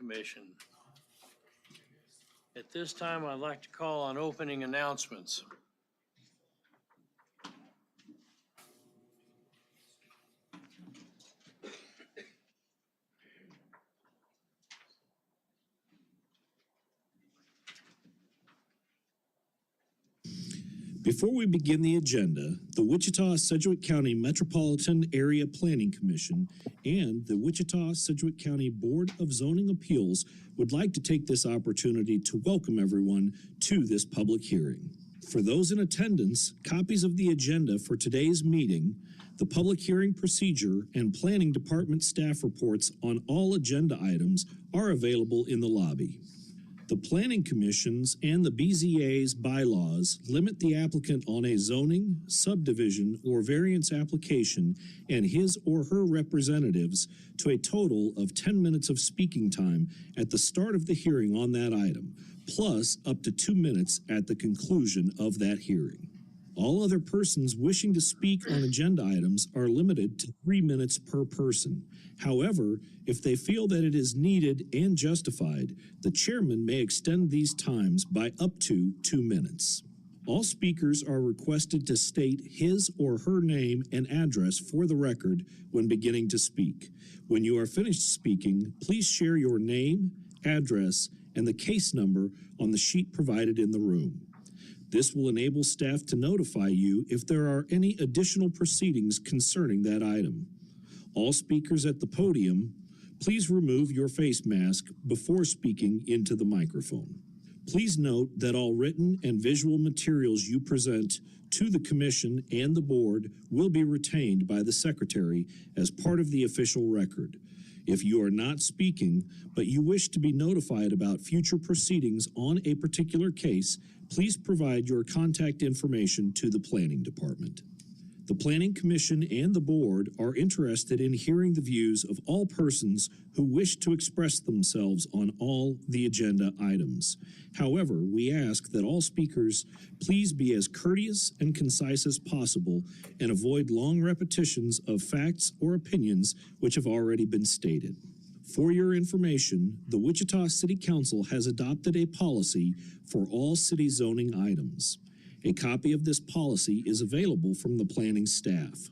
Commission. At this time, I'd like to call on opening announcements. Before we begin the agenda, the Wichita-Sedgwick County Metropolitan Area Planning Commission and the Wichita-Sedgwick County Board of Zoning Appeals would like to take this opportunity to welcome everyone to this public hearing. For those in attendance, copies of the agenda for today's meeting, the public hearing procedure, and Planning Department staff reports on all agenda items are available in the lobby. The Planning Commission's and the BZA's bylaws limit the applicant on a zoning, subdivision, or variance application and his or her representatives to a total of 10 minutes of speaking time at the start of the hearing on that item, plus up to 2 minutes at the conclusion of that hearing. All other persons wishing to speak on agenda items are limited to 3 minutes per person. However, if they feel that it is needed and justified, the chairman may extend these times by up to 2 minutes. All speakers are requested to state his or her name and address for the record when beginning to speak. When you are finished speaking, please share your name, address, and the case number on the sheet provided in the room. This will enable staff to notify you if there are any additional proceedings concerning that item. All speakers at the podium, please remove your face mask before speaking into the microphone. Please note that all written and visual materials you present to the Commission and the Board will be retained by the Secretary as part of the official record. If you are not speaking, but you wish to be notified about future proceedings on a particular case, please provide your contact information to the Planning Department. The Planning Commission and the Board are interested in hearing the views of all persons who wish to express themselves on all the agenda items. However, we ask that all speakers please be as courteous and concise as possible and avoid long repetitions of facts or opinions which have already been stated. For your information, the Wichita City Council has adopted a policy for all city zoning items. A copy of this policy is available from the planning staff.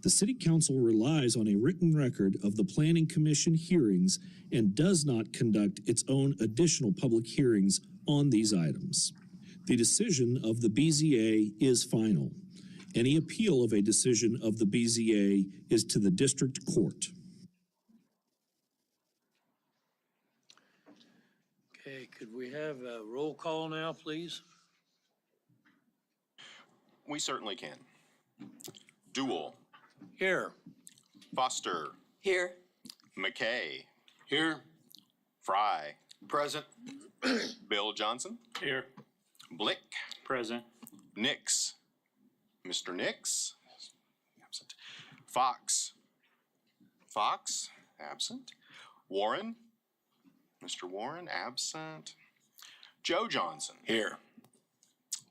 The City Council relies on a written record of the Planning Commission hearings and does not conduct its own additional public hearings on these items. The decision of the BZA is final. Any appeal of a decision of the BZA is to the district court. Okay, could we have a roll call now, please? We certainly can. Duell. Here. Foster. Here. McKay. Here. Fry. Present. Bill Johnson. Here. Blick. Present. Nix. Mr. Nix. Absent. Fox. Fox. Absent. Warren. Mr. Warren. Absent. Joe Johnson. Here.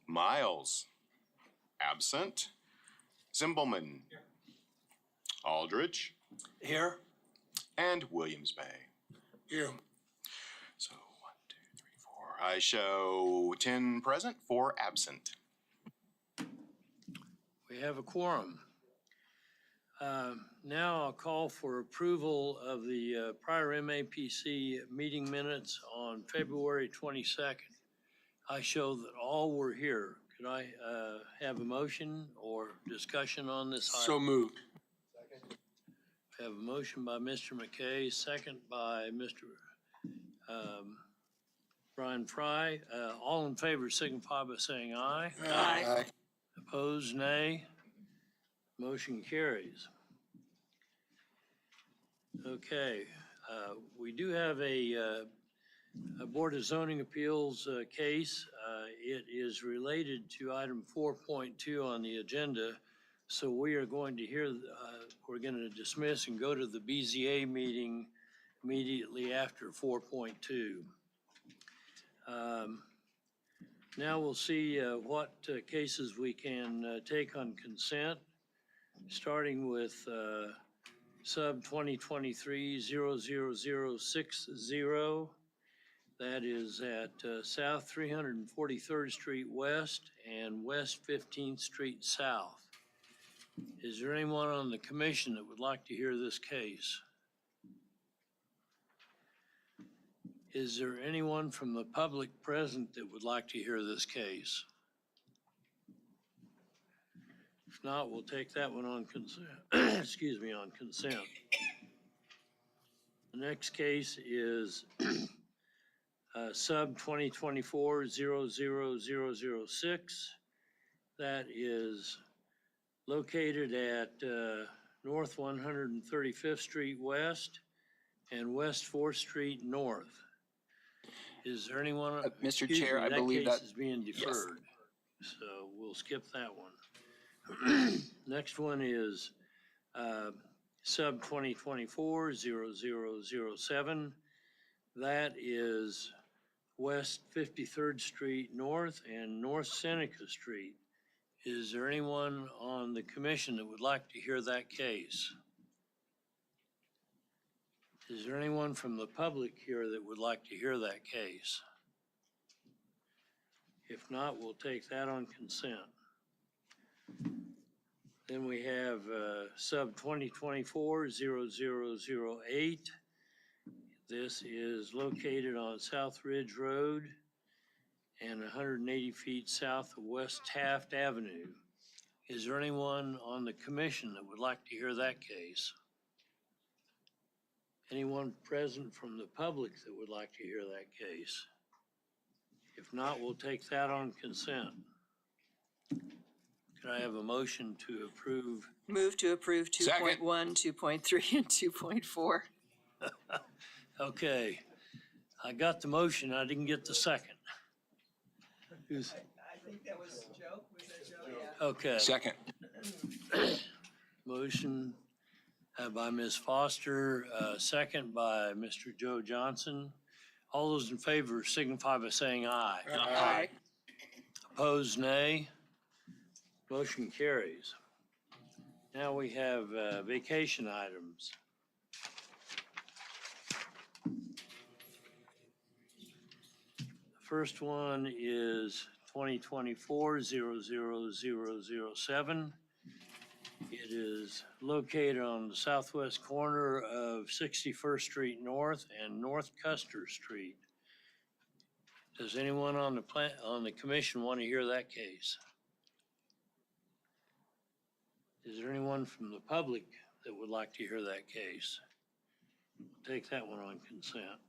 Miles. Absent. Zimbelman. Here. Aldridge. Here. And Williams Bay. Here. So 1, 2, 3, 4. I show 10 present, 4 absent. We have a quorum. Now I'll call for approval of the prior MAPC meeting minutes on February 22nd. I show that all were here. Could I have a motion or discussion on this item? So moved. Second. I have a motion by Mr. McKay, second by Mr. Brian Fry. All in favor signify by saying aye. Aye. Opposed, nay. Motion carries. Okay, we do have a Board of Zoning Appeals case. It is related to item 4.2 on the agenda. So we are going to hear, we're going to dismiss and go to the BZA meeting immediately after 4.2. Now we'll see what cases we can take on consent, starting with sub 2023-00060. That is at South 343rd Street West and West 15th Street South. Is there anyone on the commission that would like to hear this case? Is there anyone from the public present that would like to hear this case? If not, we'll take that one on consent. Excuse me, on consent. The next case is sub 2024-00006. That is located at North 135th Street West and West 4th Street North. Is there anyone? Mr. Excuse Chair, me, I believe case that- is being yes. deferred. So we'll skip that one. Next one is sub 2024-0007. That is West 53rd Street North and North Seneca Street. Is there anyone on the commission that would like to hear that case? Is there anyone from the public here that would like to hear that case? If not, we'll take that on consent. Then we have sub 2024-0008. This is located on South Ridge Road and 180 feet south of West Taft Avenue. Is there anyone on the commission that would like to hear that case? Anyone present from the public that would like to hear that case? If not, we'll take that on consent. Could I have a motion to approve? Move to approve Second. 2.1, 2.3, and 2.4. Okay, I got the motion, I didn't get the second. Who's, I think that was Joe. Was that Joe? Yeah. okay, Second. motion by Ms. Foster, second by Mr. Joe Johnson. All those in favor signify by saying aye. Aye. Opposed, nay. Motion carries. Now we have vacation items. The first one is 2024-00007. It is located on the southwest corner of 61st Street North and North Custer Street. Does anyone on the commission want to hear that case? Is there anyone from the public that would like to hear that case? Take that one on consent.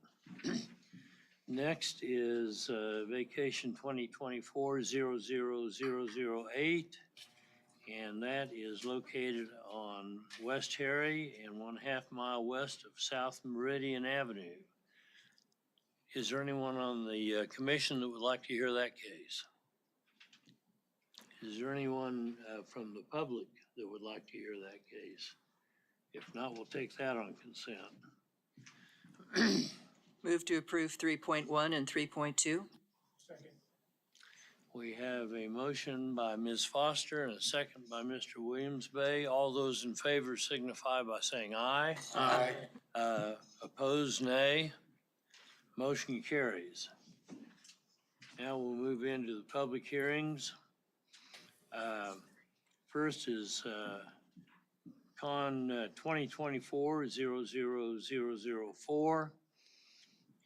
Next is vacation 2024-00008, and that is located on West Harry and 1/2 mile west of South Meridian Avenue. Is there anyone on the commission that would like to hear that case? Is there anyone from the public that would like to hear that case? If not, we'll take that on consent. Move to approve 3.1 and 3.2. We have a motion by Ms. Foster and a second by Mr. Williams Bay. All those in favor signify by saying aye. Aye. Opposed, nay. Motion carries. Now we'll move into the public hearings. First is Con 2024-00004,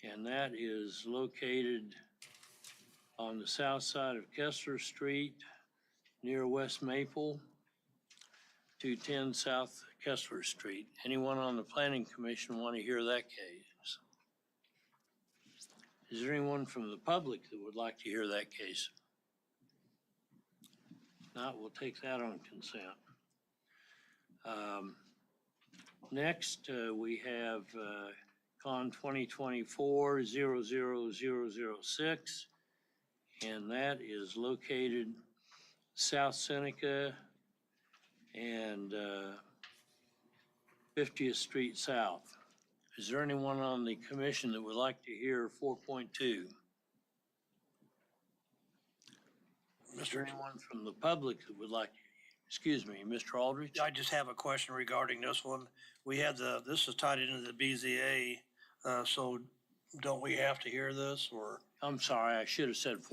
and that is located on the south side of Kessler Street near West Maple, 210 South Kessler Street. Anyone on the Planning Commission want to hear that case? Is there anyone from the public that would like to hear that case? If not, we'll take that on consent. Next, we have Con 2024-00006, and that is located South Seneca and 50th Street South. Is there anyone on the commission that would like to hear 4.2? Is there anyone from the public that would like Excuse me, Mr. Aldrich? I just have a question regarding this one. We had this is tied into the BZA, so don't we have to hear this or? I'm sorry, I should have said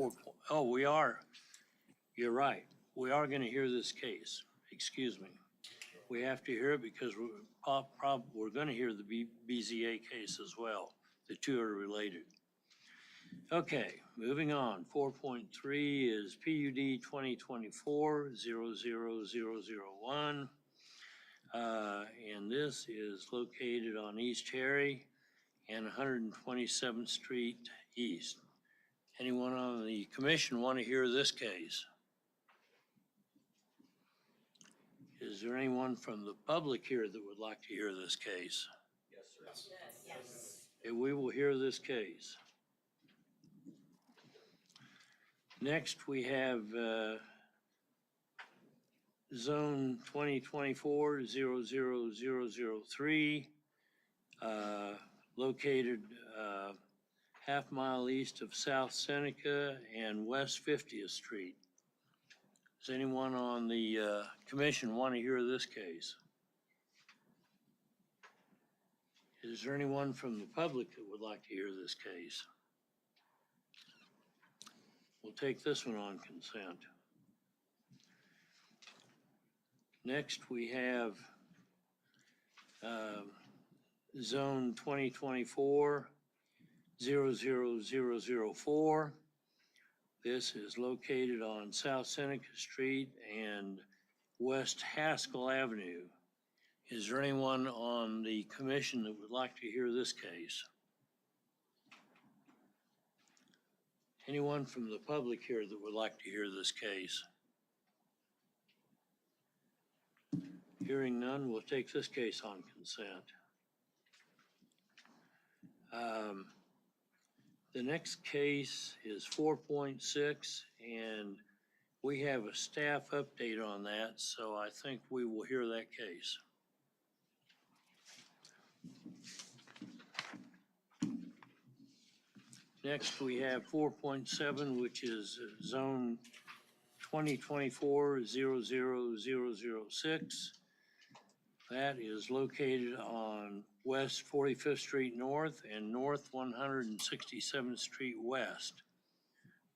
oh, we are. You're right. We are gonna hear this case. Excuse me. We have to hear it because we're gonna hear the BZA case as well. The two are related. Okay, moving on. 4.3 is PUD 2024-00001. And this is located on East Cherry and 127th Street East. Anyone on the commission want to hear this case? Is there anyone from the public here that would like to hear this case? Yes, sir. Yes. Okay, we will hear this case. Next, we have Zone 2024-00003, located half-mile east of South Seneca and West 50th Street. Does anyone on the commission want to hear this case? Is there anyone from the public that would like to hear this case? We'll take this one on consent. Next, we have Zone 2024-00004. This is located on South Seneca Street and West Haskell Avenue. Is there anyone on the commission that would like to hear this case? Anyone from the public here that would like to hear this case? Hearing none, we'll take this case on consent. The next case is 4.6, and we have a staff update on that, so I think we will hear that case. Next, we have 4.7, which is Zone 2024-00006. That is located on West 45th Street North and North 167th Street West.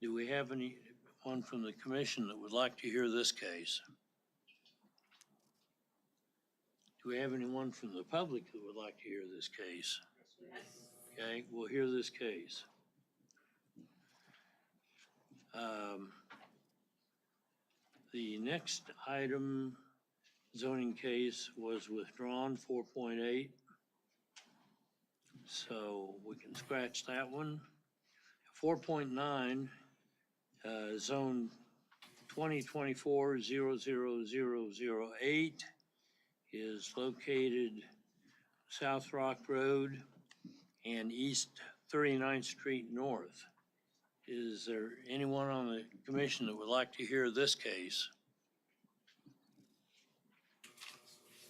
Do we have anyone from the commission that would like to hear this case? Do we have anyone from the public that would like to hear this case? Okay, we'll hear this case. The next item, zoning case, was withdrawn, 4.8. So we can scratch that one. 4.9, Zone 2024-00008 is located South Rock Road and East 39th Street North. Is there anyone on the commission that would like to hear this case?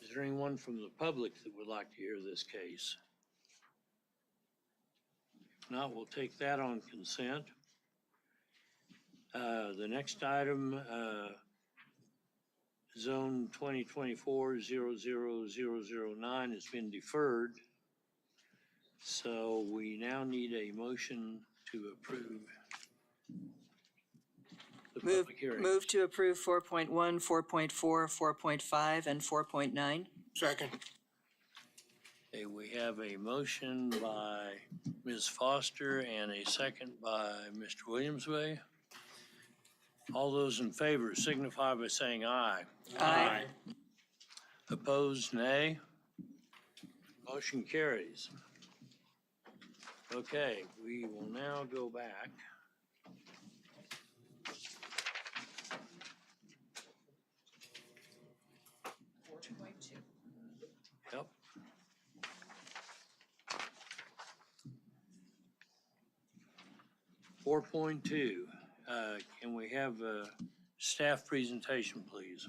Is there anyone from the public that would like to hear this case? If not, we'll take that on consent. The next item, Zone 2024-00009 has been deferred. So we now need a motion to approve the public hearing. Move to approve 4.1, 4.4, 4.5, and 4.9. Second. Okay, we have a motion by Ms. Foster and a second by Mr. Williamsway. All those in favor signify by saying aye. Aye. Opposed, nay. Motion carries. Okay, we will now go back. Yep. Four point two, can we have a staff presentation, please?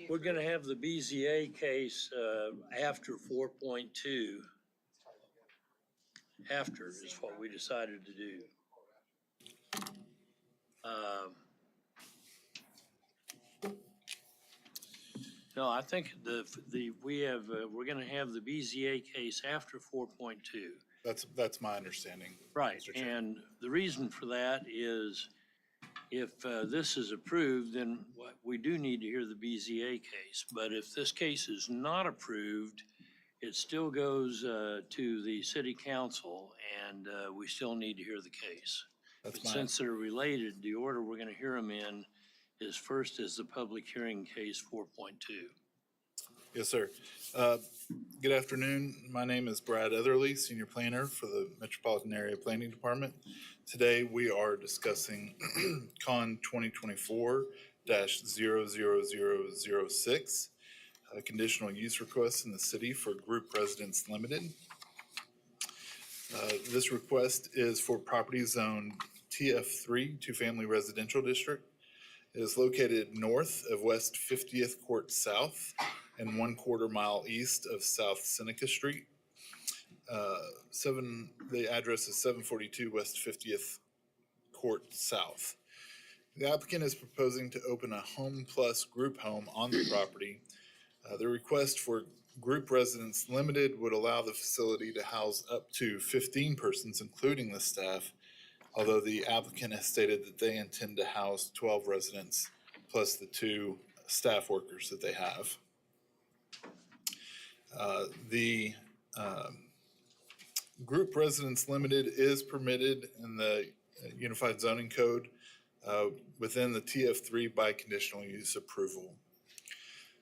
we're gonna have the BZA case, after 4.2. After is what we decided to do. No, I think we're gonna have the BZA case after 4.2. That's my understanding. Right, Mr. Chair. and the reason for that is if this is approved, then we do need to hear the BZA case. But if this case is not approved, it still goes to the city council and we still need to hear the case. That's But my, since they're related, the order we're gonna hear them in is first is the public hearing case 4.2. yes, sir. Good afternoon. My name is Brad Etherly, Senior Planner for the Metropolitan Area Planning Department. Today, we are discussing Con 2024-00006, a conditional use request in the city for Group Residence Limited. This request is for property zone TF3, two-family residential district. It is located north of West 50th Court South and 1/4 mile east of South Seneca Street. The address is 742 West 50th Court South. The applicant is proposing to open a Home Plus group home on the property. The request for Group Residence Limited would allow the facility to house up to 15 persons, including the staff, although the applicant has stated that they intend to house 12 residents plus the 2 staff workers that they have. The Group Residence Limited is permitted in the Unified Zoning Code within the TF3 by conditional use approval.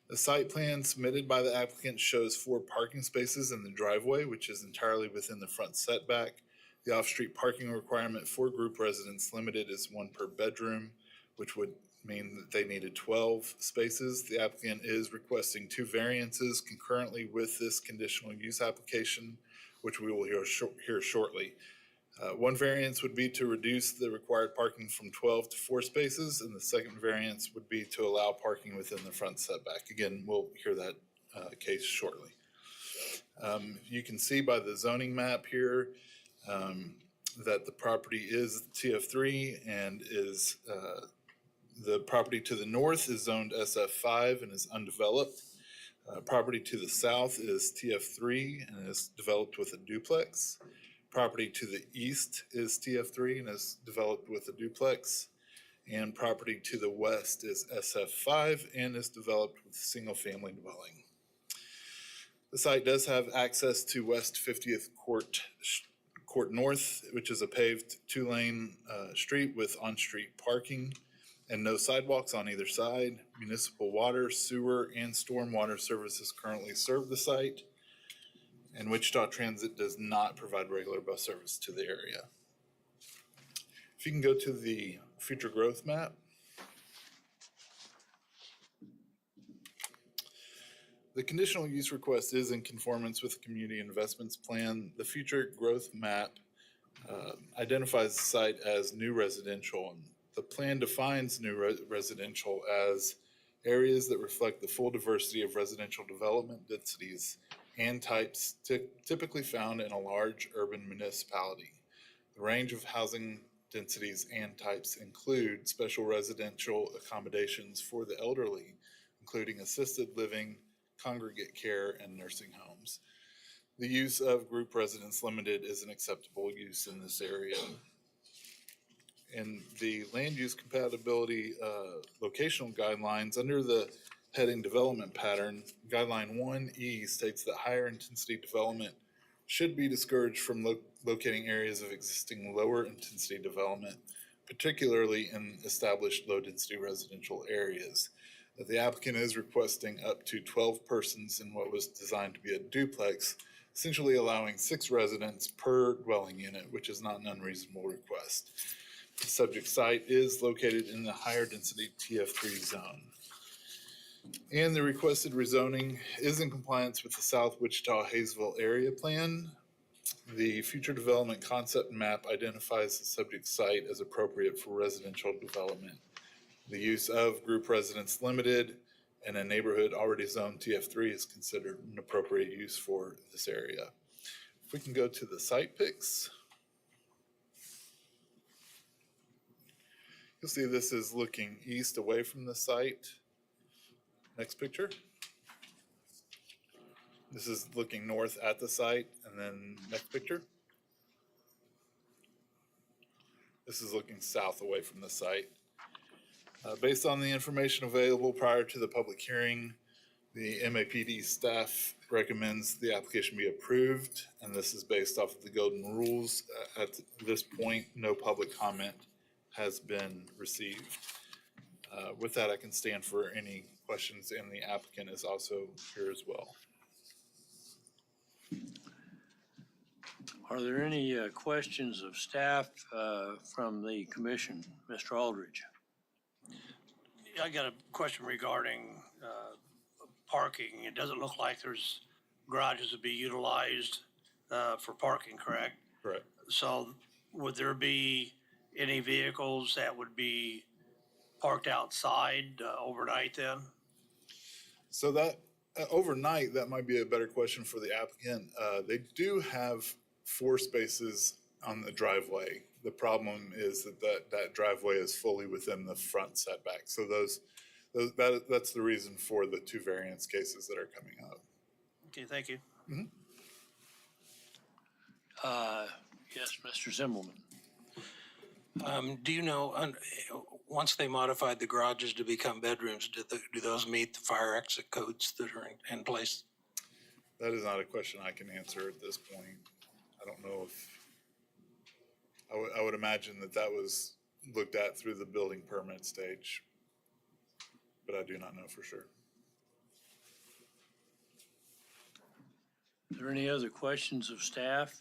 The site plan submitted by the applicant shows 4 parking spaces in the driveway, which is entirely within the front setback. The off-street parking requirement for Group Residence Limited is 1 per bedroom, which would mean that they needed 12 spaces. The applicant is requesting 2 variances concurrently with this conditional use application, which we will hear shortly. 1 variance would be to reduce the required parking from 12 to 4 spaces, and the second variance would be to allow parking within the front setback. Again, we'll hear that case shortly. You can see by the zoning map here that the property is TF3 and is the property to the north is zoned SF5 and is undeveloped. Property to the south is TF3 and is developed with a duplex. Property to the east is TF3 and is developed with a duplex. And property to the west is SF5 and is developed with a single-family dwelling. The site does have access to West 50th Court North, which is a paved 2-lane street with on-street parking and no sidewalks on either side. Municipal water, sewer, and stormwater services currently serve the site. And Wichita Transit does not provide regular bus service to the area. If you can go to the future growth map. The conditional use request is in conformance with the community investments plan. The future growth map identifies the site as new residential. And the plan defines new residential as areas that reflect the full diversity of residential development densities and types typically found in a large urban municipality. The range of housing densities and types include special residential accommodations for the elderly, including assisted living, congregate care, and nursing homes. The use of Group Residence Limited is an acceptable use in this area. In the land use compatibility locational guidelines, under the heading development pattern, guideline 1E states that higher intensity development should be discouraged from locating areas of existing lower intensity development, particularly in established low density residential areas. That the applicant is requesting up to 12 persons in what was designed to be a duplex, essentially allowing 6 residents per dwelling unit, which is not an unreasonable request. The subject site is located in the higher density TF3 zone. And the requested rezoning is in compliance with the South Wichita-Hayesville area plan. The future development concept map identifies the subject site as appropriate for residential development. The use of Group Residence Limited and a neighborhood already zoned TF3 is considered an appropriate use for this area. If we can go to the site pics. You'll see this is looking east away from the site. Next picture. This is looking north at the site, and then next picture. This is looking south away from the site. Based on the information available prior to the public hearing, the MAPD staff recommends the application be approved, and this is based off of the golden rules. At this point, no public comment has been received. With that, I can stand for any questions, and the applicant is also here as well. Are there any questions of staff from the commission? Mr. Aldridge? I got a question regarding parking. It doesn't look like there's garages to be utilized for parking, correct? Correct. So would there be any vehicles that would be parked outside overnight then? So that overnight, that might be a better question for the applicant. They do have 4 spaces on the driveway. The problem is that driveway is fully within the front setback. So that's the reason for the 2 variance cases that are coming up. Okay, thank you. Yes, Mr. Zimmelman. Do you know, once they modified the garages to become bedrooms, do those meet the fire exit codes that are in place? That is not a question I can answer at this point. I don't know if, I would imagine that was looked at through the building permit stage, but I do not know for sure. Are there any other questions of staff?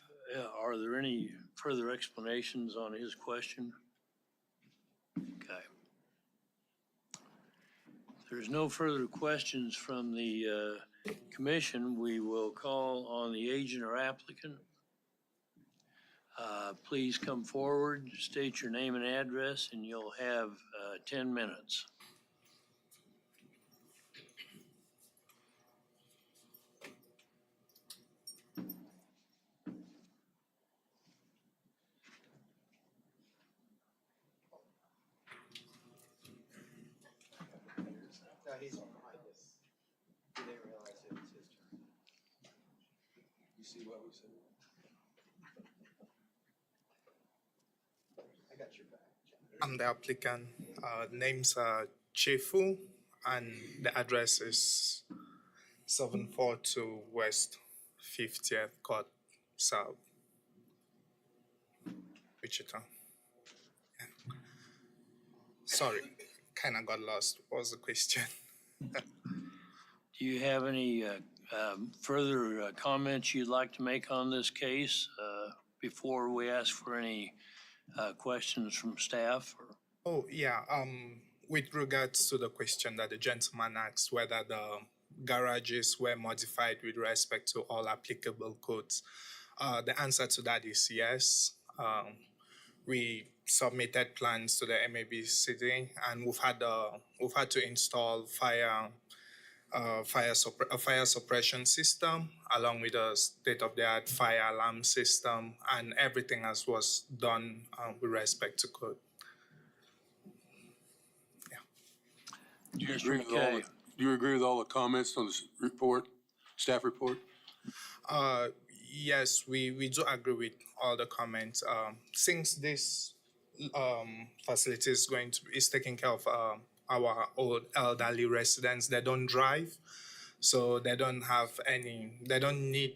Are there any further explanations on his question? Okay. If there's no further questions from the commission, we will call on the agent or applicant. Please come forward, state your name and address, and you'll have 10 minutes. He's behind us. He didn't realize it was his turn. You see what we said? I got your back, John. I'm the applicant. Name's Chefu, and the address is 742 West 50th Court South, Wichita. Yeah. Sorry, kind of got lost. What was the question? Do you have any further comments you'd like to make on this case before we ask for any questions from staff? Oh, yeah. With regards to the question that the gentleman asked, whether the garages were modified with respect to all applicable codes, the answer to that is yes. We submitted plans to the MABCD, and we've had to install a fire suppression system along with a state-of-the-art fire alarm system, and everything else was done with respect to code. Do you agree with all do you agree with all the comments on this report, staff report? Yes, we do agree with all the comments. Since this facility is taking care of our old elderly residents, they don't drive, so they don't need,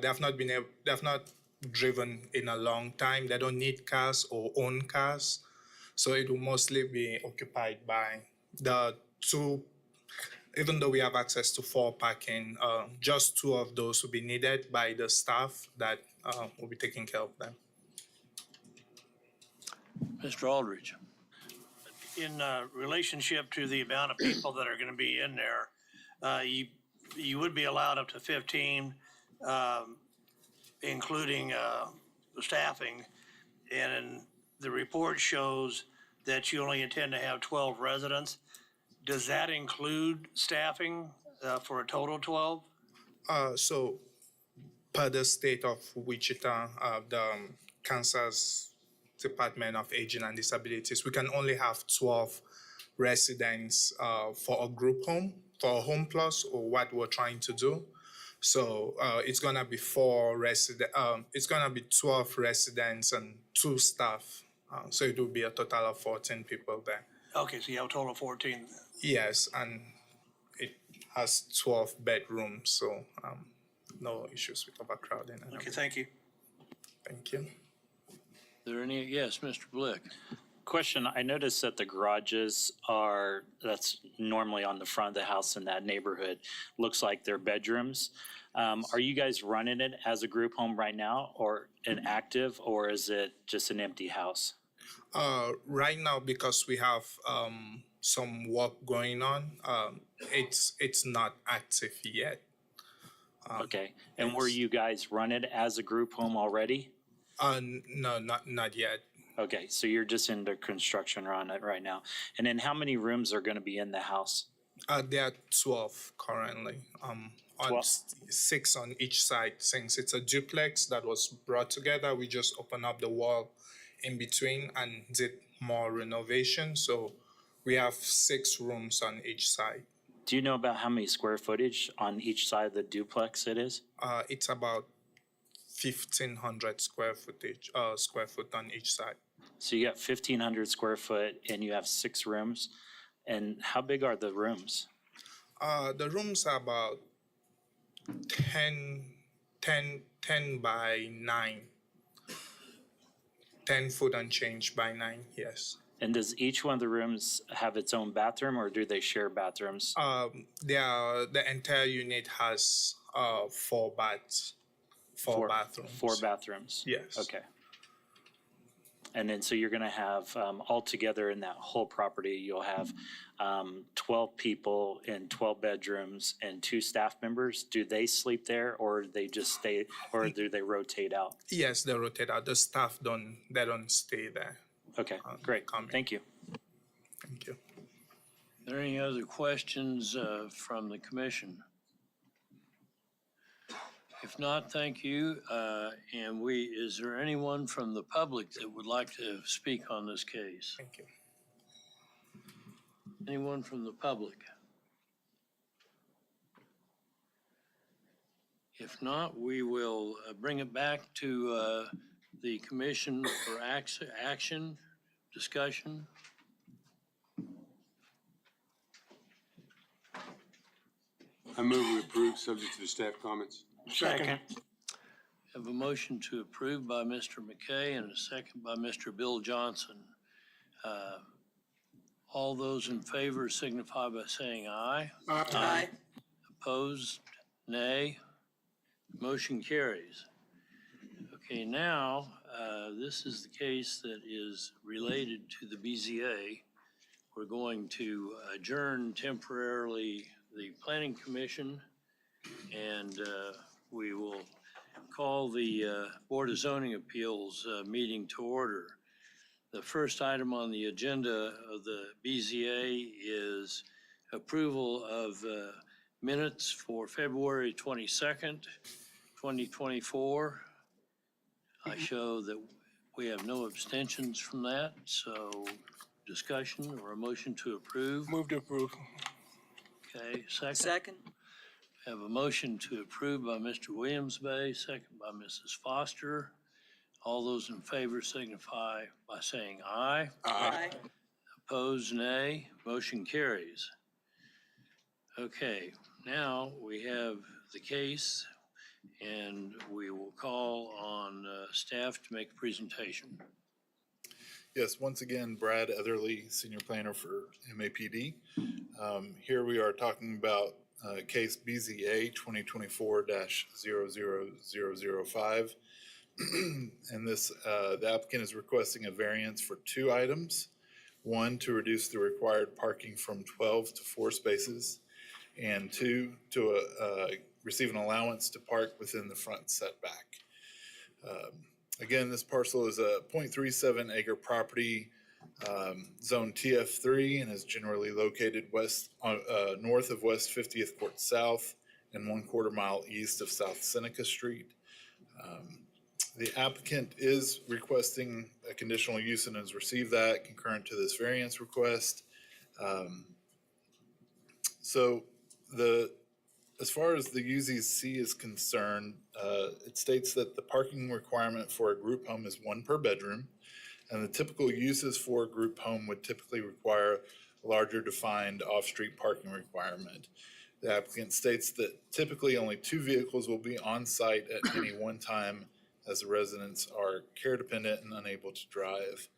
they have not driven in a long time. They don't need cars or own cars, so it will mostly be occupied by the 2. Even though we have access to 4 parking, just 2 of those will be needed by the staff that will be taking care of them. Mr. Aldridge. In relationship to the amount of people that are going to be in there, you would be allowed up to 15, including the staffing. And the report shows that you only intend to have 12 residents. Does that include staffing for a total of 12? So per the state of Wichita, the Kansas Department of Aging and Disabilities, we can only have 12 residents for a group home, for a home plus, or what we're trying to do. So it's gonna be it's gonna be 12 residents and 2 staff. So it will be a total of 14 people there. Okay, so you have a total of 14. Yes, and it has 12 bedrooms, so no issues with overcrowding. And Okay, thank you. Thank you. Are there any, yes, Mr. Blick? Question, I noticed that the garages that's normally on the front of the house in that neighborhood, looks like they're bedrooms. Are you guys running it as a group home right now, or an active, or is it just an empty house? Right now, because we have some work going on, it's not active yet. Okay, and were you guys run it as a group home already? No, not yet. Okay, so you're just into construction on it right now. And then how many rooms are gonna be in the house? There are 12 currently. On 12? 6 on each side. Since it's a duplex that was brought together, we just opened up the wall in between and did more renovation. So we have 6 rooms on each side. Do you know about how many square footage on each side of the duplex it is? It's about 1,500 square foot on each side. So you got 1,500 square foot and you have 6 rooms. And how big are the rooms? The rooms are about 10 by 9. 10 foot and change by 9, yes. And does each one of the rooms have its own bathroom, or do they share bathrooms? The entire unit has 4 baths. 4 bathrooms. 4 bathrooms? Yes. Okay. And then, so you're gonna have, altogether in that whole property, you'll have 12 people in 12 bedrooms and 2 staff members. Do they sleep there, or they just stay, or do they rotate out? Yes, they rotate out. The staff don't stay there. Okay, great. coming. Thank you. Thank you. Are there any other questions from the commission? If not, thank you. And is there anyone from the public that would like to speak on this case? Thank you. Anyone from the public? If not, we will bring it back to the commission for action, discussion. I move we approve, subject to the staff comments. Second. Have a motion to approve by Mr. McKay and a second by Mr. Bill Johnson. All those in favor signify by saying aye. Aye. Opposed, nay. Motion carries. Okay, now, this is the case that is related to the BZA. We're going to adjourn temporarily the Planning Commission, and we will call the Board of Zoning Appeals meeting to order. The first item on the agenda of the BZA is approval of minutes for February 22nd, 2024. I show that we have no abstentions from that, so discussion or a motion to approve. Move to approve. Okay, second. Second. Have a motion to approve by Mr. Williams-Bay, second by Mrs. Foster. All those in favor signify by saying aye. Aye. Opposed, nay. Motion carries. Okay, now we have the case, and we will call on staff to make a presentation. Yes, once again, Brad Etherly, Senior Planner for MAPD. Here we are talking about case BZA 2024-00005. And this, the applicant is requesting a variance for 2 items. 1, to reduce the required parking from 12 to 4 spaces, and 2, to receive an allowance to park within the front setback. Again, this parcel is a 0.37 acre property Zone TF3 and is generally located north of West 50th Court South and 1/4 mile east of South Seneca Street. The applicant is requesting a conditional use and has received that concurrent to this variance request. So as far as the UZC is concerned, it states that the parking requirement for a group home is 1 per bedroom, and the typical uses for a group home would typically require a larger defined off-street parking requirement. The applicant states that typically only 2 vehicles will be on site at any one time, as the residents are care dependent and unable to drive.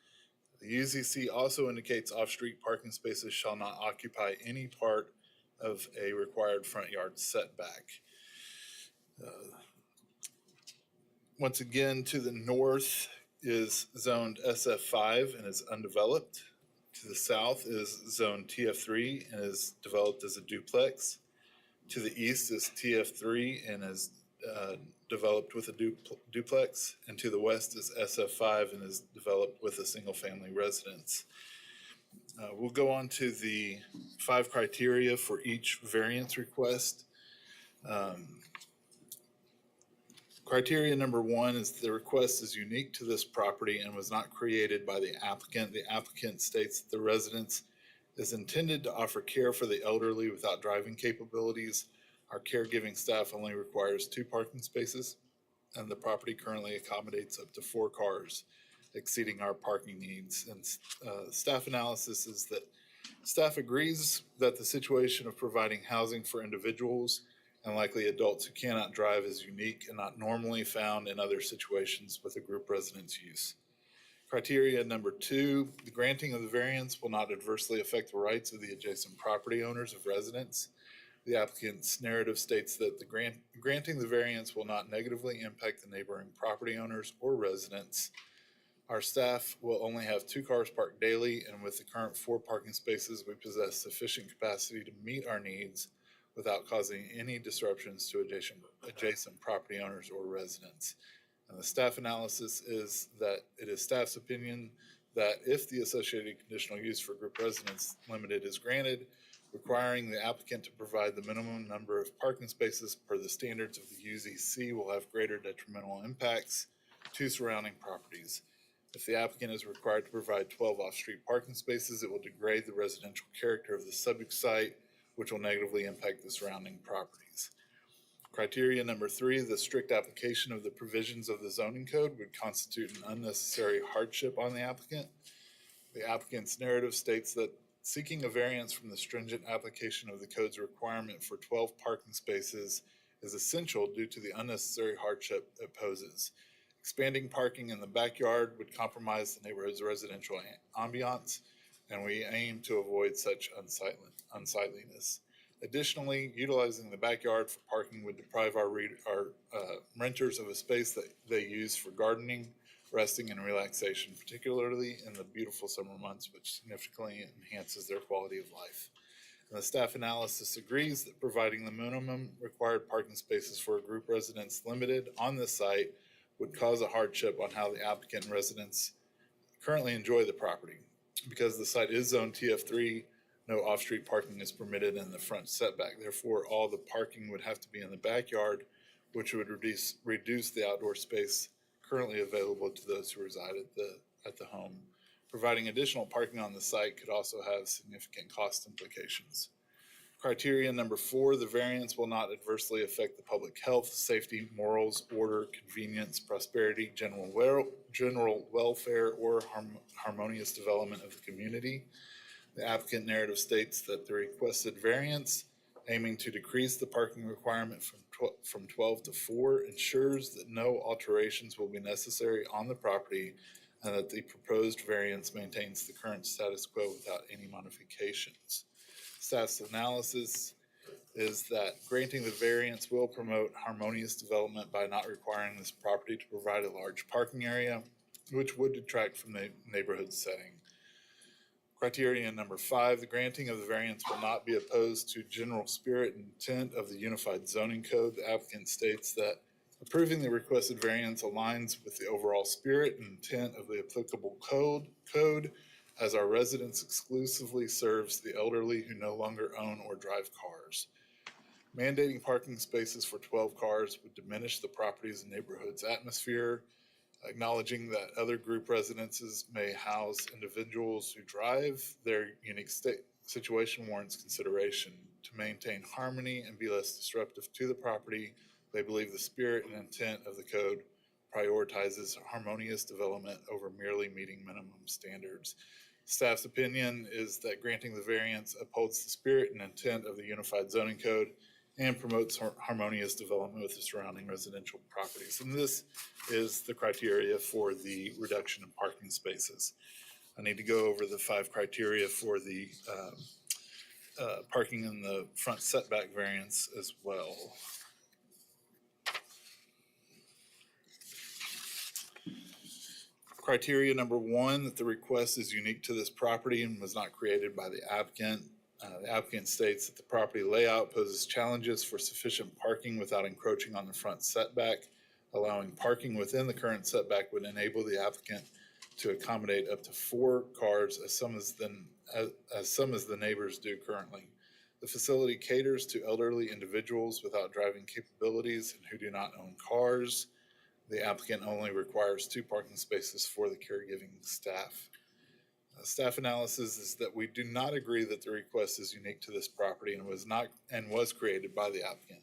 The UZC also indicates off-street parking spaces shall not occupy any part of a required front yard setback. Once again, to the north is zoned SF5 and is undeveloped. To the south is zoned TF3 and is developed as a duplex. To the east is TF3 and is developed with a duplex. And to the west is SF5 and is developed with a single-family residence. We'll go on to the 5 criteria for each variance request. Criteria number 1 is the request is unique to this property and was not created by the applicant. The applicant states that the residence is intended to offer care for the elderly without driving capabilities. Our caregiving staff only requires 2 parking spaces, and the property currently accommodates up to 4 cars, exceeding our parking needs. And staff analysis is that staff agrees that the situation of providing housing for individuals and likely adults who cannot drive is unique and not normally found in other situations with a group residence use. Criteria number 2, the granting of the variance will not adversely affect the rights of the adjacent property owners of residence. The applicant's narrative states that the granting the variance will not negatively impact the neighboring property owners or residents. Our staff will only have 2 cars parked daily, and with the current 4 parking spaces, we possess sufficient capacity to meet our needs without causing any disruptions to adjacent property owners or residents. And the staff analysis is that it is staff's opinion that if the associated conditional use for group residence limited is granted, requiring the applicant to provide the minimum number of parking spaces per the standards of the UZC will have greater detrimental impacts to surrounding properties. If the applicant is required to provide 12 off-street parking spaces, it will degrade the residential character of the subject site, which will negatively impact the surrounding properties. Criteria number 3, the strict application of the provisions of the zoning code would constitute an unnecessary hardship on the applicant. The applicant's narrative states that seeking a variance from the stringent application of the code's requirement for 12 parking spaces is essential due to the unnecessary hardship it poses. Expanding parking in the backyard would compromise the neighborhood's residential ambiance, and we aim to avoid such unsightliness. Additionally, utilizing the backyard for parking would deprive our renters of a space that they use for gardening, resting, and relaxation, particularly in the beautiful summer months, which significantly enhances their quality of life. And the staff analysis agrees that providing the minimum required parking spaces for a group residence limited on this site would cause a hardship on how the applicant and residents currently enjoy the property. Because the site is zoned TF3, no off-street parking is permitted in the front setback. Therefore, all the parking would have to be in the backyard, which would reduce the outdoor space currently available to those who reside at the home. Providing additional parking on the site could also have significant cost implications. Criteria number 4, the variance will not adversely affect the public health, safety, morals, order, convenience, prosperity, general welfare, or harmonious development of the community. The applicant narrative states that the requested variance, aiming to decrease the parking requirement from 12 to 4, ensures that no alterations will be necessary on the property and that the proposed variance maintains the current status quo without any modifications. Staff's analysis is that granting the variance will promote harmonious development by not requiring this property to provide a large parking area, which would detract from the neighborhood setting. Criteria number 5, the granting of the variance will not be opposed to general spirit and intent of the Unified Zoning Code. The applicant states that approving the requested variance aligns with the overall spirit and intent of the applicable code as our residence exclusively serves the elderly who no longer own or drive cars. Mandating parking spaces for 12 cars would diminish the property's and neighborhood's atmosphere, acknowledging that other group residences may house individuals who drive. Their unique situation warrants consideration. To maintain harmony and be less disruptive to the property, they believe the spirit and intent of the code prioritizes harmonious development over merely meeting minimum standards. Staff's opinion is that granting the variance upholds the spirit and intent of the Unified Zoning Code and promotes harmonious development with the surrounding residential properties. And this is the criteria for the reduction in parking spaces. I need to go over the 5 criteria for the parking in the front setback variance as well. Criteria number 1, that the request is unique to this property and was not created by the applicant. The applicant states that the property layout poses challenges for sufficient parking without encroaching on the front setback. Allowing parking within the current setback would enable the applicant to accommodate up to 4 cars as some as the neighbors do currently. The facility caters to elderly individuals without driving capabilities and who do not own cars. The applicant only requires 2 parking spaces for the caregiving staff. Staff analysis is that we do not agree that the request is unique to this property and was created by the applicant.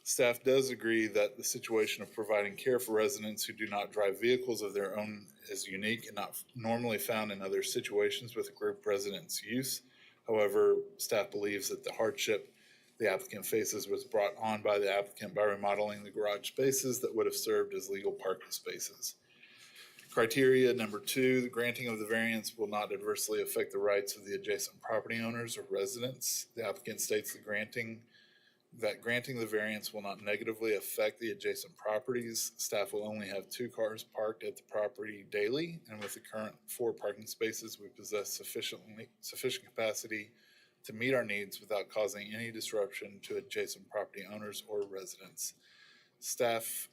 Staff does agree that the situation of providing care for residents who do not drive vehicles of their own is unique and not normally found in other situations with a group residence use. However, staff believes that the hardship the applicant faces was brought on by the applicant by remodeling the garage spaces that would have served as legal parking spaces. Criteria number 2, the granting of the variance will not adversely affect the rights of the adjacent property owners or residents. The applicant states granting the variance will not negatively affect the adjacent properties. Staff will only have 2 cars parked at the property daily, and with the current 4 parking spaces, we possess sufficient capacity to meet our needs without causing any disruption to adjacent property owners or residents. Staff's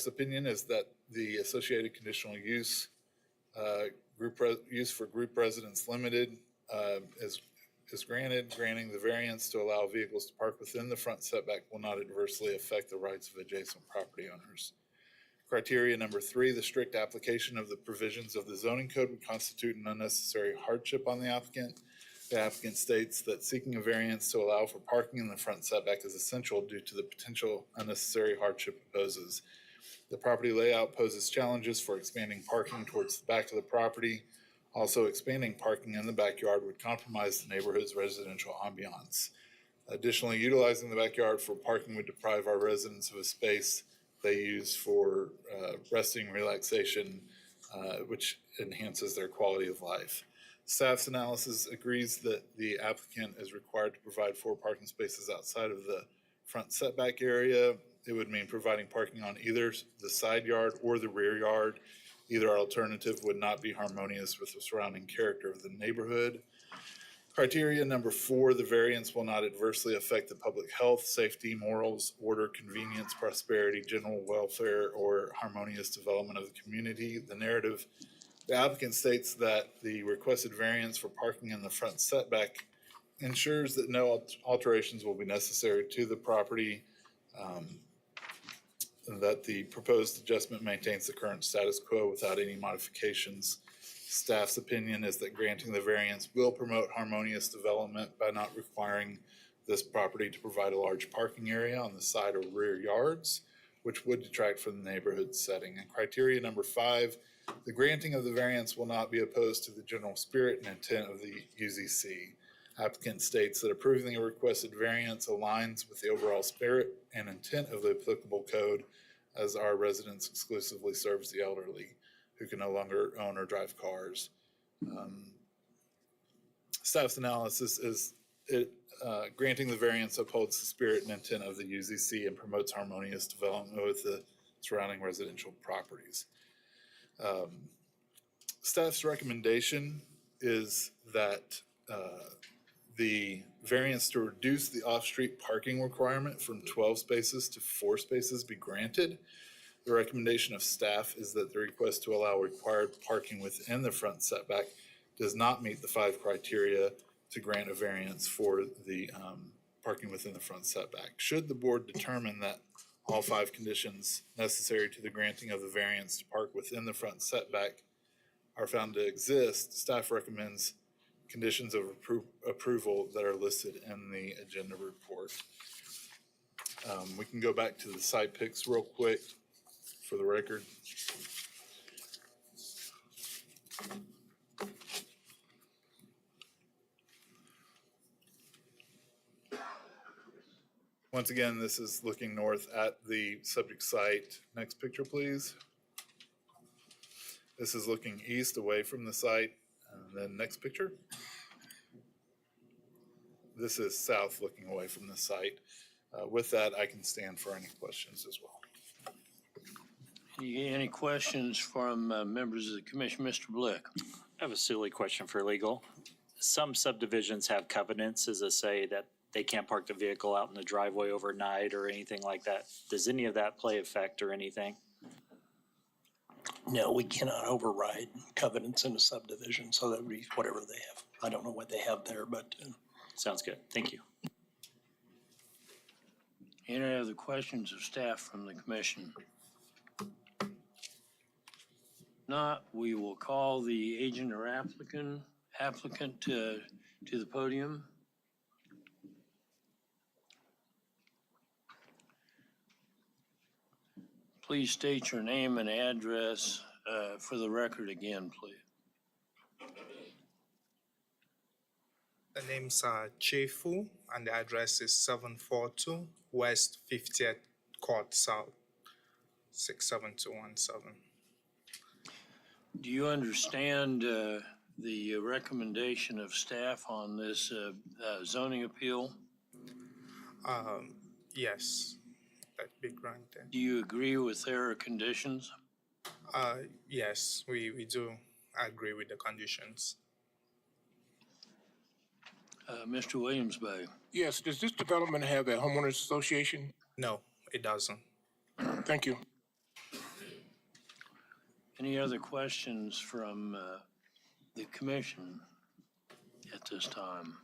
opinion is that the associated conditional use use for group residence limited is granted. Granting the variance to allow vehicles to park within the front setback will not adversely affect the rights of adjacent property owners. Criteria number 3, the strict application of the provisions of the zoning code would constitute an unnecessary hardship on the applicant. The applicant states that seeking a variance to allow for parking in the front setback is essential due to the potential unnecessary hardship it poses. The property layout poses challenges for expanding parking towards the back of the property. Also, expanding parking in the backyard would compromise the neighborhood's residential ambiance. Additionally, utilizing the backyard for parking would deprive our residents of a space they use for resting, relaxation, which enhances their quality of life. Staff's analysis agrees that the applicant is required to provide 4 parking spaces outside of the front setback area. It would mean providing parking on either the side yard or the rear yard. Either alternative would not be harmonious with the surrounding character of the neighborhood. Criteria number 4, the variance will not adversely affect the public health, safety, morals, order, convenience, prosperity, general welfare, or harmonious development of the community. The applicant states that the requested variance for parking in the front setback ensures that no alterations will be necessary to the property, and that the proposed adjustment maintains the current status quo without any modifications. Staff's opinion is that granting the variance will promote harmonious development by not requiring this property to provide a large parking area on the side or rear yards, which would detract from the neighborhood setting. And criteria number 5, the granting of the variance will not be opposed to the general spirit and intent of the UZC. Applicant states that approving the requested variance aligns with the overall spirit and intent of the applicable code, as our residence exclusively serves the elderly who can no longer own or drive cars. Staff's analysis is granting the variance upholds the spirit and intent of the UZC and promotes harmonious development with the surrounding residential properties. Staff's recommendation is that the variance to reduce the off-street parking requirement from 12 spaces to 4 spaces be granted. The recommendation of staff is that the request to allow required parking within the front setback does not meet the 5 criteria to grant a variance for the parking within the front setback. Should the board determine that all 5 conditions necessary to the granting of the variance to park within the front setback are found to exist, staff recommends conditions of approval that are listed in the agenda report. We can go back to the site pics real quick for the record. Once again, this is looking north at the subject site. Next picture, please. This is looking east away from the site. And then next picture. This is south looking away from the site. With that, I can stand for any questions as well. Any questions from members of the commission? Mr. Blick? I have a silly question for legal. Some subdivisions have covenants, as I say, that they can't park the vehicle out in the driveway overnight or anything like that. Does any of that play effect or anything? No, we cannot override covenants in a subdivision, so that would be whatever they have. I don't know what they have there, but. Sounds good. Thank you. Any other questions of staff from the commission? Not, we will call the agent or applicant to the podium. Please state your name and address for the record again, please. The name's Chefu, and the address is 742 West 50th Court South, 67217. Do you understand the recommendation of staff on this zoning appeal? Yes, that'd be granted. Do you agree with their conditions? Yes, we do agree with the conditions. Mr. Williams-Bay? Yes, does this development have a homeowners association? No, it doesn't. Thank you. Any other questions from the commission at this time?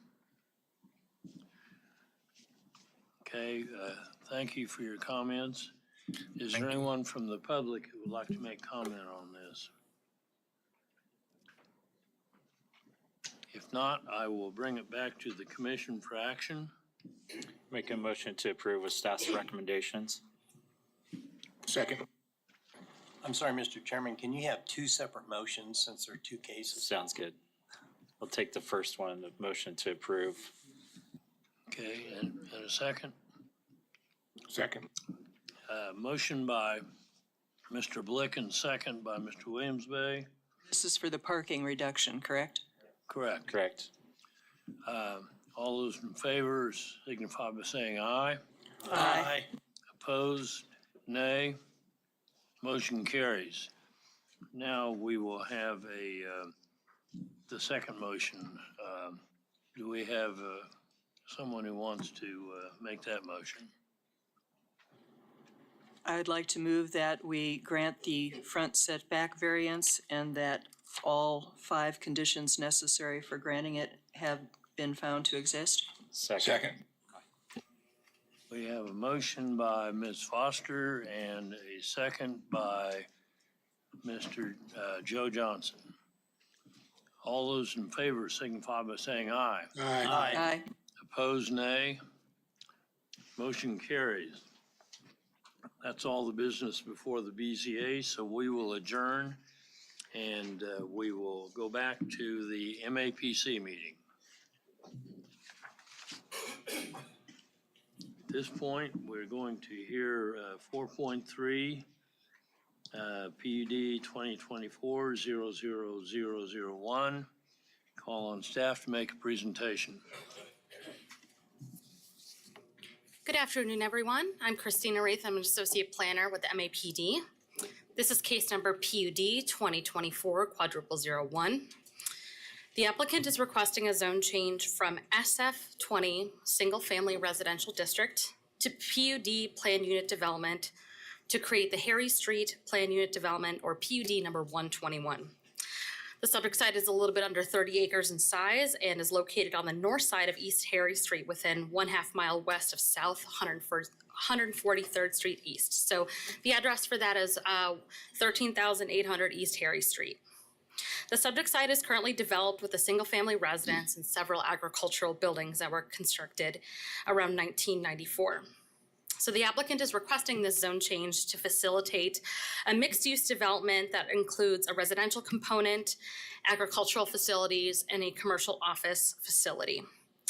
Okay, thank you for your comments. Is there anyone from the public who would like to make comment on this? If not, I will bring it back to the commission for action. Make a motion to approve with staff's recommendations. Second. I'm sorry, Mr. Chairman, can you have 2 separate motions since there are 2 cases? Sounds good. I'll take the first one, the motion to approve. Okay, and a second? Second. Motion by Mr. Blick and second by Mr. Williams-Bay. This is for the parking reduction, correct? Correct. Correct. All those in favor signify by saying aye. Aye. Opposed, nay. Motion carries. Now we will have the second motion. Do we have someone who wants to make that motion? I'd like to move that we grant the front setback variance and that all 5 conditions necessary for granting it have been found to exist. Second. We have a motion by Ms. Foster and a second by Mr. Joe Johnson. All those in favor signify by saying aye. Aye. Aye. Opposed, nay. Motion carries. That's all the business before the BZA, so we will adjourn and we will go back to the MAPC meeting. At this point, we're going to hear 4.3 PUD 2024-00001. Call on staff to make a presentation. Good afternoon, everyone. I'm Christina Wraith. I'm an associate planner with the MAPD. This is case number PUD 2024-01. The applicant is requesting a zone change from SF20 Single Family Residential District to PUD Planned Unit Development to create the Harry Street Planned Unit Development, or PUD number 121. The subject site is a little bit under 30 acres in size and is located on the north side of East Harry Street within 1/2 mile west of South 143rd Street East. So the address for that is 13,800 East Harry Street. The subject site is currently developed with a single-family residence and several agricultural buildings that were constructed around 1994. So the applicant is requesting this zone change to facilitate a mixed-use development that includes a residential component, agricultural facilities, and a commercial office facility.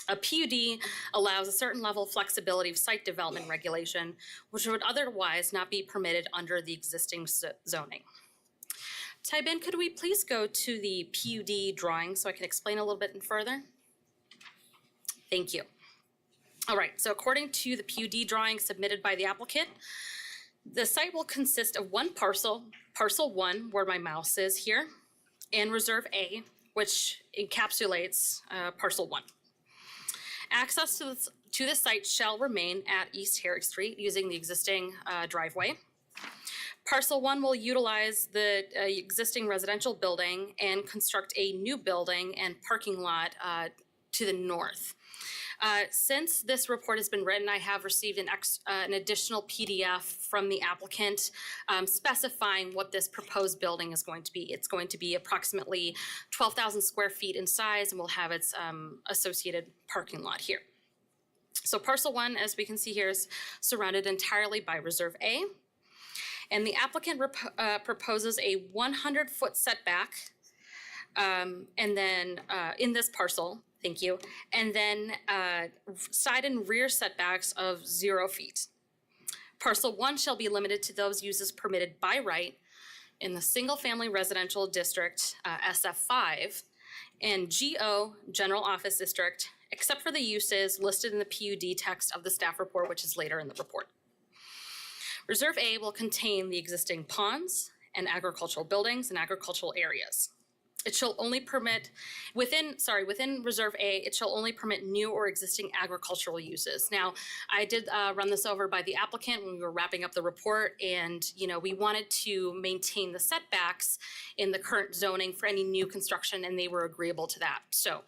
A PUD allows a certain level of flexibility of site development regulation, which would otherwise not be permitted under the existing zoning. Tybin, could we please go to the PUD drawing so I can explain a little bit further? Thank you. All right, so according to the PUD drawing submitted by the applicant, the site will consist of one parcel, parcel 1, where my mouse is here, and Reserve A, which encapsulates parcel 1. Access to the site shall remain at East Harry Street using the existing driveway. Parcel 1 will utilize the existing residential building and construct a new building and parking lot to the north. Since this report has been written, I have received an additional PDF from the applicant specifying what this proposed building is going to be. It's going to be approximately 12,000 square feet in size and will have its associated parking lot here. So parcel 1, as we can see here, is surrounded entirely by Reserve A. And the applicant proposes a 100-foot setback and then in this parcel, thank you, and then side and rear setbacks of 0 feet. Parcel 1 shall be limited to those uses permitted by right in the single-family residential district, SF5, and GO, General Office District, except for the uses listed in the PUD text of the staff report, which is later in the report. Reserve A will contain the existing ponds and agricultural buildings and agricultural areas. It shall only permit, within Reserve A, it shall only permit new or existing agricultural uses. Now, I did run this over by the applicant when we were wrapping up the report, and we wanted to maintain the setbacks in the current zoning for any new construction, and they were agreeable to that. So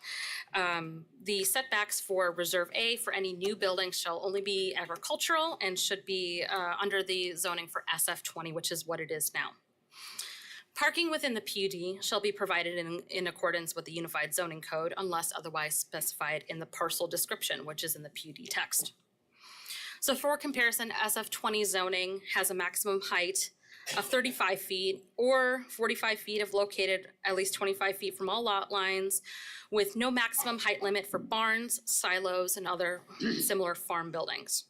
the setbacks for Reserve A for any new buildings shall only be agricultural and should be under the zoning for SF20, which is what it is now. Parking within the PUD shall be provided in accordance with the Unified Zoning Code unless otherwise specified in the parcel description, which is in the PUD text. So for comparison, SF20 zoning has a maximum height of 35 feet or 45 feet if located at least 25 feet from all lot lines, with no maximum height limit for barns, silos, and other similar farm buildings.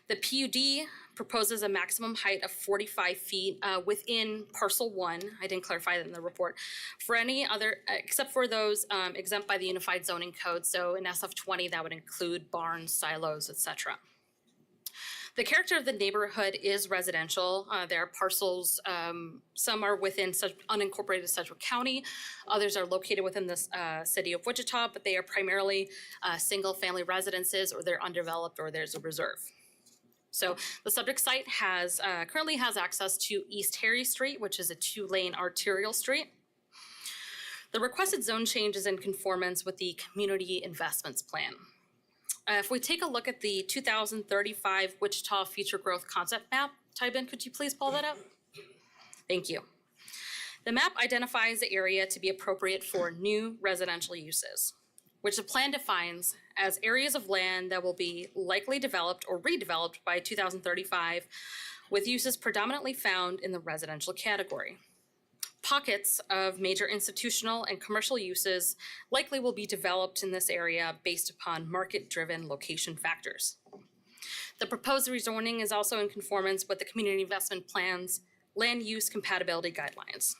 The PUD proposes a maximum height of 45 feet within parcel 1. I didn't clarify that in the report. For any other, except for those exempt by the Unified Zoning Code. So in SF20, that would include barns, silos, etc. The character of the neighborhood is residential. There are parcels, some are within unincorporated Sedgwick County. Others are located within the city of Wichita, but they are primarily single-family residences, or they're undeveloped, or there's a reserve. So the subject site currently has access to East Harry Street, which is a 2-lane arterial street. The requested zone change is in conformance with the Community Investments Plan. If we take a look at the 2035 Wichita Future Growth Concept Map, Tybin, could you please pull that up? Thank you. The map identifies the area to be appropriate for new residential uses, which the plan defines as areas of land that will be likely developed or redeveloped by 2035, with uses predominantly found in the residential category. Pockets of major institutional and commercial uses likely will be developed in this area based upon market-driven location factors. The proposed rezoning is also in conformance with the Community Investment Plan's land use compatibility guidelines.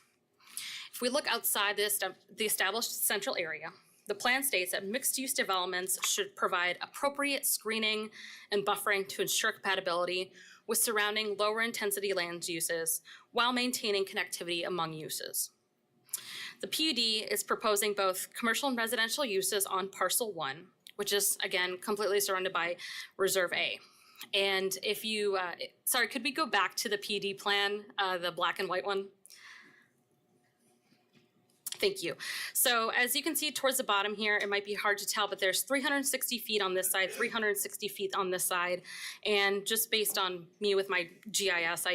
If we look outside the established central area, the plan states that mixed-use developments should provide appropriate screening and buffering to ensure compatibility with surrounding lower-intensity land uses while maintaining connectivity among uses. The PUD is proposing both commercial and residential uses on parcel 1, which is, again, completely surrounded by Reserve A. And if you, sorry, could we go back to the PUD plan, the black and white one? Thank you. So as you can see towards the bottom here, it might be hard to tell, but there's 360 feet on this side, 360 feet on this side. And just based on me with my GIS,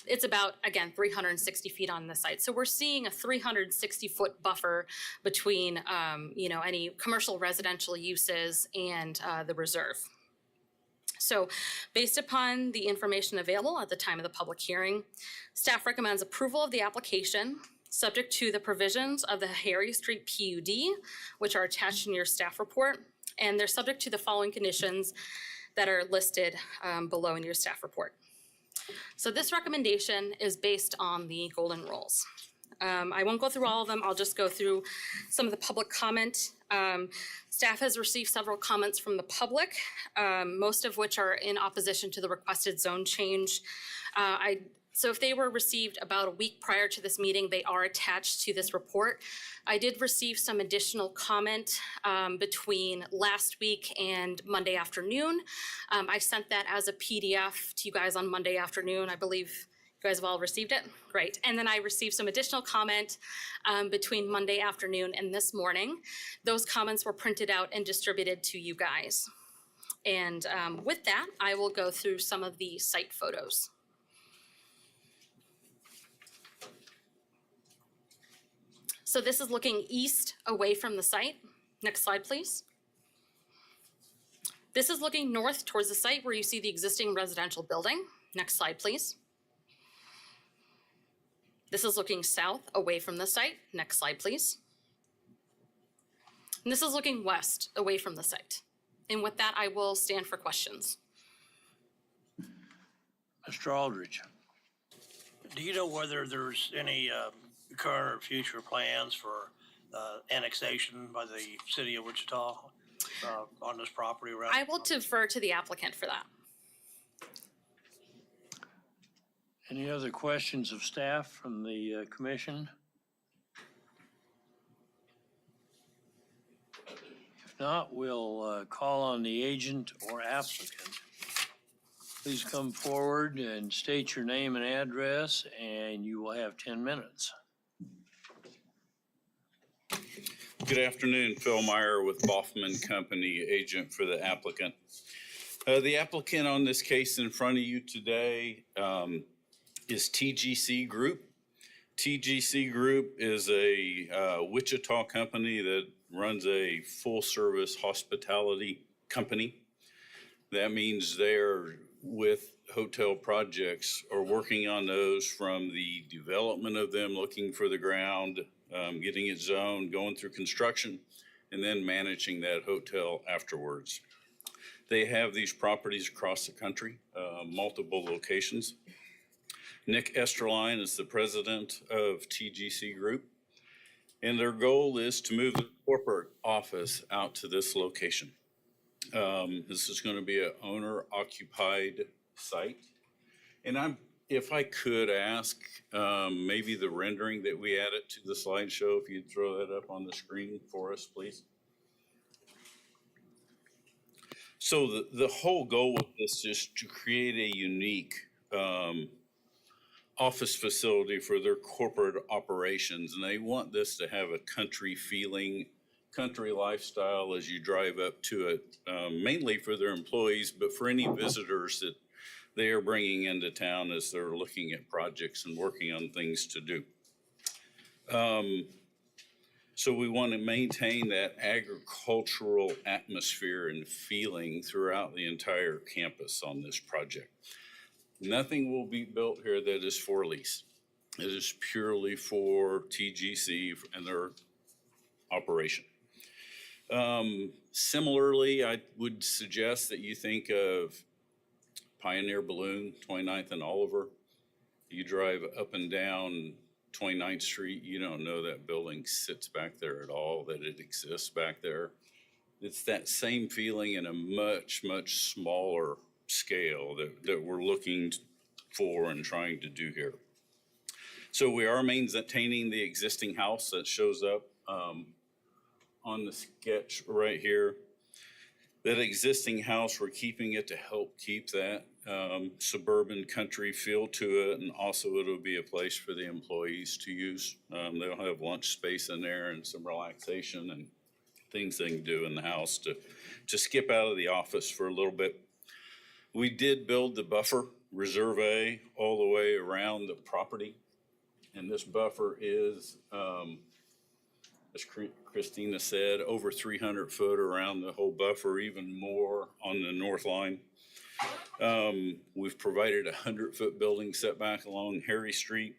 it's about, again, 360 feet on this side. So we're seeing a 360-foot buffer between, any commercial residential uses and the reserve. So based upon the information available at the time of the public hearing, staff recommends approval of the application subject to the provisions of the Harry Street PUD, which are attached in your staff report, and they're subject to the following conditions that are listed below in your staff report. So this recommendation is based on the golden rules. I won't go through all of them. I'll just go through some of the public comment. Staff has received several comments from the public, most of which are in opposition to the requested zone change. So if they were received about a week prior to this meeting, they are attached to this report. I did receive some additional comment between last week and Monday afternoon. I sent that as a PDF to you guys on Monday afternoon. I believe you guys have all received it? Great. And then I received some additional comment between Monday afternoon and this morning. Those comments were printed out and distributed to you guys. And with that, I will go through some of the site photos. So this is looking east away from the site. Next slide, please. This is looking north towards the site where you see the existing residential building. Next slide, please. This is looking south away from the site. Next slide, please. And this is looking west away from the site. And with that, I will stand for questions. Mr. Aldridge. Do you know whether there's any current or future plans for annexation by the city of Wichita on this property around? I will defer to the applicant for that. Any other questions of staff from the commission? If not, we'll call on the agent or applicant. Please come forward and state your name and address, and you will have 10 minutes. Good afternoon, Phil Meyer with Boffman Company, agent for the applicant. The applicant on this case in front of you today is TGC Group. TGC Group is a Wichita company that runs a full-service hospitality company. That means they're with hotel projects or working on those from the development of them, looking for the ground, getting it zoned, going through construction, and then managing that hotel afterwards. They have these properties across the country, multiple locations. Nick Esterline is the president of TGC Group, and their goal is to move the corporate office out to this location. This is going to be an owner-occupied site, and if I could ask, maybe the rendering that we added to the slideshow, if you'd throw that up on the screen for us, please. So the whole goal of this is to create a unique office facility for their corporate operations, and they want this to have a country feeling, country lifestyle as you drive up to it, mainly for their employees, but for any visitors that they are bringing into town as they're looking at projects and working on things to do. So we want to maintain that agricultural atmosphere and feeling throughout the entire campus on this project. Nothing will be built here that is for lease. It is purely for TGC and their operation. Similarly, I would suggest that you think of Pioneer Balloon, 29th and Oliver. You drive up and down 29th Street, you don't know that building sits back there at all, that it exists back there. It's that same feeling in a much, much smaller scale that we're looking for and trying to do here. So we are maintaining the existing house that shows up on the sketch right here. That existing house, we're keeping it to help keep that suburban country feel to it, and also it'll be a place for the employees to use. They'll have lunch space in there and some relaxation and things they can do in the house to skip out of the office for a little bit. We did build the buffer, Reserve A, all the way around the property. And this buffer is, as Christina said, over 300 foot around the whole buffer, even more on the north line. We've provided a 100-foot building setback along Harry Street.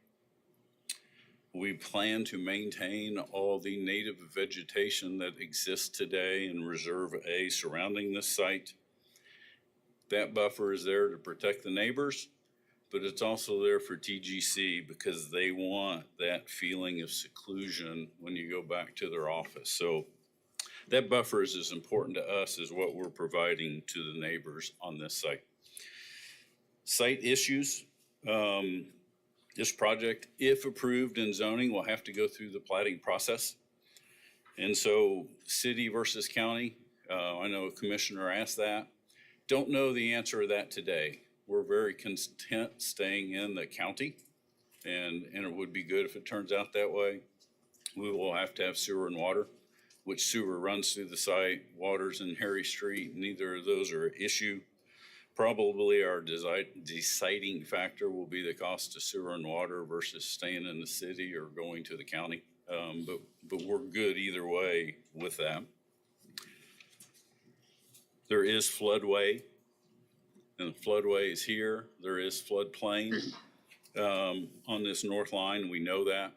We plan to maintain all the native vegetation that exists today in Reserve A surrounding this site. That buffer is there to protect the neighbors, but it's also there for TGC because they want that feeling of seclusion when you go back to their office. So that buffer is as important to us as what we're providing to the neighbors on this site. Site issues. This project, if approved in zoning, will have to go through the plating process. And so city versus county, I know a commissioner asked that. Don't know the answer to that today. We're very content staying in the county, and it would be good if it turns out that way. We will have to have sewer and water, which sewer runs through the site, water's in Harry Street. Neither of those are an issue. Probably our deciding factor will be the cost of sewer and water versus staying in the city or going to the county. But we're good either way with that. There is floodway, and the floodway is here. There is floodplain on this north line. We know that.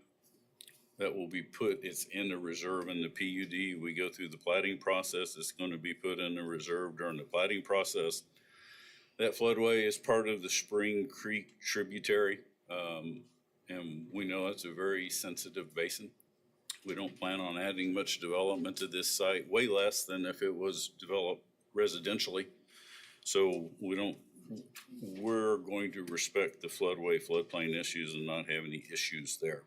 That will be put, it's in the reserve in the PUD. We go through the plating process. It's going to be put in the reserve during the plating process. That floodway is part of the Spring Creek tributary, and we know it's a very sensitive basin. We don't plan on adding much development to this site, way less than if it was developed residentially. So we're going to respect the floodplain issues and not have any issues there.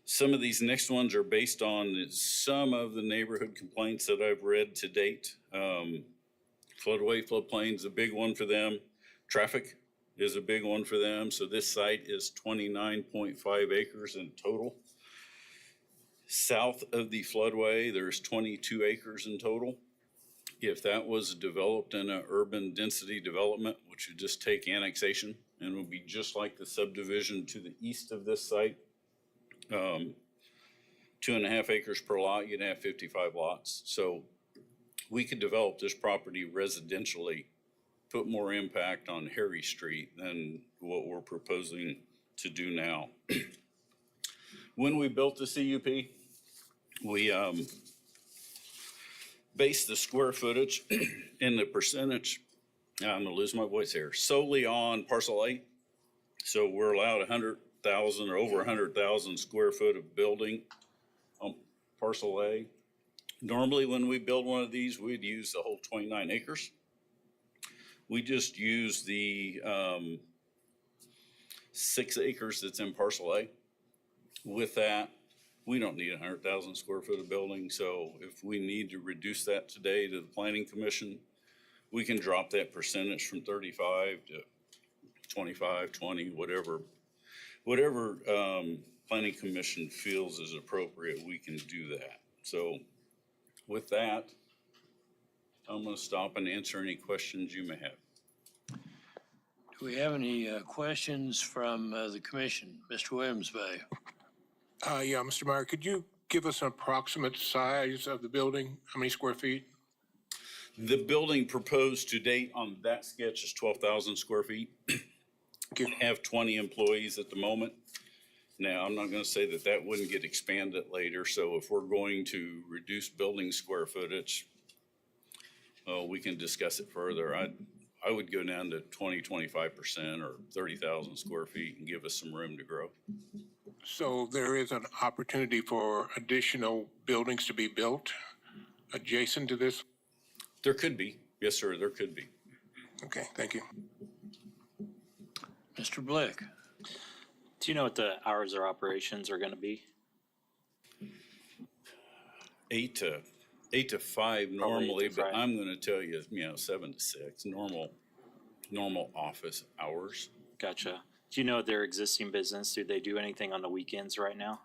Some of these next ones are based on some of the neighborhood complaints that I've read to date. Floodplain is a big one for them. Traffic is a big one for them. So this site is 29.5 acres in total. South of the floodway, there's 22 acres in total. If that was developed in an urban density development, which would just take annexation and would be just like the subdivision to the east of this site, 2.5 acres per lot, you'd have 55 lots. So we could develop this property residentially, put more impact on Harry Street than what we're proposing to do now. When we built the CUP, we based the square footage and the percentage, I'm gonna lose my voice here, solely on parcel A. So we're allowed 100,000 or over 100,000 square foot of building on parcel A. Normally, when we build one of these, we'd use the whole 29 acres. We just use the 6 acres that's in parcel A. With that, we don't need 100,000 square foot of building. So if we need to reduce that today to the Planning Commission, we can drop that percentage from 35 to 25, 20, whatever Planning Commission feels is appropriate, we can do that. So with that, I'm going to stop and answer any questions you may have. Do we have any questions from the commission? Mr. Williams-Bay. Yeah, Mr. Meyer, could you give us an approximate size of the building? How many square feet? The building proposed to date on that sketch is 12,000 square feet. Have 20 employees at the moment. Now, I'm not going to say that that wouldn't get expanded later. So if we're going to reduce building square footage, we can discuss it further. I would go down to 20, 25% or 30,000 square feet and give us some room to grow. So there is an opportunity for additional buildings to be built adjacent to this? There could be. Yes, sir, there could be. Okay, thank you. Mr. Blick. Do you know what the hours of operations are going to be? 8 to 5 normally, but I'm going to tell you, 7 to 6 normal normal office hours. Gotcha. Do you know their existing business? Do they do anything on the weekends right now?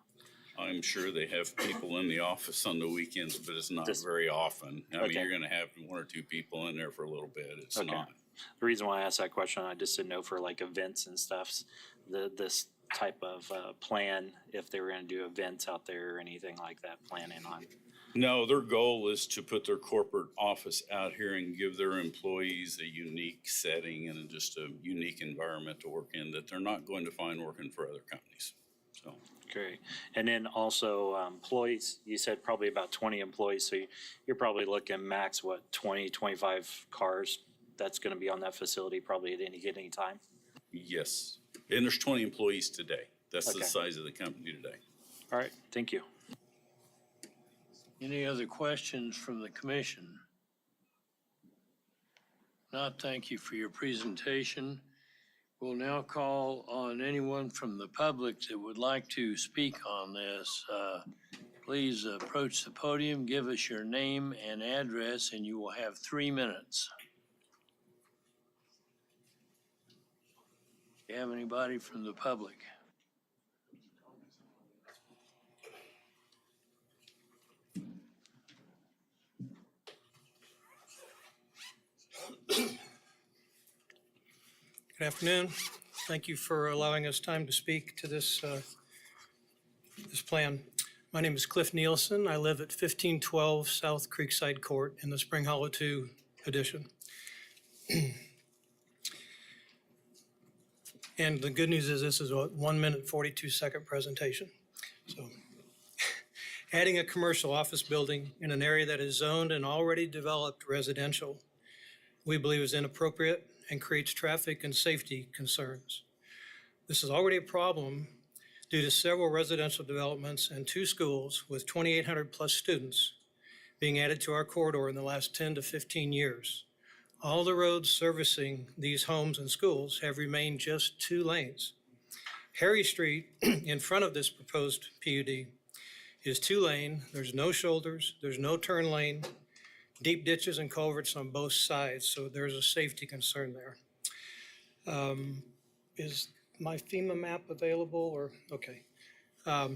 I'm sure they have people in the office on the weekends, but it's not Just- very often. I mean, Okay. you're gonna have one or two people in there for a little bit. It's Okay. not. The reason why I asked that question, I just didn't know for like events and stuff, this type of plan, if they were gonna do events out there or anything like that, planning on. No, their goal is to put their corporate office out here and give their employees a unique setting and just a unique environment to work in that they're not going to find working for other companies. So, Great. And then also employees, you said probably about 20 employees, so you're probably looking max, what, 20, 25 cars that's gonna be on that facility probably at any time? yes. And there's 20 employees today. That's the Okay. size of the company today. All right, thank you. Any other questions from the commission? Not, thank you for your presentation. We'll now call on anyone from the public that would like to speak on this. Please approach the podium, give us your name and address, and you will have 3 minutes. Do you have anybody from the public? Good afternoon. Thank you for allowing us time to speak to this plan. My name is Cliff Nielsen. I live at 1512 South Creekside Court in the Spring Hollow 2 addition. And the good news is this is a 1 minute, 42-second presentation. So adding a commercial office building in an area that is zoned and already developed residential, we believe is inappropriate and creates traffic and safety concerns. This is already a problem due to several residential developments and 2 schools with 2,800 plus students being added to our corridor in the last 10 to 15 years. All the roads servicing these homes and schools have remained just 2 lanes. Harry Street in front of this proposed PUD is 2-lane. There's no shoulders, there's no turn lane, deep ditches and culverts on both sides, so there's a safety concern there. Is my FEMA map available or, okay. I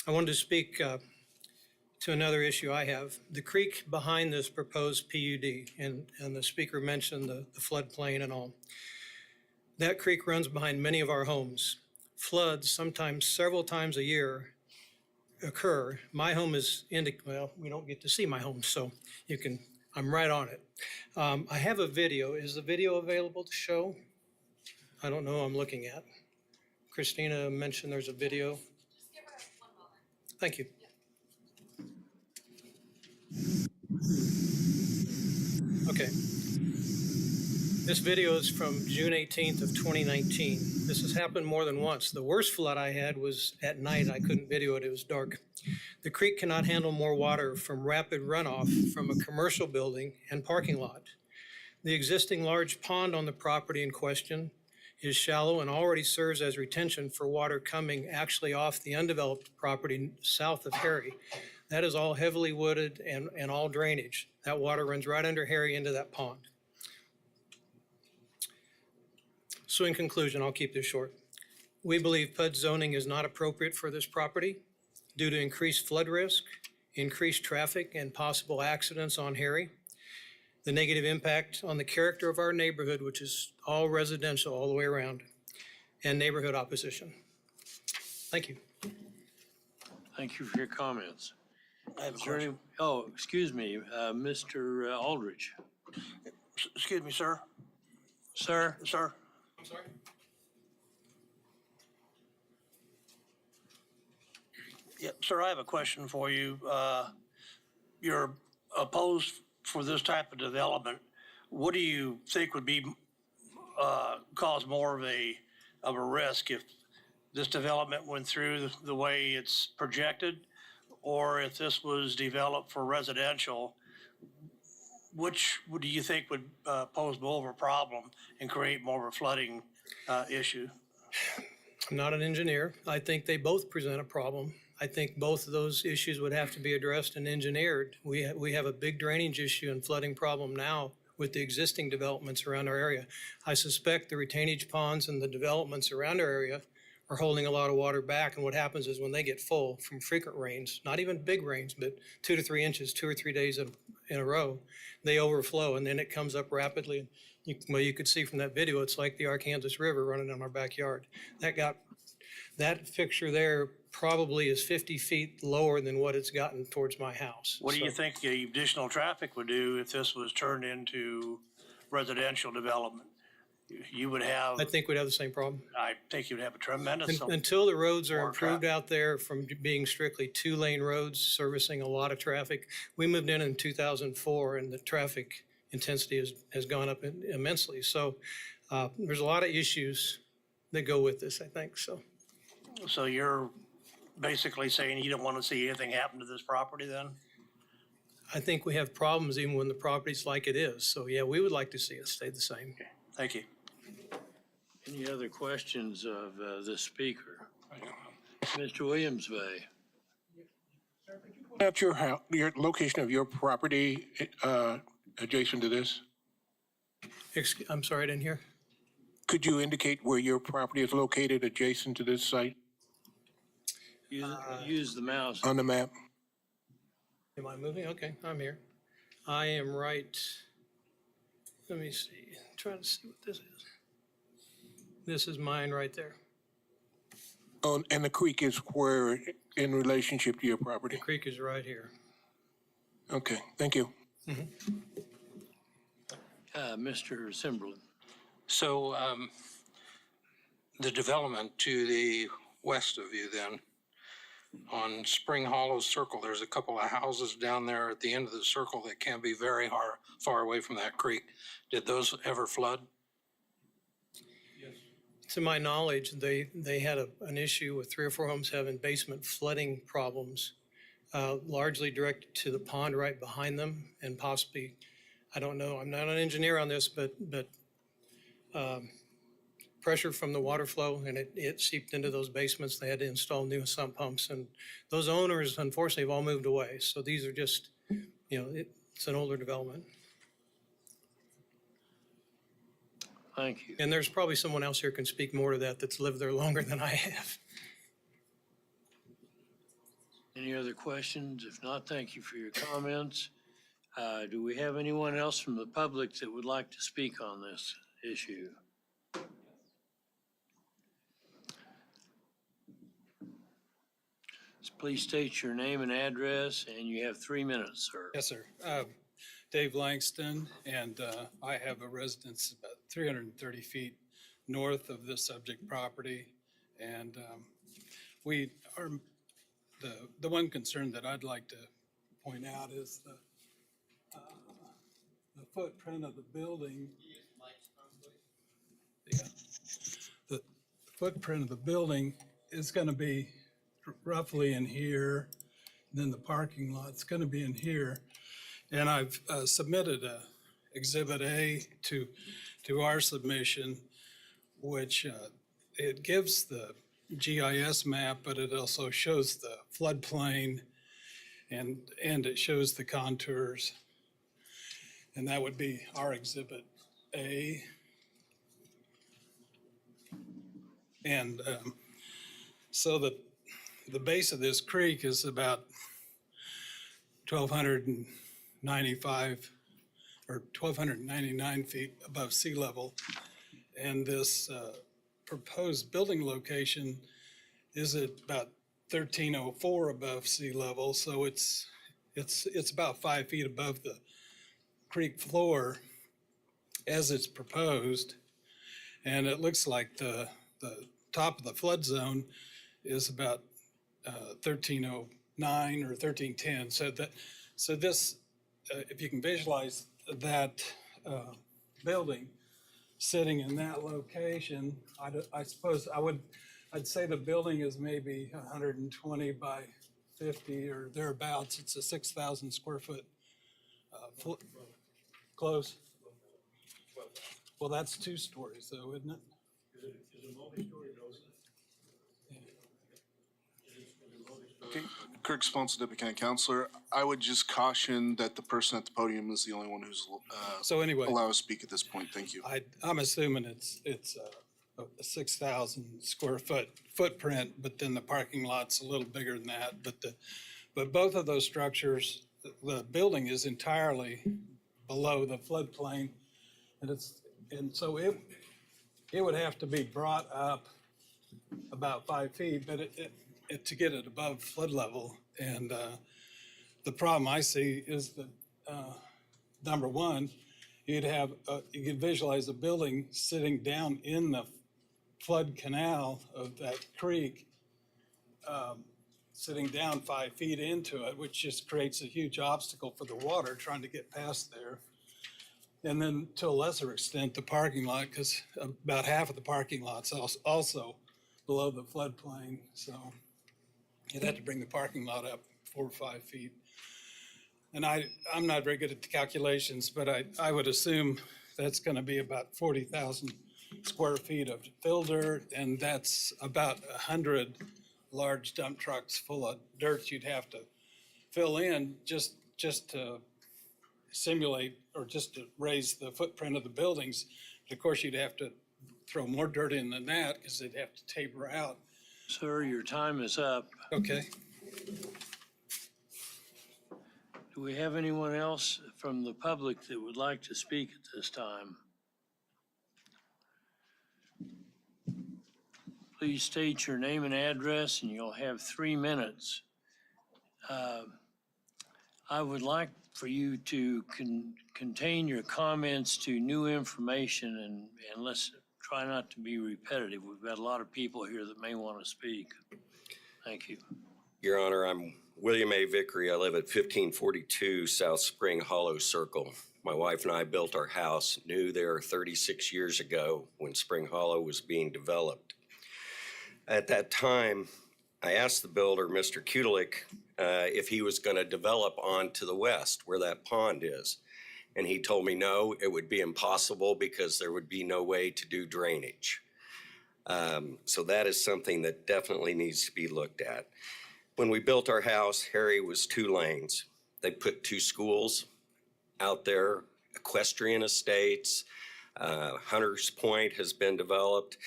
wanted to speak to another issue I have. The creek behind this proposed PUD, and the speaker mentioned the floodplain and all. That creek runs behind many of our homes. Floods, sometimes several times a year, occur. My home is well, we don't get to see my home, so you can, I'm right on it. I have a video. Is the video available to show? I don't know, I'm looking at. Christina mentioned there's a video. Thank you. Okay. This video is from June 18th of 2019. This has happened more than once. The worst flood I had was at night. I couldn't video it. It was dark. The creek cannot handle more water from rapid runoff from a commercial building and parking lot. The existing large pond on the property in question is shallow and already serves as retention for water coming actually off the undeveloped property south of Harry. That is all heavily wooded and all drainage. That water runs right under Harry into that pond. So in conclusion, I'll keep this short. We believe PUD zoning is not appropriate for this property due to increased flood risk, increased traffic, and possible accidents on Harry, the negative impact on the character of our neighborhood, which is all residential all the way around, and neighborhood opposition. Thank you. Thank you for your comments. I have a Is there any- question. Oh, excuse me, Mr. Aldridge. Excuse me, sir. Sir? Sir? I'm sorry? Yeah, sir, I have a question for you. You're opposed for this type of development. What do you think would be, cause more of a risk if this development went through the way it's projected? Or if this was developed for residential, which do you think would pose more of a problem and create more of a flooding issue? I'm not an engineer. I think they both present a problem. I think both of those issues would have to be addressed and engineered. We have a big drainage issue and flooding problem now with the existing developments around our area. I suspect the retainage ponds and the developments around our area are holding a lot of water back. And what happens is when they get full from frequent rains, not even big rains, but 2 to 3 inches, 2 or 3 days in a row, they overflow and then it comes up rapidly. You could see from that video, it's like the Arkansas River running in our backyard. That fixture there probably is 50 feet lower than what it's gotten towards my house. What do you So- think the additional traffic would do if this was turned into residential development? You would have, I think we'd have the same problem. I think you'd have a tremendous. Until the roads are more improved traffic. out there from being strictly 2-lane roads servicing a lot of traffic. We moved in 2004 and the traffic intensity has gone up immensely. So there's a lot of issues that go with this, I think, so. So you're basically saying you don't want to see anything happen to this property then? I think we have problems even when the property's like it is. So yeah, we would like to see it stay the same. Thank you. Any other questions of the speaker? Mr. Williams Bay. At your house, your location of your property adjacent to this? I'm sorry, I didn't hear. Could you indicate where your property is located adjacent to this site Use the mouse. on the map? Am I moving? Okay, I'm here. I am right, let me see, trying to see what this is. This is mine right there. Oh, and the creek is where in relationship to your property? The creek is right here. Okay, thank you. Mr. Simberlin. So, the development to the west of you then, on Spring Hollow Circle, there's a couple of houses down there at the end of the circle that can be very far away from that creek. Did those ever flood? To my knowledge, they had an issue with 3 or 4 homes having basement flooding problems, largely directed to the pond right behind them and possibly, I don't know, I'm not an engineer on this, but pressure from the water flow and it seeped into those basements. They had to install new sump pumps and those owners unfortunately have all moved away. So these are just, it's an older development. Thank you. And there's probably someone else here can speak more to that that's lived there longer than I have. Any other questions? If not, thank you for your comments. Do we have anyone else from the public that would like to speak on this issue? Please state your name and address, and you have 3 minutes, sir. Yes, sir. Dave Langston, and I have a residence about 330 feet north of the subject property. And we are, the one concern that I'd like to point out is the footprint of the building. Yeah. The footprint of the building is going to be roughly in here. Then the parking lot's going to be in here. And I've submitted a Exhibit A to our submission, which it gives the GIS map, but it also shows the floodplain and it shows the contours. And that would be our Exhibit A. And so the base of this creek is about 1,295 or 1,299 feet above sea level. And this proposed building location is at about 1,304 above sea level. So it's about 5 feet above the creek floor as it's proposed. And it looks like the top of the flood zone is about 1,309 or 1,310. So this, if you can visualize that building sitting in that location, I suppose I'd say the building is maybe 120 by 50 or thereabouts. It's a 6,000 square foot close. Well, that's 2 stories though, isn't it? Kirk Sponson, Deputy County Counselor. I would just caution that the person at the podium is the only one who's So anyway, allowed to speak at this point. Thank you. I'm assuming it's a 6,000 square foot footprint, but then the parking lot's a little bigger than that. But both of those structures, the building is entirely below the floodplain, and so it would have to be brought up about 5 feet, but to get it above flood level. And the problem I see is that number one, you could visualize a building sitting down in the flood canal of that creek, sitting down 5 feet into it, which just creates a huge obstacle for the water trying to get past there. And then to a lesser extent, the parking lot, because about half of the parking lot's also below the floodplain. So you'd have to bring the parking lot up 4 or 5 feet. And I'm not very good at the calculations, but I would assume that's going to be about 40,000 square feet of fill dirt, and that's about 100 large dump trucks full of dirt you'd have to fill in just to simulate or just to raise the footprint of the buildings. But of course, you'd have to throw more dirt in than that because they'd have to taper out. Sir, your time is up. Okay. Do we have anyone else from the public that would like to speak at this time? Please state your name and address, and you'll have 3 minutes. I would like for you to contain your comments to new information, and let's try not to be repetitive. We've got a lot of people here that may want to speak. Thank you. Your Honor, I'm William A. Vickery. I live at 1542 South Spring Hollow Circle. My wife and I built our house new there 36 years ago when Spring Hollow was being developed. At that time, I asked the builder, Mr. Kudelik, if he was going to develop on to the west where that pond is. And he told me no, it would be impossible because there would be no way to do drainage. So that is something that definitely needs to be looked at. When we built our house, Harry was 2 lanes. They put 2 schools out there, equestrian estates, Hunters Point has been developed.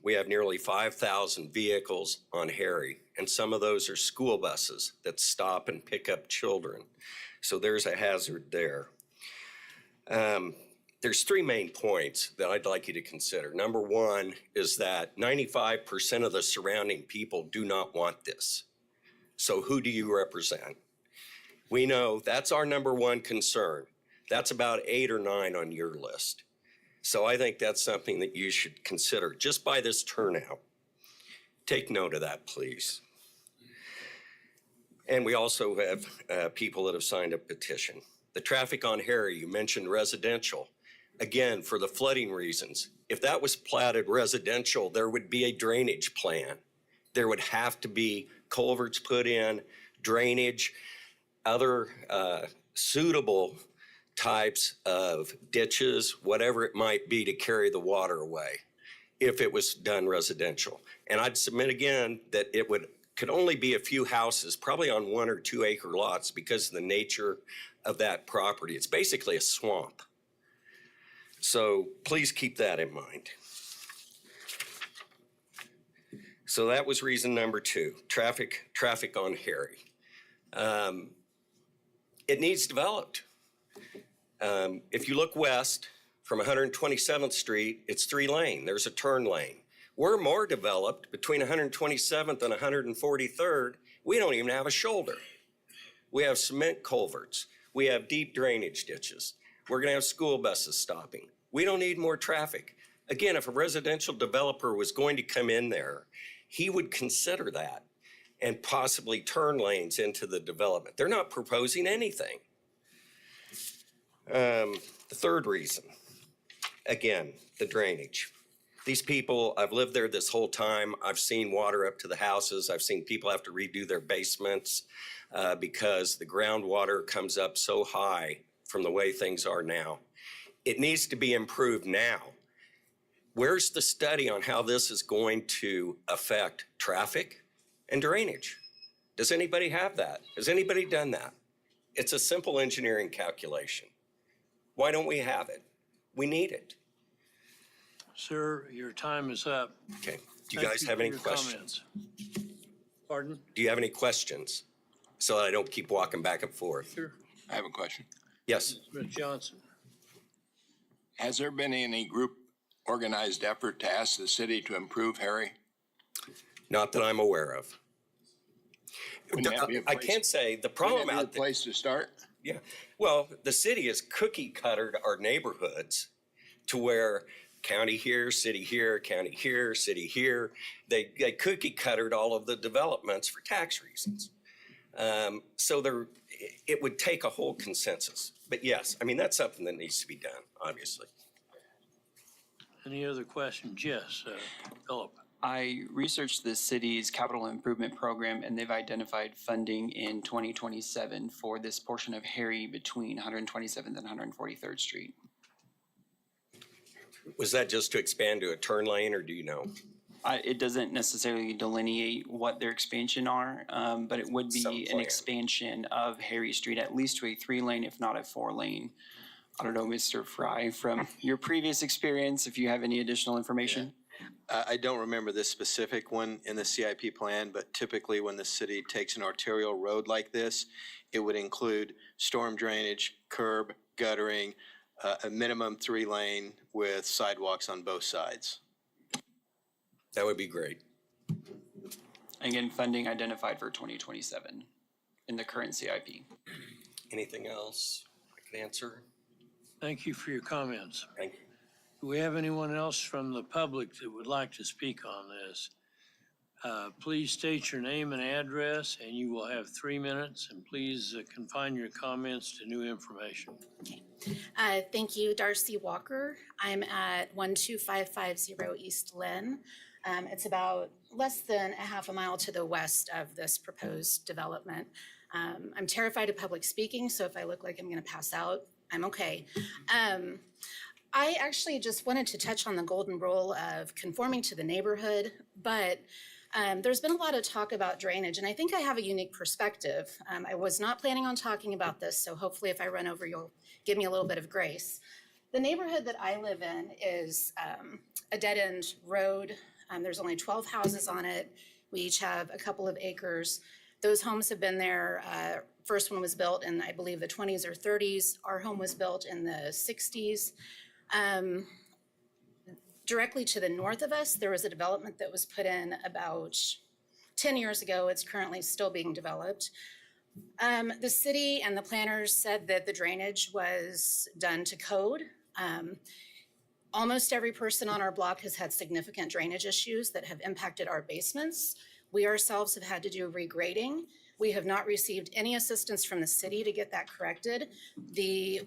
We have nearly 5,000 vehicles on Harry, and some of those are school buses that stop and pick up children. So there's a hazard there. There's 3 main points that I'd like you to consider. Number one is that 95% of the surrounding people do not want this. So who do you represent? We know that's our number one concern. That's about 8 or 9 on your list. So I think that's something that you should consider just by this turnout. Take note of that, please. And we also have people that have signed a petition. The traffic on Harry, you mentioned residential. Again, for the flooding reasons, if that was platted residential, there would be a drainage plan. There would have to be culverts put in, drainage, other suitable types of ditches, whatever it might be to carry the water away if it was done residential. And I'd submit again that it could only be a few houses, probably on 1 or 2 acre lots because of the nature of that property. It's basically a swamp. So please keep that in mind. So that was reason number 2, traffic on Harry. It needs developed. If you look west from 127th Street, it's 3 lane. There's a turn lane. We're more developed between 127th and 143rd. We don't even have a shoulder. We have cement culverts. We have deep drainage ditches. We're going to have school buses stopping. We don't need more traffic. Again, if a residential developer was going to come in there, he would consider that and possibly turn lanes into the development. They're not proposing anything. The 3rd reason, again, the drainage. These people, I've lived there this whole time. I've seen water up to the houses. I've seen people have to redo their basements because the groundwater comes up so high from the way things are now. It needs to be improved now. Where's the study on how this is going to affect traffic and drainage? Does anybody have that? Has anybody done that? It's a simple engineering calculation. Why don't we have it? We need it. Sir, your time is up. Okay. Do you Thank guys you have for any your questions? comments. Pardon? Do you have any questions? So that I don't keep walking back and forth. Sure. I have a question. Yes. Smith Johnson. Has there been any group organized effort to ask the city to improve Harry? Not that I'm aware of. Wouldn't that be a I place- can't say the problem Wouldn't that out be a place to start? Yeah. Well, the city has cookie cuttered our neighborhoods to where county here, city here, county here, city here. They cookie cuttered all of the developments for tax reasons. So it would take a whole consensus. But yes, I mean, that's something that needs to be done, obviously. Any other questions? Yes, Philip. I researched the city's capital improvement program, and they've identified funding in 2027 for this portion of Harry between 127th and 143rd Street. Was that just to expand to a turn lane, or do you know? It doesn't necessarily delineate what their expansion are, but it would Some be an plan. expansion of Harry Street, at least to a 3-lane, if not a 4-lane. I don't know, Mr. Fry, from your previous experience, if you have any additional information. I don't remember this specific one in the CIP plan, but typically when the city takes an arterial road like this, it would include storm drainage, curb, guttering, a minimum 3-lane with sidewalks on both sides. That would be great. Again, funding identified for 2027 in the current CIP. Anything else I can answer? Thank you for your comments. Thank you. Do we have anyone else from the public that would like to speak on this? Please state your name and address, and you will have 3 minutes, and please confine your comments to new information. Thank you, Darcy Walker. I'm at 12550 East Lynn. It's about less than a half a mile to the west of this proposed development. I'm terrified of public speaking, so if I look like I'm going to pass out, I'm okay. I actually just wanted to touch on the golden rule of conforming to the neighborhood, but there's been a lot of talk about drainage, and I think I have a unique perspective. I was not planning on talking about this, so hopefully if I run over, you'll give me a little bit of grace. The neighborhood that I live in is a dead-end road. There's only 12 houses on it. We each have a couple of acres. Those homes have been there. First one was built in, I believe, the 20s or 30s. Our home was built in the 60s. Directly to the north of us, there was a development that was put in about 10 years ago. It's currently still being developed. The city and the planners said that the drainage was done to code. Almost every person on our block has had significant drainage issues that have impacted our basements. We ourselves have had to do regrading. We have not received any assistance from the city to get that corrected. The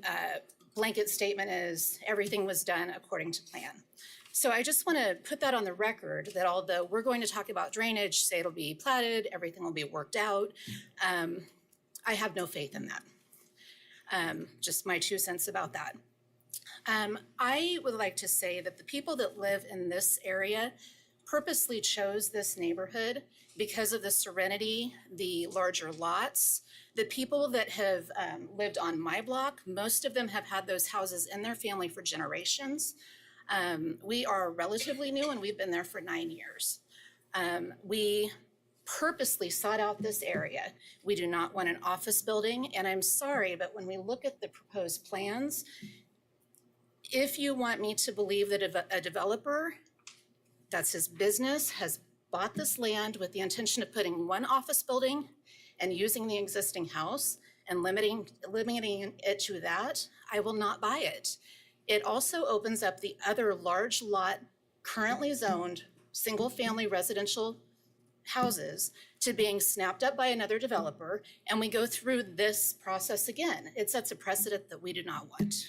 blanket statement is everything was done according to plan. So I just want to put that on the record that although we're going to talk about drainage, say it'll be platted, everything will be worked out, I have no faith in that. Just my 2 cents about that. I would like to say that the people that live in this area purposely chose this neighborhood because of the serenity, the larger lots. The people that have lived on my block, most of them have had those houses in their family for generations. We are relatively new and we've been there for 9 years. We purposely sought out this area. We do not want an office building, and I'm sorry, but when we look at the proposed plans, if you want me to believe that a developer, that's his business, has bought this land with the intention of putting one office building and using the existing house and limiting it to that, I will not buy it. It also opens up the other large lot, currently zoned, single-family residential houses to being snapped up by another developer, and we go through this process again. It sets a precedent that we do not want.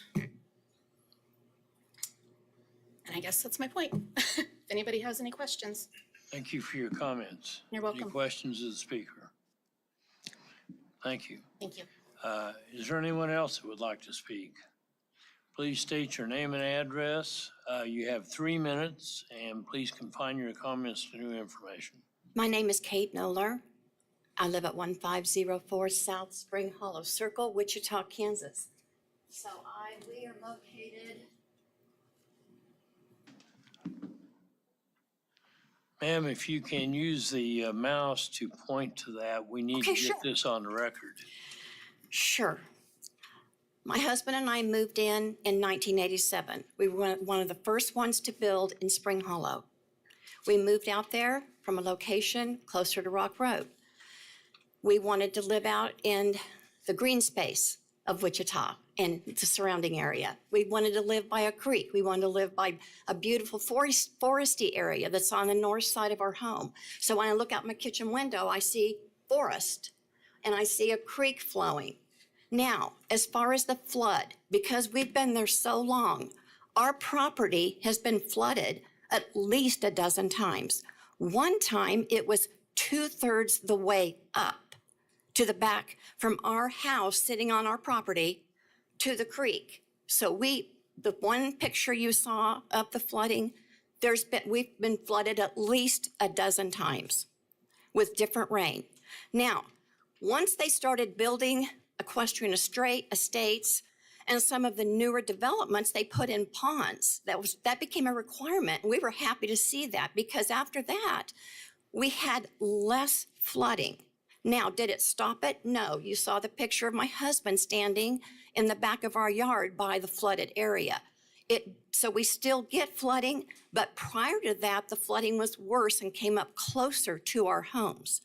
And I guess that's my point. If anybody has any questions. Thank you for your comments. You're welcome. Any questions of the speaker? Thank you. Thank you. Is there anyone else that would like to speak? Please state your name and address. You have 3 minutes, and please confine your comments to new information. My name is Kate Noller. I live at 1504 South Spring Hollow Circle, Wichita, Kansas. So we are located. Ma'am, if you can use the mouse to point to that, we need to get this on the record. Sure. My husband and I moved in 1987. We were one of the first ones to build in Spring Hollow. We moved out there from a location closer to Rock Road. We wanted to live out in the green space of Wichita and the surrounding area. We wanted to live by a creek. We wanted to live by a beautiful foresty area that's on the north side of our home. So when I look out my kitchen window, I see forest and I see a creek flowing. Now, as far as the flood, because we've been there so long, our property has been flooded at least a dozen times. One time, it was 2/3 the way up to the back from our house sitting on our property to the creek. So the one picture you saw of the flooding, we've been flooded at least a dozen times with different rain. Now, once they started building equestrian estates and some of the newer developments, they put in ponds. That became a requirement. And we were happy to see that because after that, we had less flooding. Now, did it stop it? No. You saw the picture of my husband standing in the back of our yard by the flooded area. So we still get flooding, but prior to that, the flooding was worse and came up closer to our homes.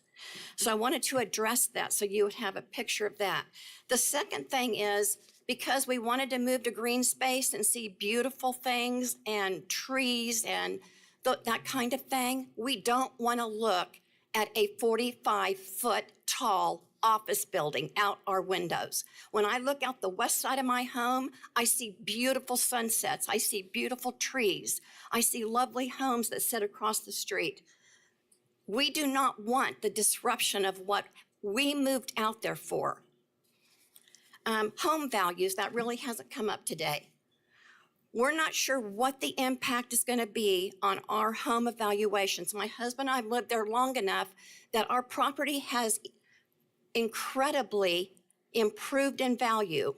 So I wanted to address that so you would have a picture of that. The second thing is, because we wanted to move to green space and see beautiful things and trees and that kind of thing, we don't want to look at a 45-foot tall office building out our windows. When I look out the west side of my home, I see beautiful sunsets. I see beautiful trees. I see lovely homes that sit across the street. We do not want the disruption of what we moved out there for. Home values, that really hasn't come up today. We're not sure what the impact is going to be on our home evaluations. My husband and I have lived there long enough that our property has incredibly improved in value.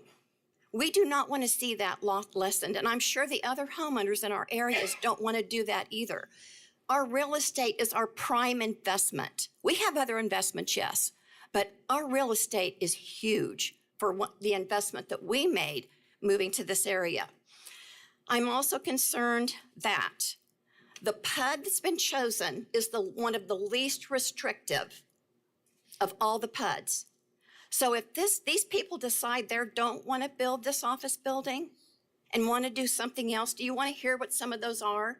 We do not want to see that lessened, and I'm sure the other homeowners in our areas don't want to do that either. Our real estate is our prime investment. We have other investments, yes, but our real estate is huge for the investment that we made moving to this area. I'm also concerned that the PUD that's been chosen is one of the least restrictive of all the PUDs. So if these people decide they don't want to build this office building and want to do something else, do you want to hear what some of those are?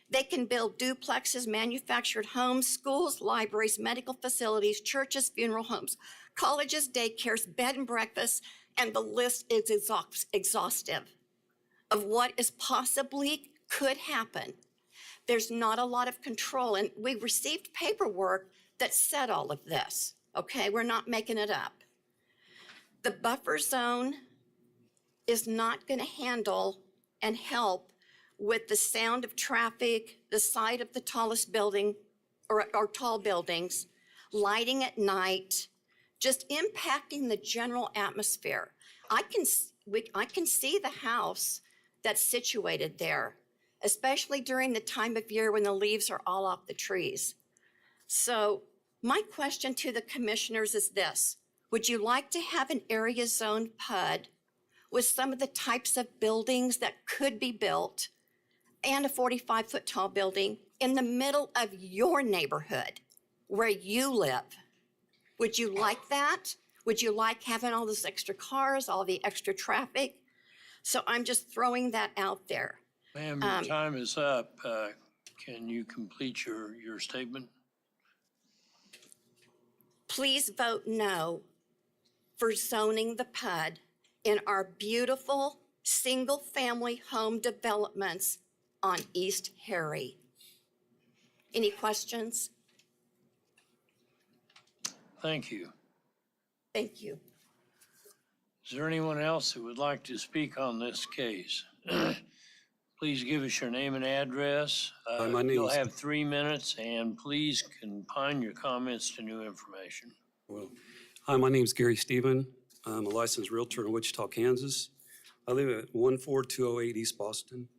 They can build duplexes, manufactured homes, schools, libraries, medical facilities, churches, funeral homes, colleges, daycares, bed and breakfasts, and the list is exhaustive of what is possibly could happen. There's not a lot of control, and we received paperwork that said all of this, okay? We're not making it up. The buffer zone is not gonna handle and help with the sound of traffic, the sight of the tallest building or tall buildings, lighting at night, just impacting the general atmosphere. I can see the house that's situated there, especially during the time of year when the leaves are all off the trees. So my question to the commissioners is this: would you like to have an area zone PUD with some of the types of buildings that could be built and a 45-foot tall building in the middle of your neighborhood where you live? Would you like that? Would you like having all those extra cars, all the extra traffic? So I'm just throwing that out there. Ma'am, your time is up. Can you complete your statement? Please vote no for zoning the PUD in our beautiful single-family home developments on East Harry. Any questions? Thank you. Thank you. Is there anyone else who would like to speak on this case? Please give us your name and address. My name You'll is- have 3 minutes, and please confine your comments to new information. Well, hi, my name's Gary Stephen. I'm a licensed realtor in Wichita, Kansas. I live at 14208 East Boston,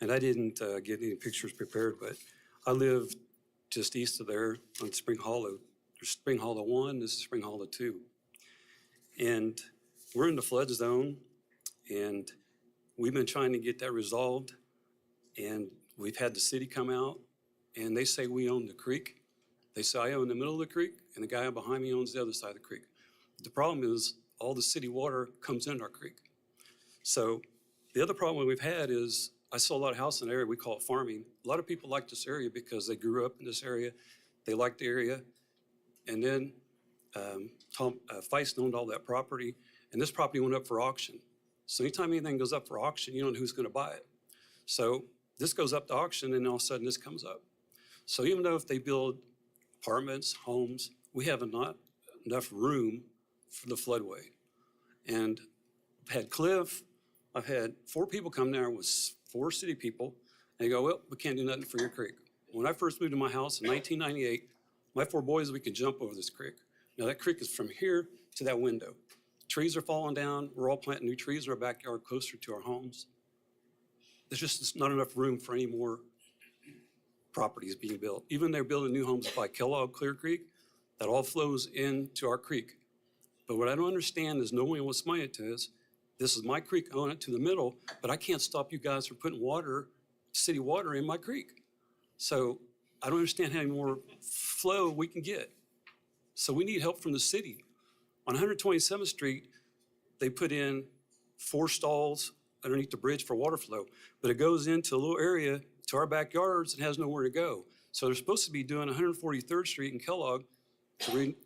and I didn't get any pictures prepared, but I live just east of there on Spring Hollow. There's Spring Hollow 1, this is Spring Hollow 2. And we're in the flood zone, and we've been trying to get that resolved, and we've had the city come out, and they say we own the creek. They say I own the middle of the creek, and the guy behind me owns the other side of the creek. The problem is all the city water comes into our creek. So the other problem we've had is I saw a lot of houses in the area, we call it farming. A lot of people like this area because they grew up in this area, they like the area. And then Tom Feist owned all that property, and this property went up for auction. So anytime anything goes up for auction, you don't know who's gonna buy it. So this goes up to auction, and all of a sudden this comes up. So even though if they build apartments, homes, we have not enough room for the floodway. And I've had Cliff, I've had 4 people come there with 4 city people, and they go, well, we can't do nothing for your creek. When I first moved to my house in 1998, my 4 boys, we could jump over this creek. Now that creek is from here to that window. Trees are falling down, we're all planting new trees in our backyard closer to our homes. There's just not enough room for any more properties being built. Even they're building new homes by Kellogg, Clear Creek, that all flows into our creek. But what I don't understand is knowing what's my it is, this is my creek, I own it to the middle, but I can't stop you guys from putting water, city water in my creek. So I don't understand how more flow we can get. So we need help from the city. On 127th Street, they put in 4 stalls underneath the bridge for water flow, but it goes into a little area to our backyards and has nowhere to go. So they're supposed to be doing 143rd Street in Kellogg to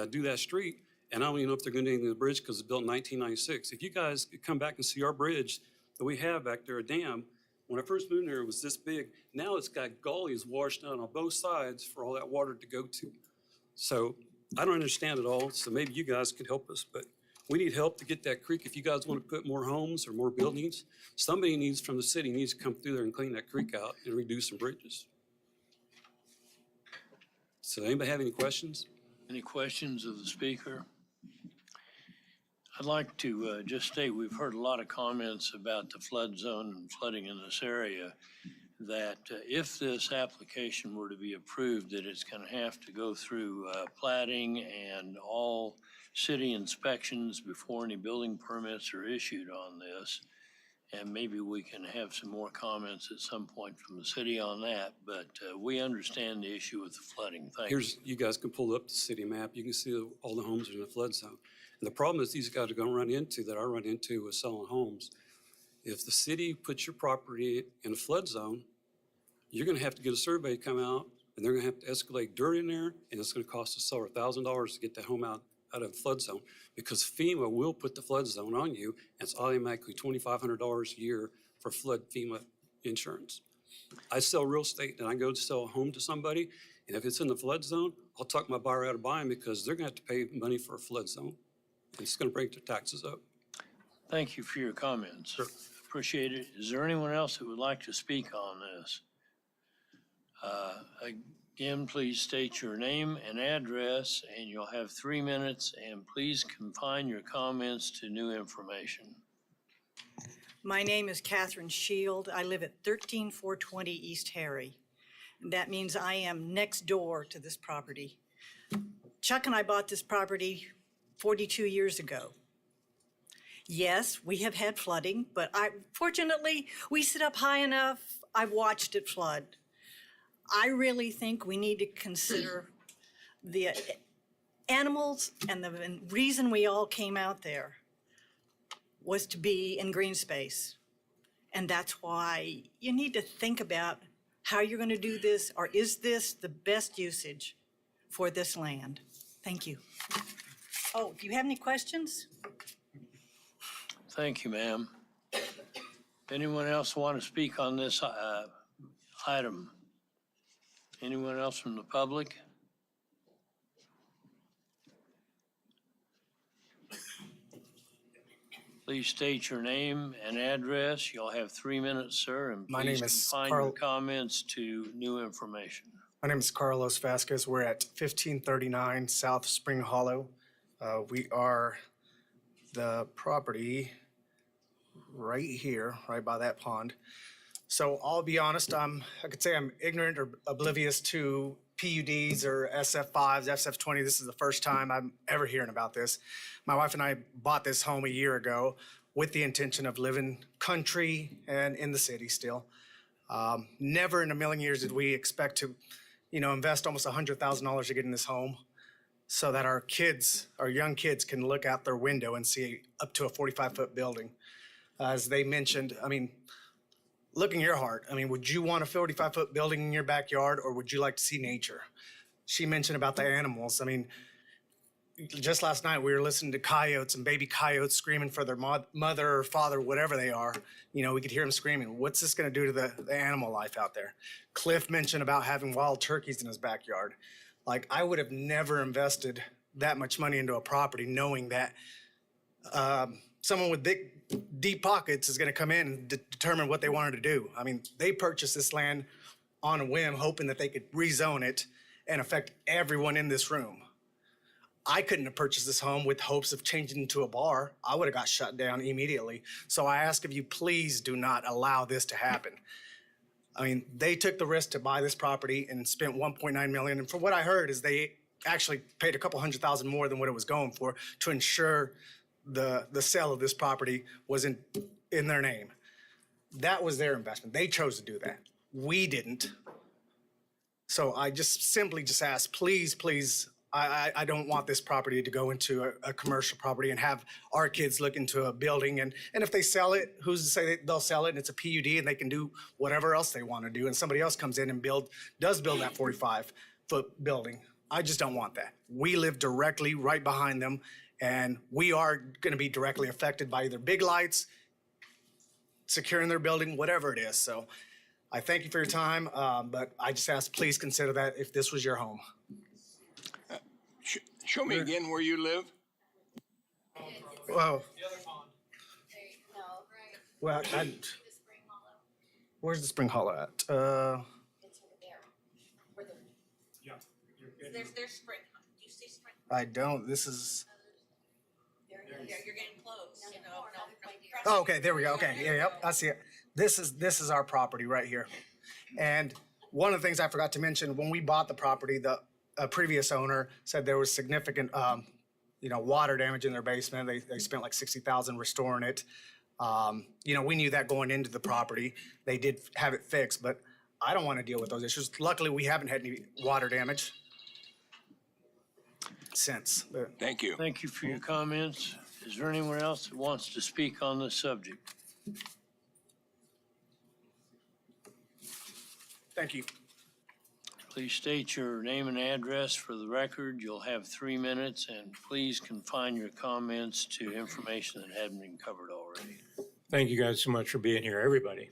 do that street. And I don't even know if they're going to do the bridge because it's built in 1996. If you guys could come back and see our bridge that we have back there, a dam, when I first moved there, it was this big. Now it's got gullies washed out on both sides for all that water to go to. So I don't understand it all. So maybe you guys could help us, but we need help to get that creek. If you guys want to put more homes or more buildings, somebody needs from the city needs to come through there and clean that creek out and redo some bridges. So anybody have any questions? Any questions of the speaker? I'd like to just state we've heard a lot of comments about the flood zone and flooding in this area, that if this application were to be approved, that it's going to have to go through platting and all city inspections before any building permits are issued on this. And maybe we can have some more comments at some point from the city on that, but we understand the issue with the flooding. Thank you. You guys can pull up the city map. You can see all the homes are in the flood zone. And the problem is these guys are going to run into, that I run into with selling homes. If the city puts your property in a flood zone, you're going to have to get a survey come out, and they're going to have to escalate dirt in there, and it's going to cost the seller $1,000 to get that home out of the flood zone, because FEMA will put the flood zone on you, and it's automatically $2,500 a year for flood FEMA insurance. I sell real estate, and I go to sell a home to somebody, and if it's in the flood zone, I'll talk my buyer out of buying because they're going to have to pay money for a flood zone. It's going to bring their taxes up. Thank you for your comments. Sure. Appreciate it. Is there anyone else that would like to speak on this? Again, please state your name and address, and you'll have 3 minutes, and please confine your comments to new information. My name is Catherine Shield. I live at 13420 East Harry. That means I am next door to this property. Chuck and I bought this property 42 years ago. Yes, we have had flooding, but fortunately, we sit up high enough. I've watched it flood. I really think we need to consider the animals, and the reason we all came out there was to be in green space. And that's why you need to think about how you're going to do this, or is this the best usage for this land? Thank you. Oh, do you have any questions? Thank you, ma'am. Anyone else want to speak on this item? Anyone else from the public? Please state your name and address. You'll have 3 minutes, sir, and My name please is confine Carl. your comments to new information. My name is Carlos Vasquez. We're at 1539 South Spring Hollow. We are the property right here, right by that pond. So I'll be honest, I could say I'm ignorant or oblivious to PUDs or SF5s, SF20. This is the first time I'm ever hearing about this. My wife and I bought this home a year ago with the intention of living country and in the city still. Never in a million years did we expect to, invest almost $100,000 to get in this home so that our kids, our young kids, can look out their window and see up to a 45-foot building. As they mentioned, look in your heart. Would you want a 45-foot building in your backyard, or would you like to see nature? She mentioned about the animals. Just last night we were listening to coyotes and baby coyotes screaming for their mother or father, whatever they are. We could hear them screaming. What's this going to do to the animal life out there? Cliff mentioned about having wild turkeys in his backyard. I would have never invested that much money into a property knowing that someone with big, deep pockets is going to come in and determine what they wanted to do. They purchased this land on a whim, hoping that they could rezone it and affect everyone in this room. I couldn't have purchased this home with hopes of changing into a bar. I would have got shut down immediately. So I ask of you, please do not allow this to happen. They took the risk to buy this property and spent $1.9 million. And from what I heard is they actually paid a couple $100,000 more than what it was going for to ensure the sale of this property was in their name. That was their investment. They chose to do that. We didn't. So I simply ask, please, I don't want this property to go into a commercial property and have our kids look into a building. And if they sell it, who's to say they'll sell it and it's a PUD and they can do whatever else they want to do, and somebody else comes in and does build that 45-foot building. I just don't want that. We live directly right behind them, and we are going to be directly affected by either big lights, securing their building, whatever it is. So I thank you for your time, but I just ask, please consider that if this was your home. Show me again where you live. Well, where's the Spring Hollow at? It's over there. There's spring. Do you see spring? I don't. This is. You're getting close. Oh, okay. There we go. Okay. Yeah. Yep. I see it. This is our property right here. And one of the things I forgot to mention, when we bought the property, a previous owner said there was significant, water damage in their basement. They spent like $60,000 restoring it. We knew that going into the property. They did have it fixed, but I don't want to deal with those issues. Luckily, we haven't had any water damage since. Thank you. Thank you for your comments. Is there anyone else that wants to speak on this subject? Thank you. Please state your name and address for the record. You'll have 3 minutes, and please confine your comments to information that hadn't been covered already. Thank you guys so much for being here, everybody.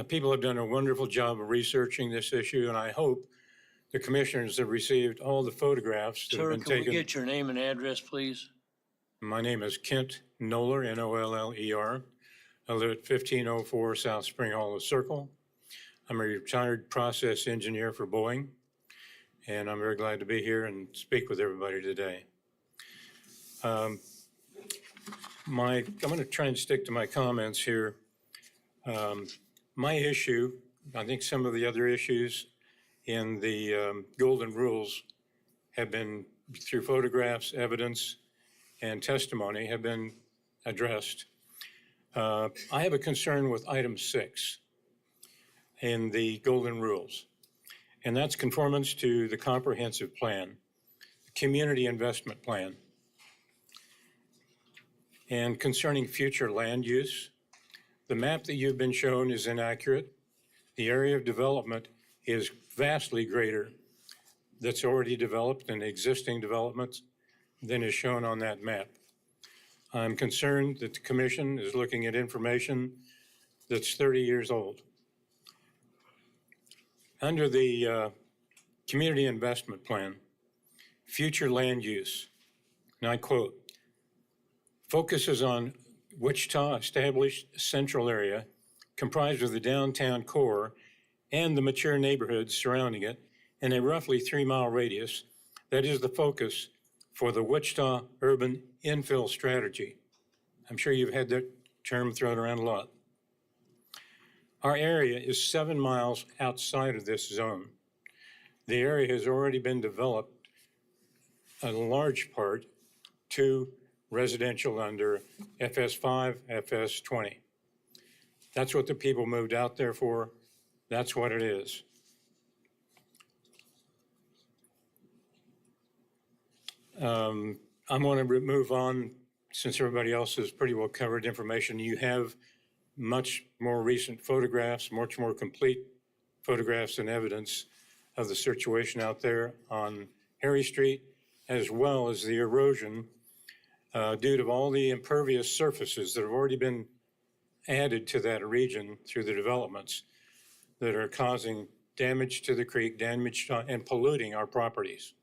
People have done a wonderful job of researching this issue, and I hope the commissioners have received all the photographs that have Sir, been can we taken. get your name and address, please? My name is Kent Noller, N-O-L-L-E-R. I live at 1504 South Spring Hollow Circle. I'm a retired process engineer for Boeing, and I'm very glad to be here and speak with everybody today. I'm going to try and stick to my comments here. My issue, I think some of the other issues in the golden rules have been, through photographs, evidence, and testimony, have been addressed. I have a concern with item 6 in the golden rules, and that's conformance to the comprehensive plan, community investment plan. And concerning future land use, the map that you've been shown is inaccurate. The area of development is vastly greater that's already developed in existing developments than is shown on that map. I'm concerned that the commission is looking at information that's 30 years old. Under the community investment plan, future land use, and I quote, focuses on Wichita established central area comprised of the downtown core and the mature neighborhoods surrounding it in a roughly 3-mile radius that is the focus for the Wichita Urban Infill Strategy. I'm sure you've had that term thrown around a lot. Our area is 7 miles outside of this zone. The area has already been developed, a large part, to residential under FS5, FS20. That's what the people moved out there for. That's what it is. I'm going to move on since everybody else has pretty well covered information. You have much more recent photographs, much more complete photographs and evidence of the situation out there on Harry Street, as well as the erosion due to all the impervious surfaces that have already been added to that region through the developments that are causing damage to the creek, damage and polluting our properties.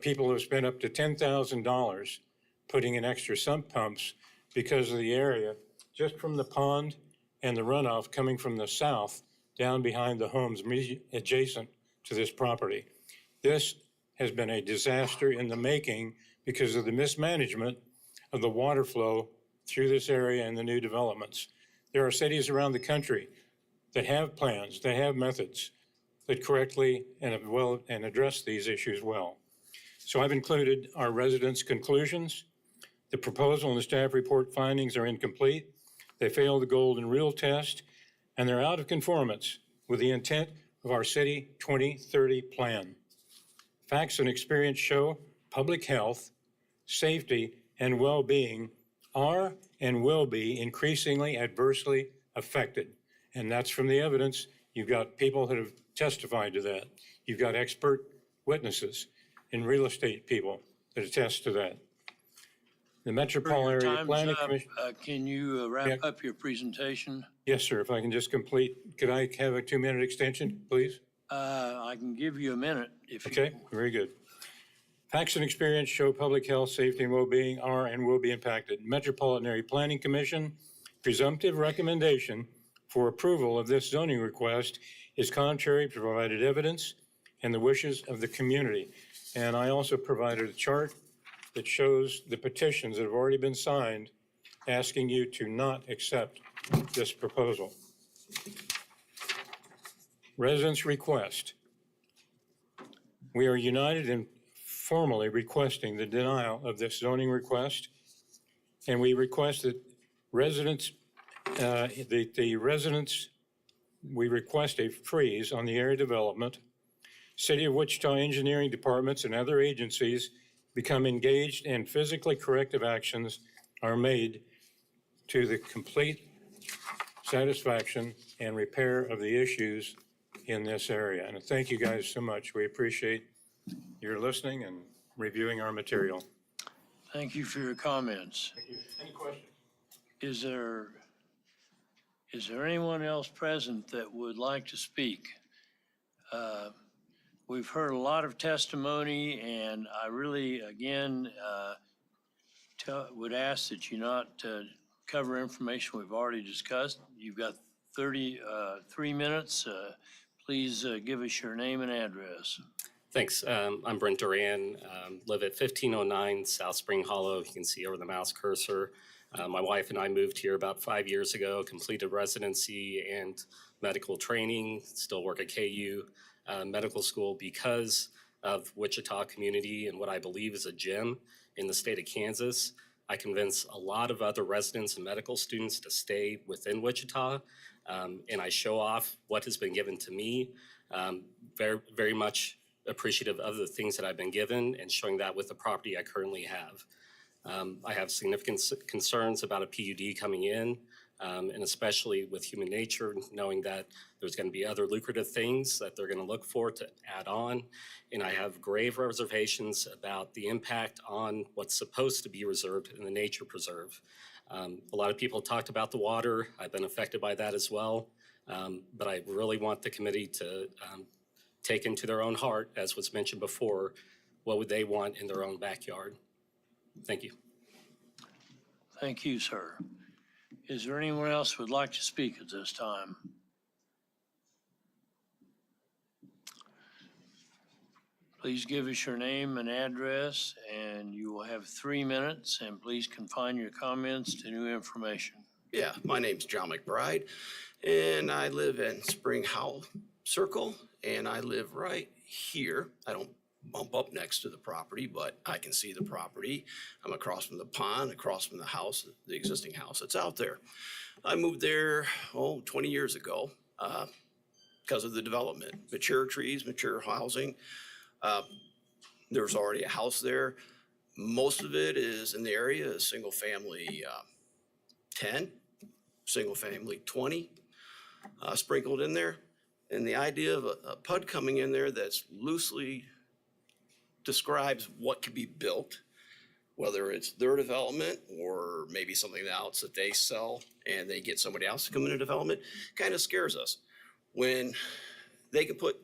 People have spent up to $10,000 putting in extra sump pumps because of the area just from the pond and the runoff coming from the south down behind the homes adjacent to this property. This has been a disaster in the making because of the mismanagement of the water flow through this area and the new developments. There are cities around the country that have plans, that have methods that correctly and address these issues well. So I've included our residents' conclusions. The proposal and the staff report findings are incomplete. They fail the golden rule test, and they're out of conformance with the intent of our City 2030 plan. Facts and experience show public health, safety, and well-being are and will be increasingly adversely affected. And that's from the evidence. You've got people that have testified to that. You've got expert witnesses and real estate people that attest to that. The Metropolitan Area Time's Planning up. Commission. Can you wrap up your presentation? Yes, sir. If I can just complete, could I have a 2-minute extension, please? I can give you a minute if you. Okay, very good. Facts and experience show public health, safety, and well-being are and will be impacted. Metropolitan Area Planning Commission presumptive recommendation for approval of this zoning request is contrary to provided evidence and the wishes of the community. And I also provided a chart that shows the petitions that have already been signed asking you to not accept this proposal. Residents request. We are united in formally requesting the denial of this zoning request, and we request that residents, we request a freeze on the area development. City of Wichita engineering departments and other agencies become engaged and physically corrective actions are made to the complete satisfaction and repair of the issues in this area. And thank you guys so much. We appreciate your listening and reviewing our material. Thank you for your comments. Thank you. Any questions? Is there anyone else present that would like to speak? We've heard a lot of testimony, and I really, again, would ask that you not cover information we've already discussed. You've got 3 minutes. Please give us your name and address. Thanks. I'm Brent Duran, live at 1509 South Spring Hollow. You can see over the mouse cursor. My wife and I moved here about 5 years ago, completed residency and medical training, still work at KU Medical School because of Wichita community and what I believe is a gem in the state of Kansas. I convince a lot of other residents and medical students to stay within Wichita, and I show off what has been given to me. Very, very much appreciative of the things that I've been given and showing that with the property I currently have. I have significant concerns about a PUD coming in, and especially with human nature, knowing that there's going to be other lucrative things that they're going to look for to add on. And I have grave reservations about the impact on what's supposed to be reserved in the nature preserve. A lot of people talked about the water. I've been affected by that as well. But I really want the committee to take into their own heart, as was mentioned before, what would they want in their own backyard. Thank you. Thank you, sir. Is there anyone else who would like to speak at this time? Please give us your name and address, and you will have 3 minutes, and please confine your comments to new information. Yeah, my name's John McBride, and I live in Spring Howell Circle, and I live right here. I don't bump up next to the property, but I can see the property. I'm across from the pond, across from the house, the existing house that's out there. I moved there, 20 years ago because of the development. Mature trees, mature housing. There's already a house there. Most of it is in the area, is single family 10, single family 20 sprinkled in there. And the idea of a PUD coming in there that's loosely describes what could be built, whether it's their development or maybe something else that they sell and they get somebody else to come into development, kind of scares us. When they can put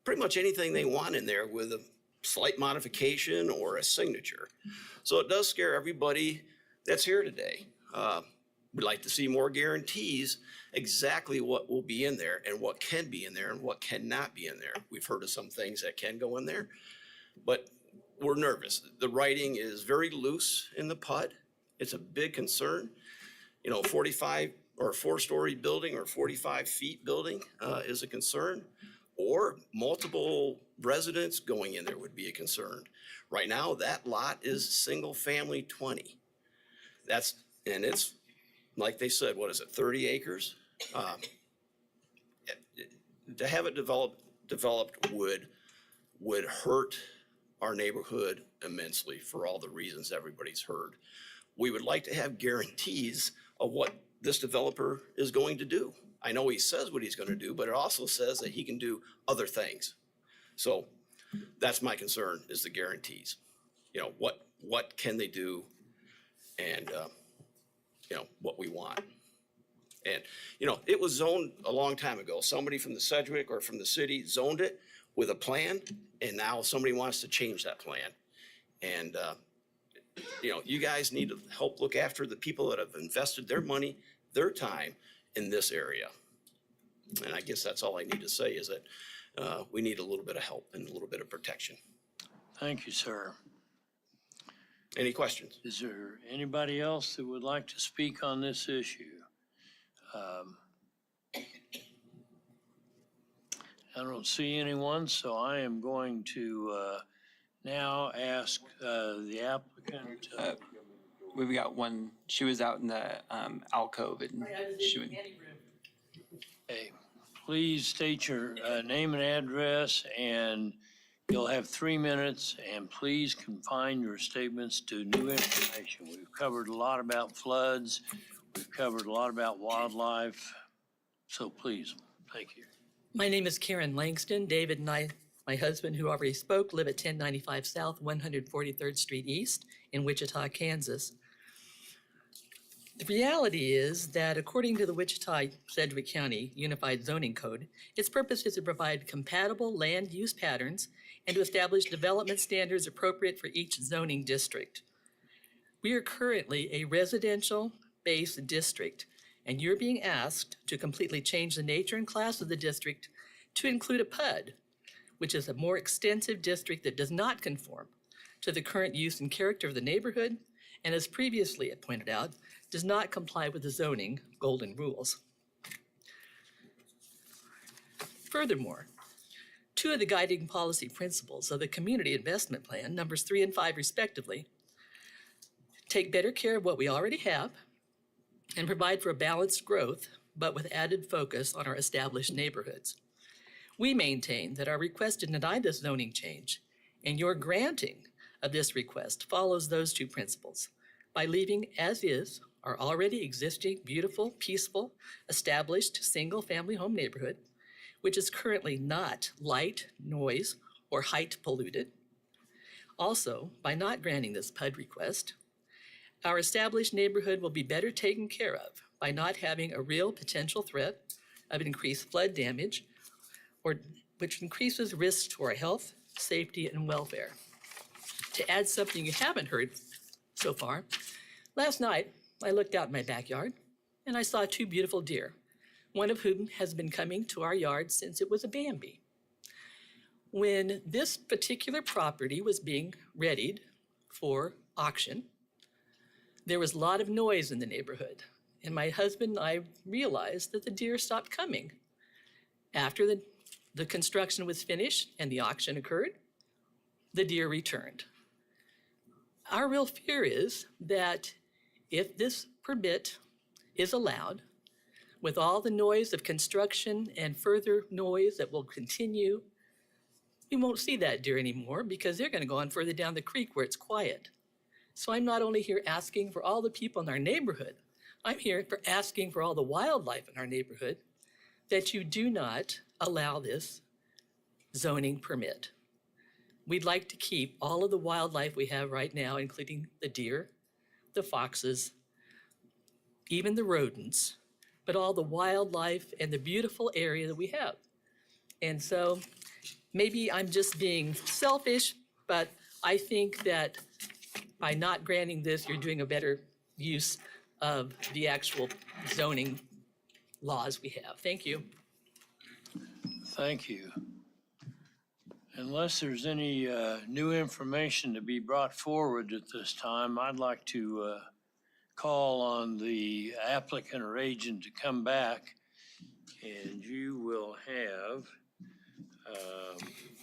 pretty much anything they want in there with a slight modification or a signature. So it does scare everybody that's here today. We'd like to see more guarantees exactly what will be in there and what can be in there and what cannot be in there. We've heard of some things that can go in there, but we're nervous. The writing is very loose in the PUD. It's a big concern. 45 or a 4-story building or 45 feet building is a concern, or multiple residents going in there would be a concern. Right now, that lot is single family 20. And it's, like they said, what is it, 30 acres? To have it developed would hurt our neighborhood immensely for all the reasons everybody's heard. We would like to have guarantees of what this developer is going to do. I know he says what he's going to do, but it also says that he can do other things. So that's my concern, is the guarantees. What can they do, and what we want. And it was zoned a long time ago. Somebody from the Sedgwick or from the city zoned it with a plan, and now somebody wants to change that plan. And you guys need to help look after the people that have invested their money, their time in this area. And I guess that's all I need to say, is that we need a little bit of help and a little bit of protection. Thank you, sir. Any questions? Is there anybody else that would like to speak on this issue? I don't see anyone, so I am going to now ask the applicant. We've got one. She was out in the alcove, and she would. Okay, please state your name and address, and you'll have 3 minutes, and please confine your statements to new information. We've covered a lot about floods. We've covered a lot about wildlife. So please, thank you. My name is Karen Langston. David and I, my husband, who already spoke, live at 1095 South, 143rd Street East in Wichita, Kansas. The reality is that according to the Wichita-Sedgwick County Unified Zoning Code, its purpose is to provide compatible land use patterns and to establish development standards appropriate for each zoning district. We are currently a residential-based district, and you're being asked to completely change the nature and class of the district to include a PUD, which is a more extensive district that does not conform to the current use and character of the neighborhood, and as previously pointed out, does not comply with the zoning golden rules. Furthermore, 2 of the guiding policy principles of the Community Investment Plan, numbers 3 and 5 respectively, take better care of what we already have and provide for a balanced growth, but with added focus on our established neighborhoods. We maintain that our request to deny this zoning change and your granting of this request follows those 2 principles by leaving as is our already existing beautiful, peaceful, established single-family home neighborhood, which is currently not light, noise, or height polluted. Also, by not granting this PUD request, our established neighborhood will be better taken care of by not having a real potential threat of increased flood damage, which increases risks to our health, safety, and welfare. To add something you haven't heard so far, last night I looked out in my backyard and I saw 2 beautiful deer, one of whom has been coming to our yard since it was a Bambi. When this particular property was being readied for auction, there was a lot of noise in the neighborhood. And my husband and I realized that the deer stopped coming. After the construction was finished and the auction occurred, the deer returned. Our real fear is that if this permit is allowed, with all the noise of construction and further noise that will continue, we won't see that deer anymore because they're going to go on further down the creek where it's quiet. So I'm not only here asking for all the people in our neighborhood, I'm here for asking for all the wildlife in our neighborhood that you do not allow this zoning permit. We'd like to keep all of the wildlife we have right now, including the deer, the foxes, even the rodents, but all the wildlife and the beautiful area that we have. And so maybe I'm just being selfish, but I think that by not granting this, you're doing a better use of the actual zoning laws we have. Thank you. Thank you. Unless there's any new information to be brought forward at this time, I'd like to call on the applicant or agent to come back, and you will have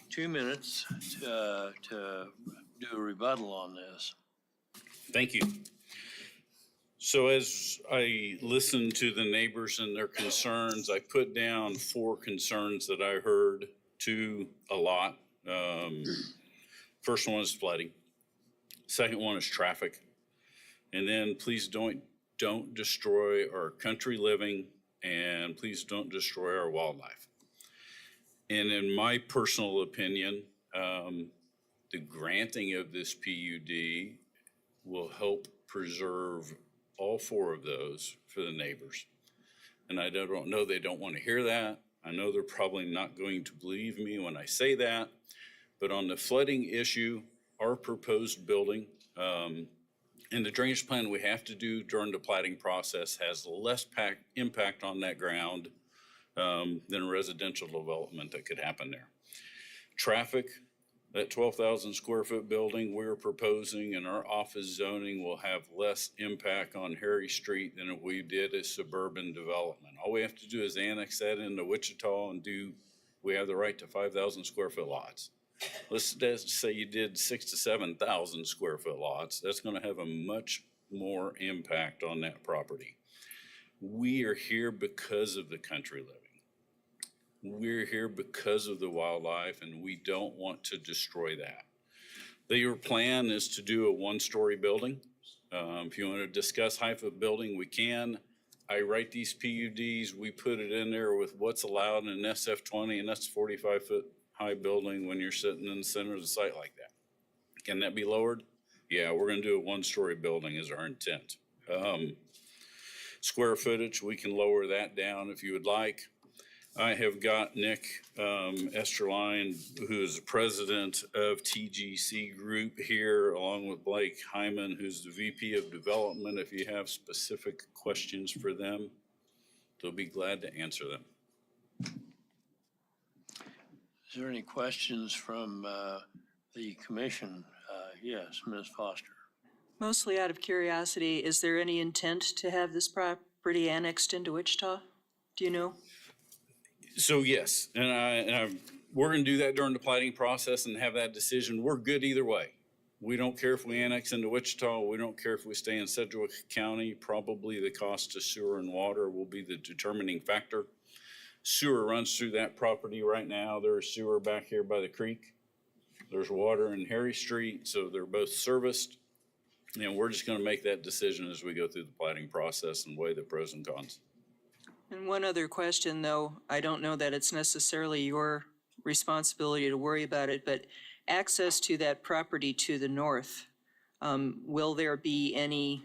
2 minutes to do a rebuttal on this. Thank you. So as I listened to the neighbors and their concerns, I put down 4 concerns that I heard, 2 a lot. First one is flooding. Second one is traffic. And then please don't destroy our country living, and please don't destroy our wildlife. And in my personal opinion, the granting of this PUD will help preserve all 4 of those for the neighbors. And I don't know, they don't want to hear that. I know they're probably not going to believe me when I say that. But on the flooding issue, our proposed building, and the drainage plan we have to do during the plating process has less impact on that ground than a residential development that could happen there. Traffic, that 12,000 square foot building we're proposing in our office zoning will have less impact on Harry Street than if we did a suburban development. All we have to do is annex that into Wichita and we have the right to 5,000 square foot lots. Let's just say you did 6,000 to 7,000 square foot lots. That's going to have a much more impact on that property. We are here because of the country living. We're here because of the wildlife, and we don't want to destroy that. Your plan is to do a 1-story building. If you want to discuss height of building, we can. I write these PUDs, we put it in there with what's allowed in an SF20, and that's 45-foot high building when you're sitting in the center of the site like that. Can that be lowered? Yeah, we're going to do a 1-story building is our intent. Square footage, we can lower that down if you would like. I have got Nick Esterline, who is the president of TGC Group here, along with Blake Hyman, who's the VP of Development. If you have specific questions for them, they'll be glad to answer them. Is there any questions from the commission? Yes, Ms. Foster. Mostly out of curiosity, is there any intent to have this property annexed into Wichita? Do you know? So yes, and we're going to do that during the plating process and have that decision. We're good either way. We don't care if we annex into Wichita. We don't care if we stay in Sedgwick County. Probably the cost of sewer and water will be the determining factor. Sewer runs through that property right now. There's sewer back here by the creek. There's water in Harry Street, so they're both serviced. And we're just going to make that decision as we go through the plating process and weigh the pros and cons. And one other question, though, I don't know that it's necessarily your responsibility to worry about it, but access to that property to the north, will there be any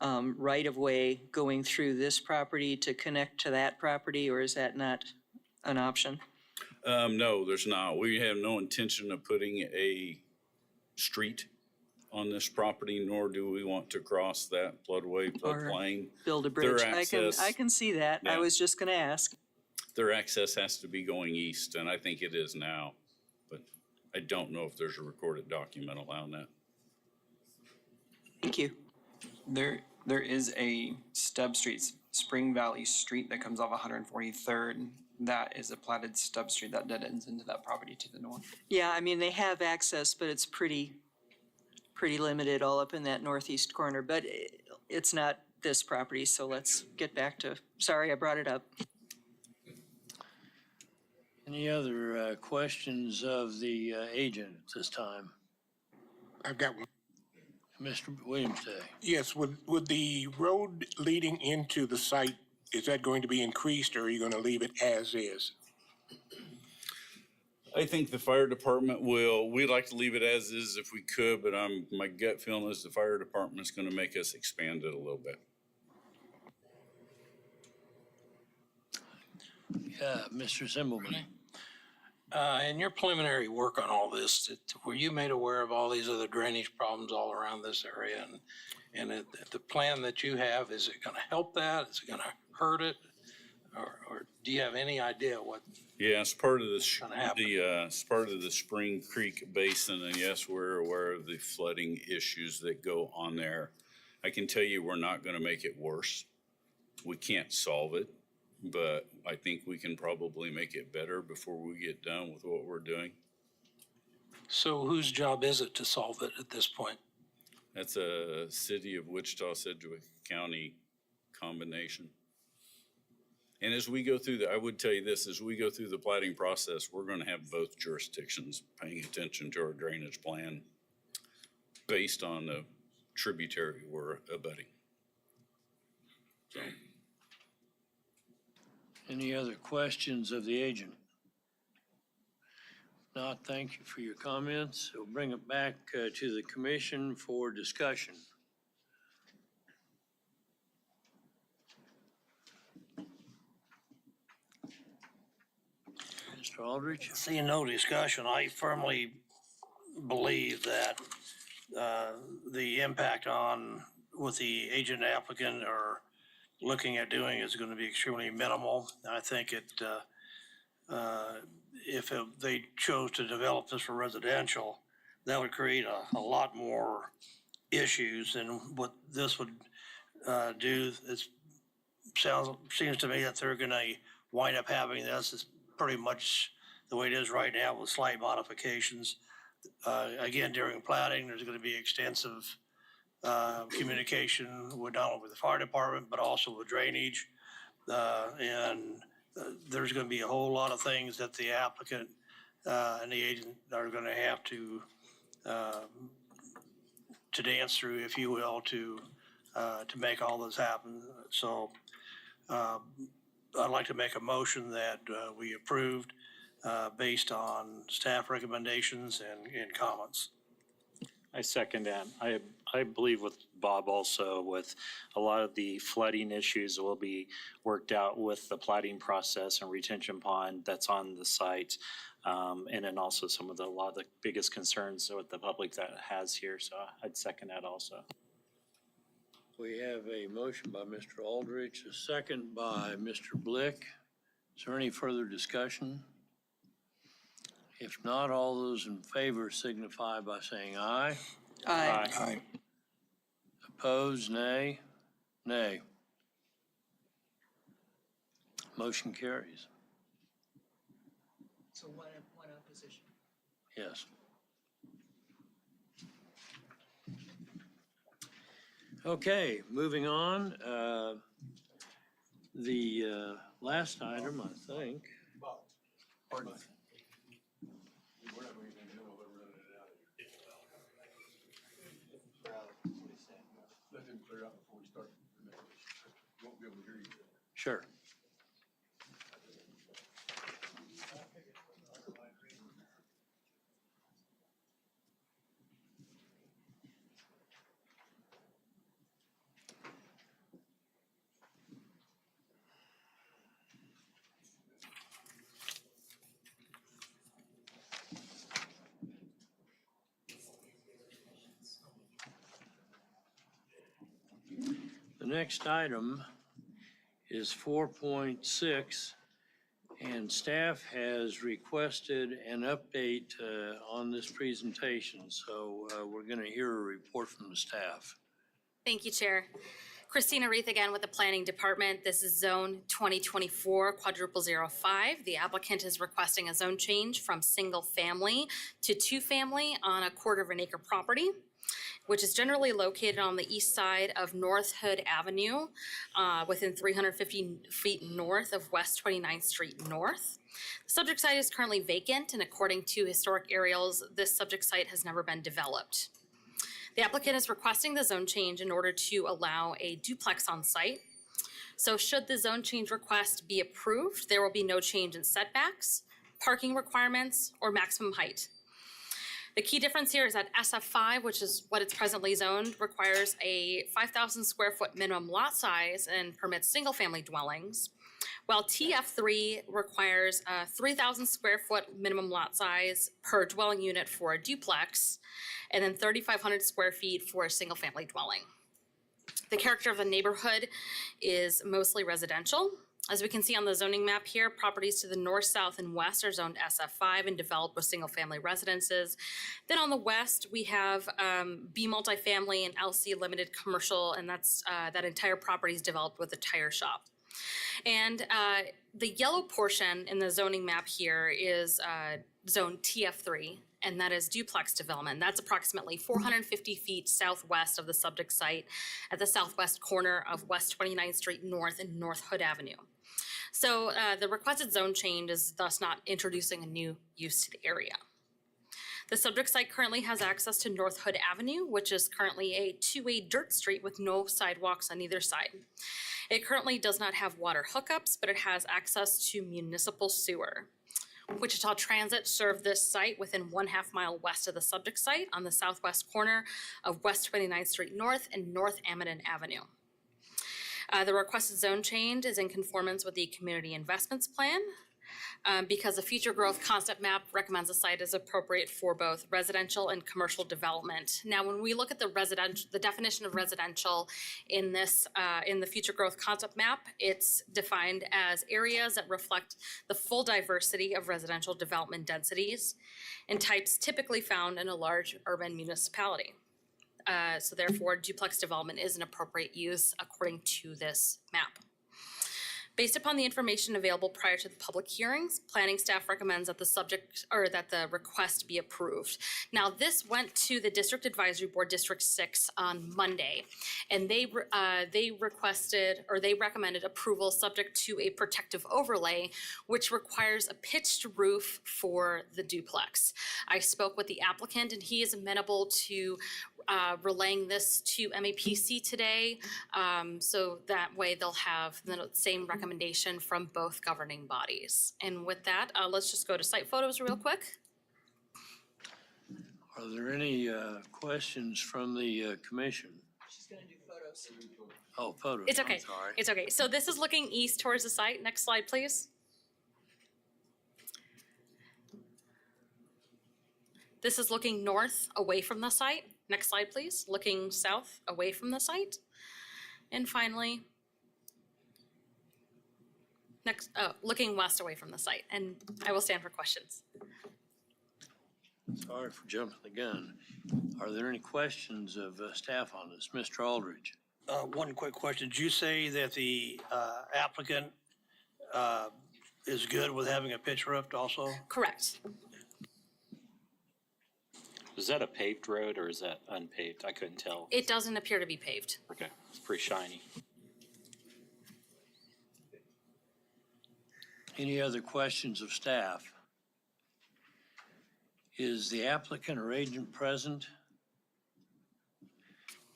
right-of-way going through this property to connect to that property, or is that not an option? No, there's not. We have no intention of putting a street on this property, nor do we want to cross that floodway, floodplain. Build a bridge. Their access, I can see that. Yeah. I was just going to ask. their access has to be going east, and I think it is now. But I don't know if there's a recorded document allowing that. Thank you. There is a stub street, Spring Valley Street, that comes off 143rd. That is a platted stub street that dead ends into that property to the north. Yeah, I mean, they have access, but it's pretty limited all up in that northeast corner, but it's not this property, so let's get back to, sorry, I brought it up. Any other questions of the agent at this time? I've got one. Mr. Williams. Yes, would the road leading into the site, is that going to be increased or are you going to leave it as is? I think the fire department we'd like to leave it as is if we could, but my gut feeling is the fire department's gonna make us expand it a little bit. Yeah, Mr. Zimmelman. In your preliminary work on all this, were you made aware of all these other drainage problems all around this area? And the plan that you have, is it gonna help that? Is it gonna hurt it? Or do you have any idea what? Yeah, it's part of it's part of the Spring Creek Basin, and yes, we're aware of the flooding issues that go on there. I can tell you we're not gonna make it worse. We can't solve it, but I think we can probably make it better before we get done with what we're doing. So whose job is it to solve it at this point? That's a city of Wichita-Sedgwick County combination. And as we go through I would tell you this, as we go through the plating process, we're gonna have both jurisdictions paying attention to our drainage plan based on the tributary we're abutting. So. Any other questions of the agent? If not, thank you for your comments. We'll bring it back to the commission for discussion. Mr. Aldrich? Seeing no discussion, I firmly believe that the impact with the agent applicant or looking at doing is going to be extremely minimal. I think if they chose to develop this for residential, that would create a lot more issues than what this would do. It seems to me that they're going to wind up having this is pretty much the way it is right now with slight modifications. Again, during plating, there's going to be extensive communication with not only with the fire department, but also with drainage. And there's going to be a whole lot of things that the applicant and the agent are going to have to dance through, if you will, to make all this happen. So I'd like to make a motion that we approved based on staff recommendations and comments. I second that. I believe with Bob also, with a lot of the flooding issues will be worked out with the plating process and retention pond that's on the site. And then also a lot of the biggest concerns with the public that has here. So I'd second that also. We have a motion by Mr. Aldrich, a second by Mr. Blick. Is there any further discussion? If not, all those in favor signify by saying aye. Aye. Aye. Opposed, nay? Nay. Motion carries. So one opposition. Yes. Okay, moving on. The last item, I think. Pardon? Let him clear out before we start. You won't be able to hear you. Sure. The next item is 4.6, And staff has requested an update on this presentation, so we're going to hear a report from the staff. Thank you, Chair. Christina Reith again with the Planning Department. This is Zone 2024-05. The applicant is requesting a zone change from single family to two family on a 1/4 acre property, which is generally located on the east side of North Hood Avenue, within 350 feet north of West 29th Street North. The subject site is currently vacant, and according to historic aerials, this subject site has never been developed. The applicant is requesting the zone change in order to allow a duplex on site. So should the zone change request be approved, there will be no change in setbacks, parking requirements, or maximum height. The key difference here is that SF5, which is what it's presently zoned, requires a 5,000 square foot minimum lot size and permits single family dwellings, while TF3 requires a 3,000 square foot minimum lot size per dwelling unit for a duplex, and then 3,500 square feet for a single family dwelling. The character of the neighborhood is mostly residential. As we can see on the zoning map here, properties to the north, south, and west are zoned SF5 and developed with single-family residences. Then on the west, we have B multifamily and LC limited commercial, and that entire property is developed with a tire shop. And the yellow portion in the zoning map here is zone TF3, and that is duplex development. That's approximately 450 feet southwest of the subject site at the southwest corner of West 29th Street North and North Hood Avenue. So the requested zone change is thus not introducing a new use to the area. The subject site currently has access to North Hood Avenue, which is currently a two-way dirt street with no sidewalks on either side. It currently does not have water hookups, but it has access to municipal sewer. Wichita Transit served this site within 1/2 mile west of the subject site on the southwest corner of West 29th Street North and North Amadon Avenue. The requested zone change is in conformance with the Community Investments Plan because the future growth concept map recommends the site is appropriate for both residential and commercial development. Now, when we look at the definition of residential in this in the future growth concept map, it's defined as areas that reflect the full diversity of residential development densities and types typically found in a large urban municipality. So therefore, duplex development is an appropriate use according to this map. Based upon the information available prior to the public hearings, planning staff recommends that the request be approved. Now, this went to the District Advisory Board District 6 on Monday, and they recommended approval subject to a protective overlay, which requires a pitched roof for the duplex. I spoke with the applicant, and he is amenable to relaying this to MAPC today, so that way they'll have the same recommendation from both governing bodies. And with that, let's just go to site photos real quick. Are there any questions from the commission? She's gonna do photos. Oh, photos. It's okay. I'm sorry. It's okay. So this is looking east towards the site. Next slide, please. This is looking north away from the site. Next slide, please. Looking south away from the site. And finally, looking west away from the site. And I will stand for questions. Sorry for jumping the gun. Are there any questions of staff on this? Mr. Aldridge? One quick question. Did you say that the applicant is good with having a pitch roof also? Correct. Is that a paved road or is that unpaved? I couldn't tell. It doesn't appear to be paved. Okay, it's pretty shiny. Any other questions of staff? Is the applicant or agent present?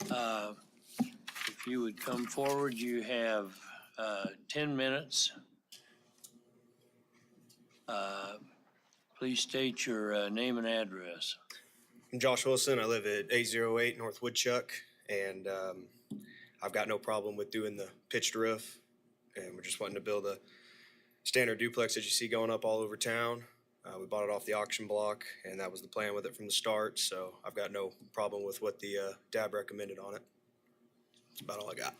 If you would come forward, you have 10 minutes. Please state your name and address. I'm Josh Wilson. I live at 808 North Woodchuck, and I've got no problem with doing the pitched roof. And we're just wanting to build a standard duplex that you see going up all over town. We bought it off the auction block, and that was the plan with it from the start. So I've got no problem with what the DAB recommended on it. That's about all I got.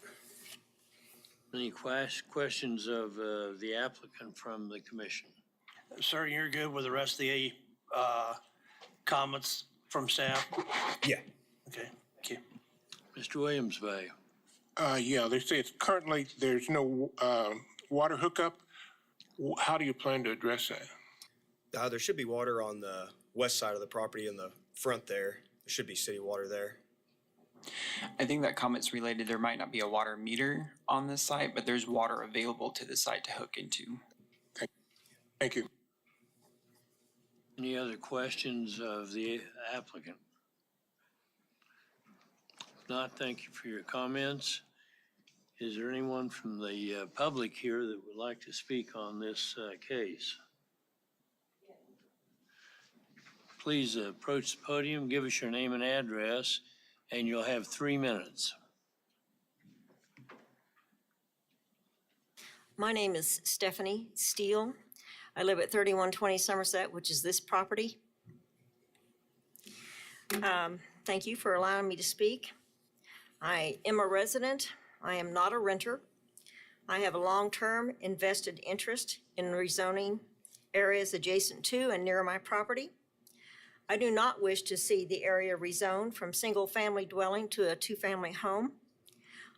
Any questions of the applicant from the commission? Sir, you're good with the rest of the comments from staff? Yeah. Okay, thank you. Mr. Williams Bay. Yeah, they say it's currently, there's no water hookup. How do you plan to address that? There should be water on the west side of the property in the front there. There should be city water there. I think that comment's related. There might not be a water meter on this site, but there's water available to the site to hook into. Thank you. Any other questions of the applicant? If not, thank you for your comments. Is there anyone from the public here that would like to speak on this case? Please approach the podium, give us your name and address, and you'll have 3 minutes. My name is Stephanie Steele. I live at 3120 Somerset, which is this property. Thank you for allowing me to speak. I am a resident. I am not a renter. I have a long-term invested interest in rezoning areas adjacent to and near my property. I do not wish to see the area rezoned from single-family dwelling to a two-family home.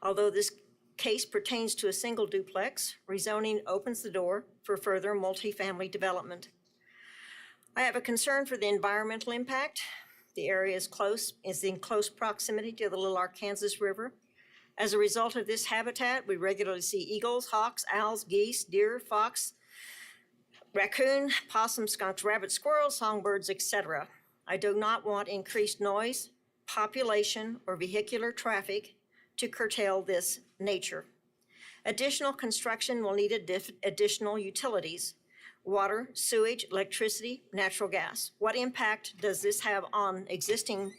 Although this case pertains to a single duplex, rezoning opens the door for further multifamily development. I have a concern for the environmental impact. The area is in close proximity to the Little Arkansas River. As a result of this habitat, we regularly see eagles, hawks, owls, geese, deer, fox, raccoon, possum, skunks, rabbits, squirrels, songbirds, etc. I do not want increased noise, population, or vehicular traffic to curtail this nature. Additional construction will need additional utilities: water, sewage, electricity, natural gas. What impact does this have on existing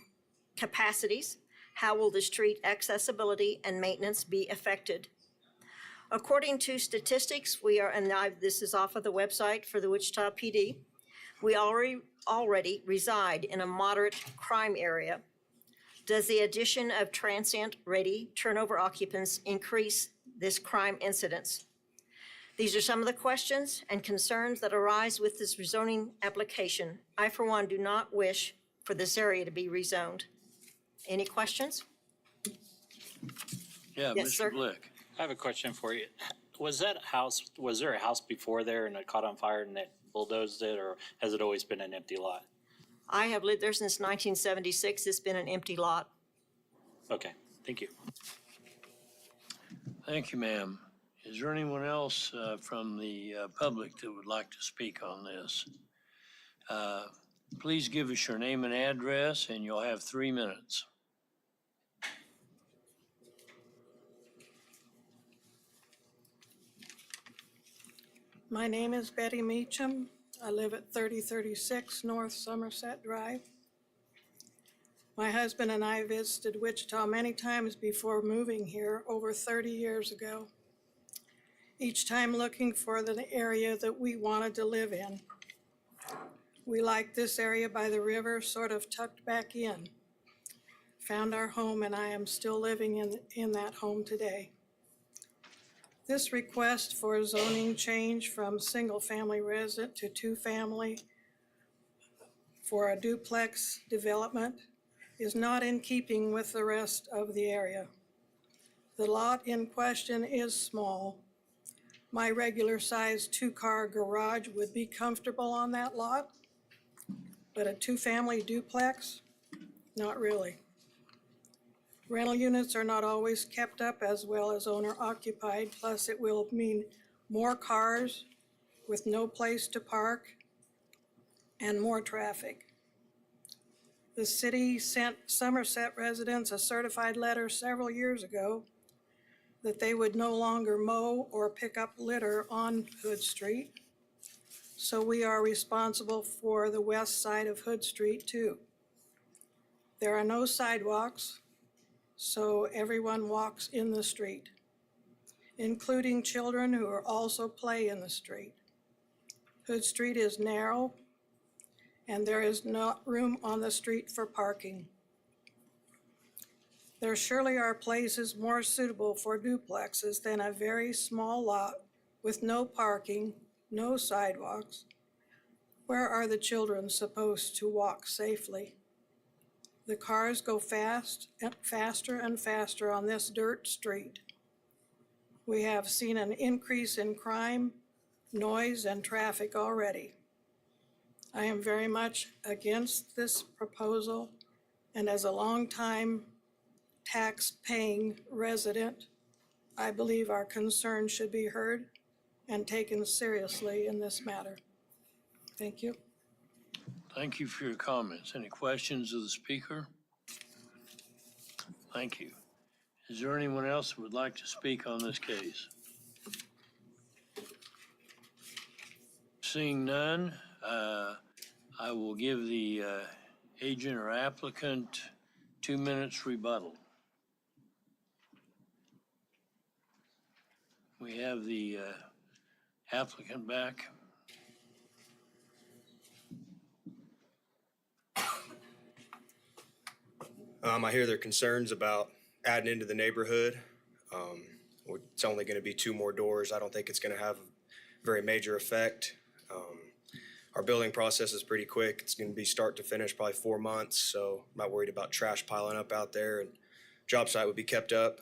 capacities? How will the street accessibility and maintenance be affected? According to statistics, this is off of the website for the Wichita PD, we already reside in a moderate crime area. Does the addition of transient ready turnover occupants increase this crime incidence? These are some of the questions and concerns that arise with this rezoning application. I, for one, do not wish for this area to be rezoned. Any questions? Yeah, Yes, Mr. sir. Blick. I have a question for you. Was there a house before there and it caught on fire and it bulldozed it, or has it always been an empty lot? I have lived there since 1976. It's been an empty lot. Okay, thank you. Thank you, ma'am. Is there anyone else from the public that would like to speak on this? Please give us your name and address, and you'll have 3 minutes. My name is Betty Meacham. I live at 3036 North Somerset Drive. My husband and I visited Wichita many times before moving here over 30 years ago, each time looking for the area that we wanted to live in. We liked this area by the river, sort of tucked back in. Found our home, and I am still living in that home today. This request for a zoning change from single-family resident to two-family for a duplex development is not in keeping with the rest of the area. The lot in question is small. My regular-sized two-car garage would be comfortable on that lot, but a two-family duplex, not really. Rental units are not always kept up as well as owner-occupied, plus it will mean more cars with no place to park and more traffic. The city sent Somerset residents a certified letter several years ago that they would no longer mow or pick up litter on Hood Street. So we are responsible for the west side of Hood Street too. There are no sidewalks, so everyone walks in the street, including children who also play in the street. Hood Street is narrow, and there is not room on the street for parking. There surely are places more suitable for duplexes than a very small lot with no parking, no sidewalks. Where are the children supposed to walk safely? The cars go faster and faster on this dirt street. We have seen an increase in crime, noise, and traffic already. I am very much against this proposal, and as a longtime tax-paying resident, I believe our concerns should be heard and taken seriously in this matter. Thank you. Thank you for your comments. Any questions of the speaker? Thank you. Is there anyone else who would like to speak on this case? Seeing none, I will give the agent or applicant 2 minutes rebuttal. We have the applicant back. I hear their concerns about adding into the neighborhood. It's only going to be 2 more doors. I don't think it's going to have a very major effect. Our building process is pretty quick. It's going to be start to finish, probably 4 months. So I'm not worried about trash piling up out there, and job site would be kept up.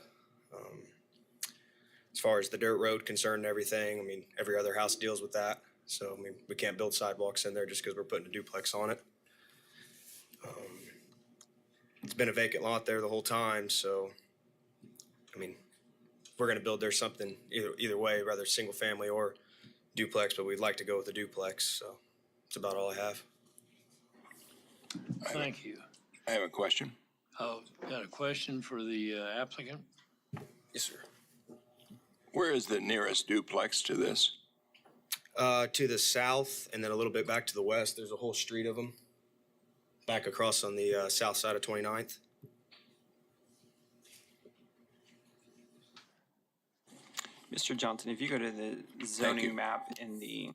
As far as the dirt road concern and everything, I mean, every other house deals with that. So, I mean, we can't build sidewalks in there just because we're putting a duplex on it. It's been a vacant lot there the whole time, so, I mean, we're gonna build there something either way, whether single family or duplex, but we'd like to go with the duplex, so that's about all I have. Thank you. I have a question. Oh, got a question for the applicant? Yes, sir. Where is the nearest duplex to this? To the south and then a little bit back to the west, there's a whole street of them. Back across on the south side of 29th. Mr. Johnson, if you go to the zoning map in the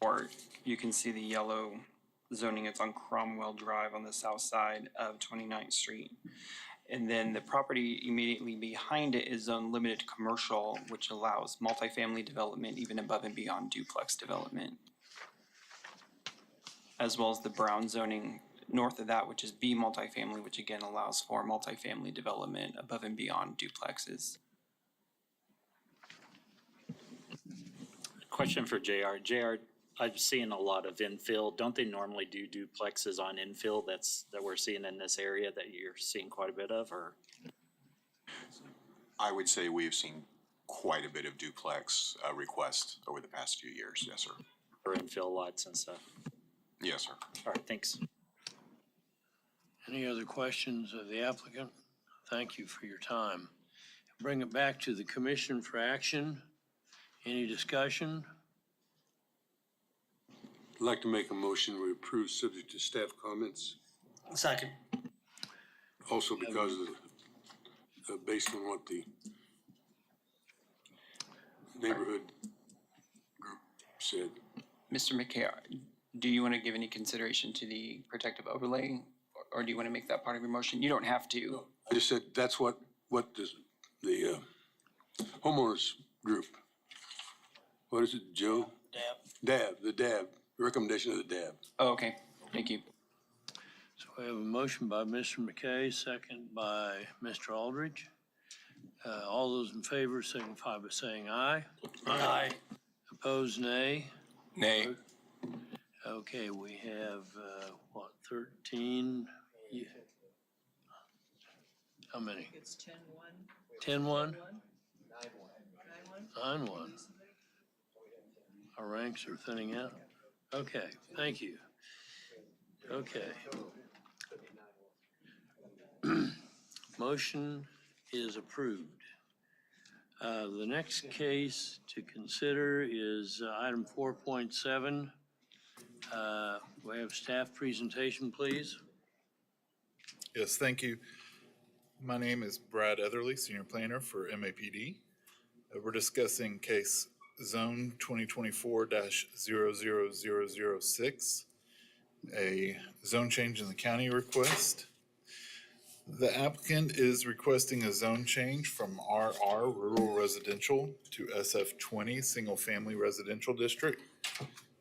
report, you can see the yellow zoning. It's on Cromwell Drive on the south side of 29th Street. And then the property immediately behind it is zoned limited commercial, which allows multifamily development even above and beyond duplex development, as well as the brown zoning north of that, which is B multifamily, which again allows for multifamily development above and beyond duplexes. Question for JR. JR, I'm seeing a lot of infill. Don't they normally do duplexes on infill that we're seeing in this area that you're seeing quite a bit of, or? I would say we've seen quite a bit of duplex requests over the past few years. Yes, sir. For infill lots and stuff? Yes, sir. All right, thanks. Any other questions of the applicant? Thank you for your time. Bring it back to the commission for action. Any discussion? I'd like to make a motion we approve subject to staff comments. Second. Also because of, based on what the neighborhood group said. Mr. McKay, do you want to give any consideration to the protective overlay, or do you want to make that part of your motion? You don't have to. I just said that's what the homeowners group, what is it, Joe? The DAB, recommendation of the DAB. Oh, okay, thank you. So we have a motion by Mr. McKay, second by Mr. Aldridge. All those in favor signify by saying aye. Aye. Opposed, nay. Nay. Okay, we have, 13? Yeah. How many? It's 10-1. 10-1? 9-1. 9-1. Our ranks are thinning out. Okay, thank you. Okay. Motion is approved. The next case to consider is item 4.7. We have staff presentation, please. Yes, thank you. My name is Brad Etherly, Senior Planner for MAPD. We're discussing case zone 2024-00006, a zone change in the county request. The applicant is requesting a zone change from RR Rural Residential to SF20 Single Family Residential District.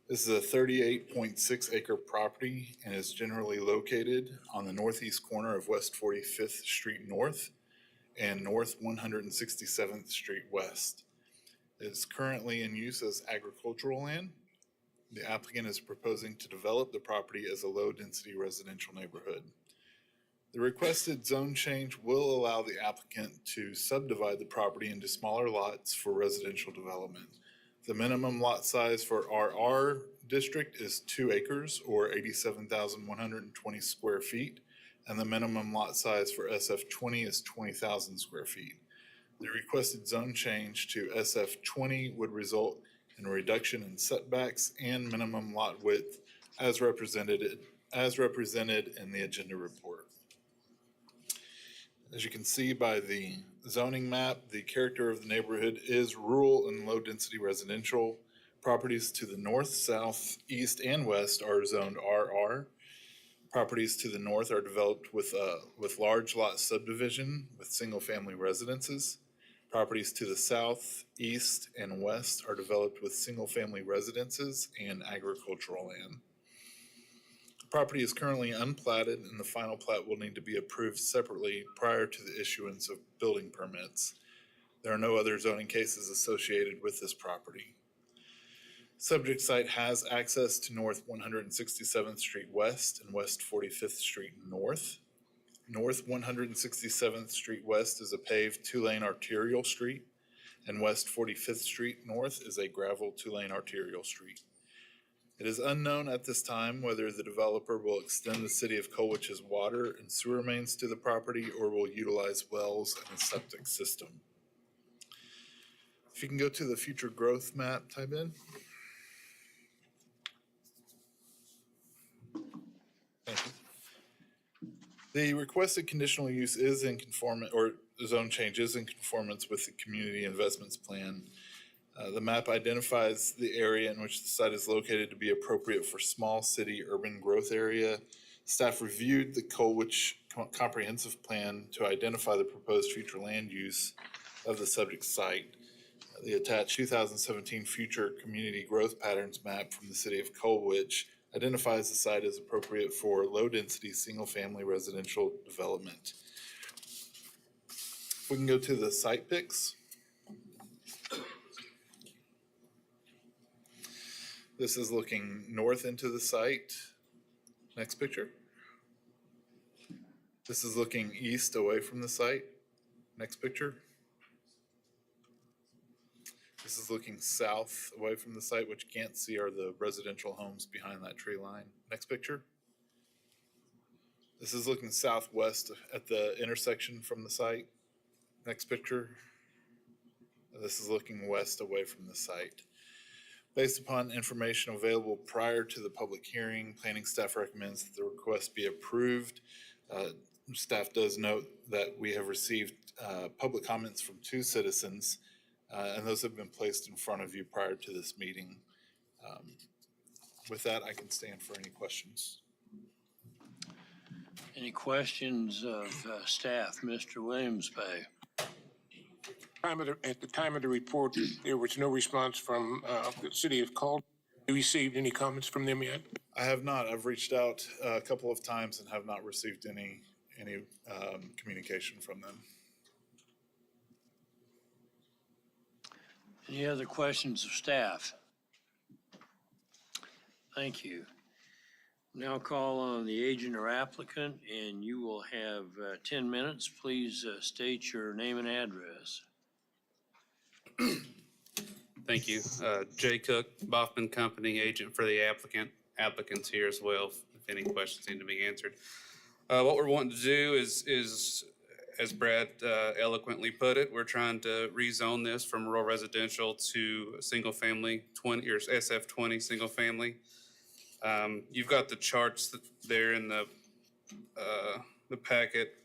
This is a 38.6 acre property and is generally located on the northeast corner of West 45th Street North and North 167th Street West. It is currently in use as agricultural land. The applicant is proposing to develop the property as a low-density residential neighborhood. The requested zone change will allow the applicant to subdivide the property into smaller lots for residential development. The minimum lot size for RR district is 2 acres or 87,120 square feet, and the minimum lot size for SF20 is 20,000 square feet. The requested zone change to SF20 would result in a reduction in setbacks and minimum lot width as represented in the agenda report. As you can see by the zoning map, the character of the neighborhood is rural and low-density residential. Properties to the north, south, east, and west are zoned RR. Properties to the north are developed with large lot subdivision with single-family residences. Properties to the south, east, and west are developed with single-family residences and agricultural land. Property is currently unplatted and the final plat will need to be approved separately prior to the issuance of building permits. There are no other zoning cases associated with this property. Subject site has access to North 167th Street West and West 45th Street North. North 167th Street West is a paved 2-lane arterial street, and West 45th Street North is a gravel 2-lane arterial street. It is unknown at this time whether the developer will extend the city of Colwich's water and sewer mains to the property or will utilize wells and a septic system. If you can go to the future growth map, type in. Thank you. The requested conditional use is in conformance, or zone change is in conformance with the community investments plan. The map identifies the area in which the site is located to be appropriate for small city urban growth area. Staff reviewed the Colwich comprehensive plan to identify the proposed future land use of the subject site. The attached 2017 future community growth patterns map from the city of Colwich identifies the site as appropriate for low-density single-family residential development. We can go to the site pics. This is looking north into the site. Next picture. This is looking east away from the site. Next picture. This is looking south away from the site. What you can't see are the residential homes behind that tree line. Next picture. This is looking southwest at the intersection from the site. Next picture. This is looking west away from the site. Based upon information available prior to the public hearing, planning staff recommends that the request be approved. Staff does note that we have received public comments from 2 citizens, and those have been placed in front of you prior to this meeting. With that, I can stand for any questions. Any questions of staff? Mr. Williams-Pay. At the time of the report, there was no response from the city of Colwich. Have you received any comments from them yet? I have not. I've reached out a couple of times and have not received any communication from them. Any other questions of staff? Thank you. Now call on the agent or applicant, and you will have 10 minutes. Please state your name and address. Thank you. Jay Cook, Baughman Company, agent for the applicant. Applicant's here as well if any questions need to be answered. What we're wanting to do is as Brad eloquently put it, we're trying to rezone this from rural residential to single family 20 or SF20 single family. You've got the charts there in the packet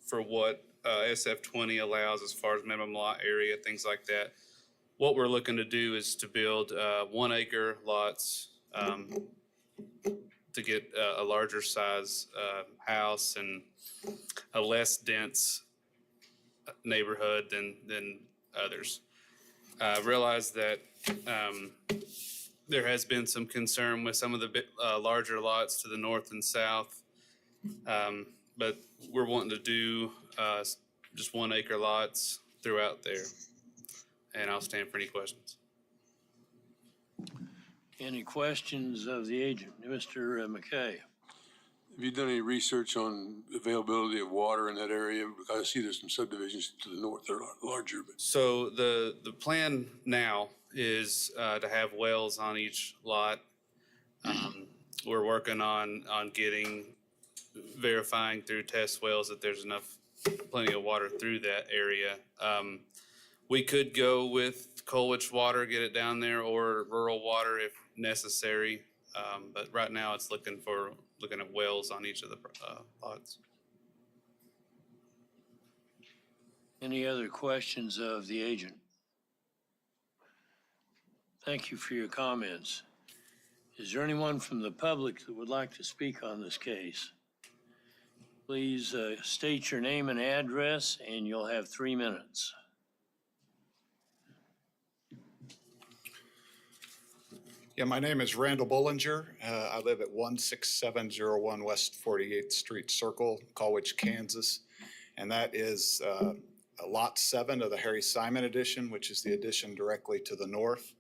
for what SF20 allows as far as minimum lot area, things like that. What we're looking to do is to build 1 acre lots to get a larger size house and a less dense neighborhood than others. I realize that there has been some concern with some of the larger lots to the north and south, but we're wanting to do just 1 acre lots throughout there. And I'll stand for any questions. Any questions of the agent? Mr. McKay? Have you done any research on availability of water in that area? Because I see there's some subdivisions to the north that are larger, but. So the plan now is to have wells on each lot. We're working on verifying through test wells that there's plenty of water through that area. We could go with Colwich water, get it down there, or rural water if necessary. But right now it's looking at wells on each of the lots. Any other questions of the agent? Thank you for your comments. Is there anyone from the public that would like to speak on this case? Please state your name and address, and you'll have 3 minutes. Yeah, my name is Randall Bollinger. I live at 16701 West 48th Street Circle, Colwich, Kansas. And that is Lot 7 of the Harry Simon Edition, which is the addition directly to the north.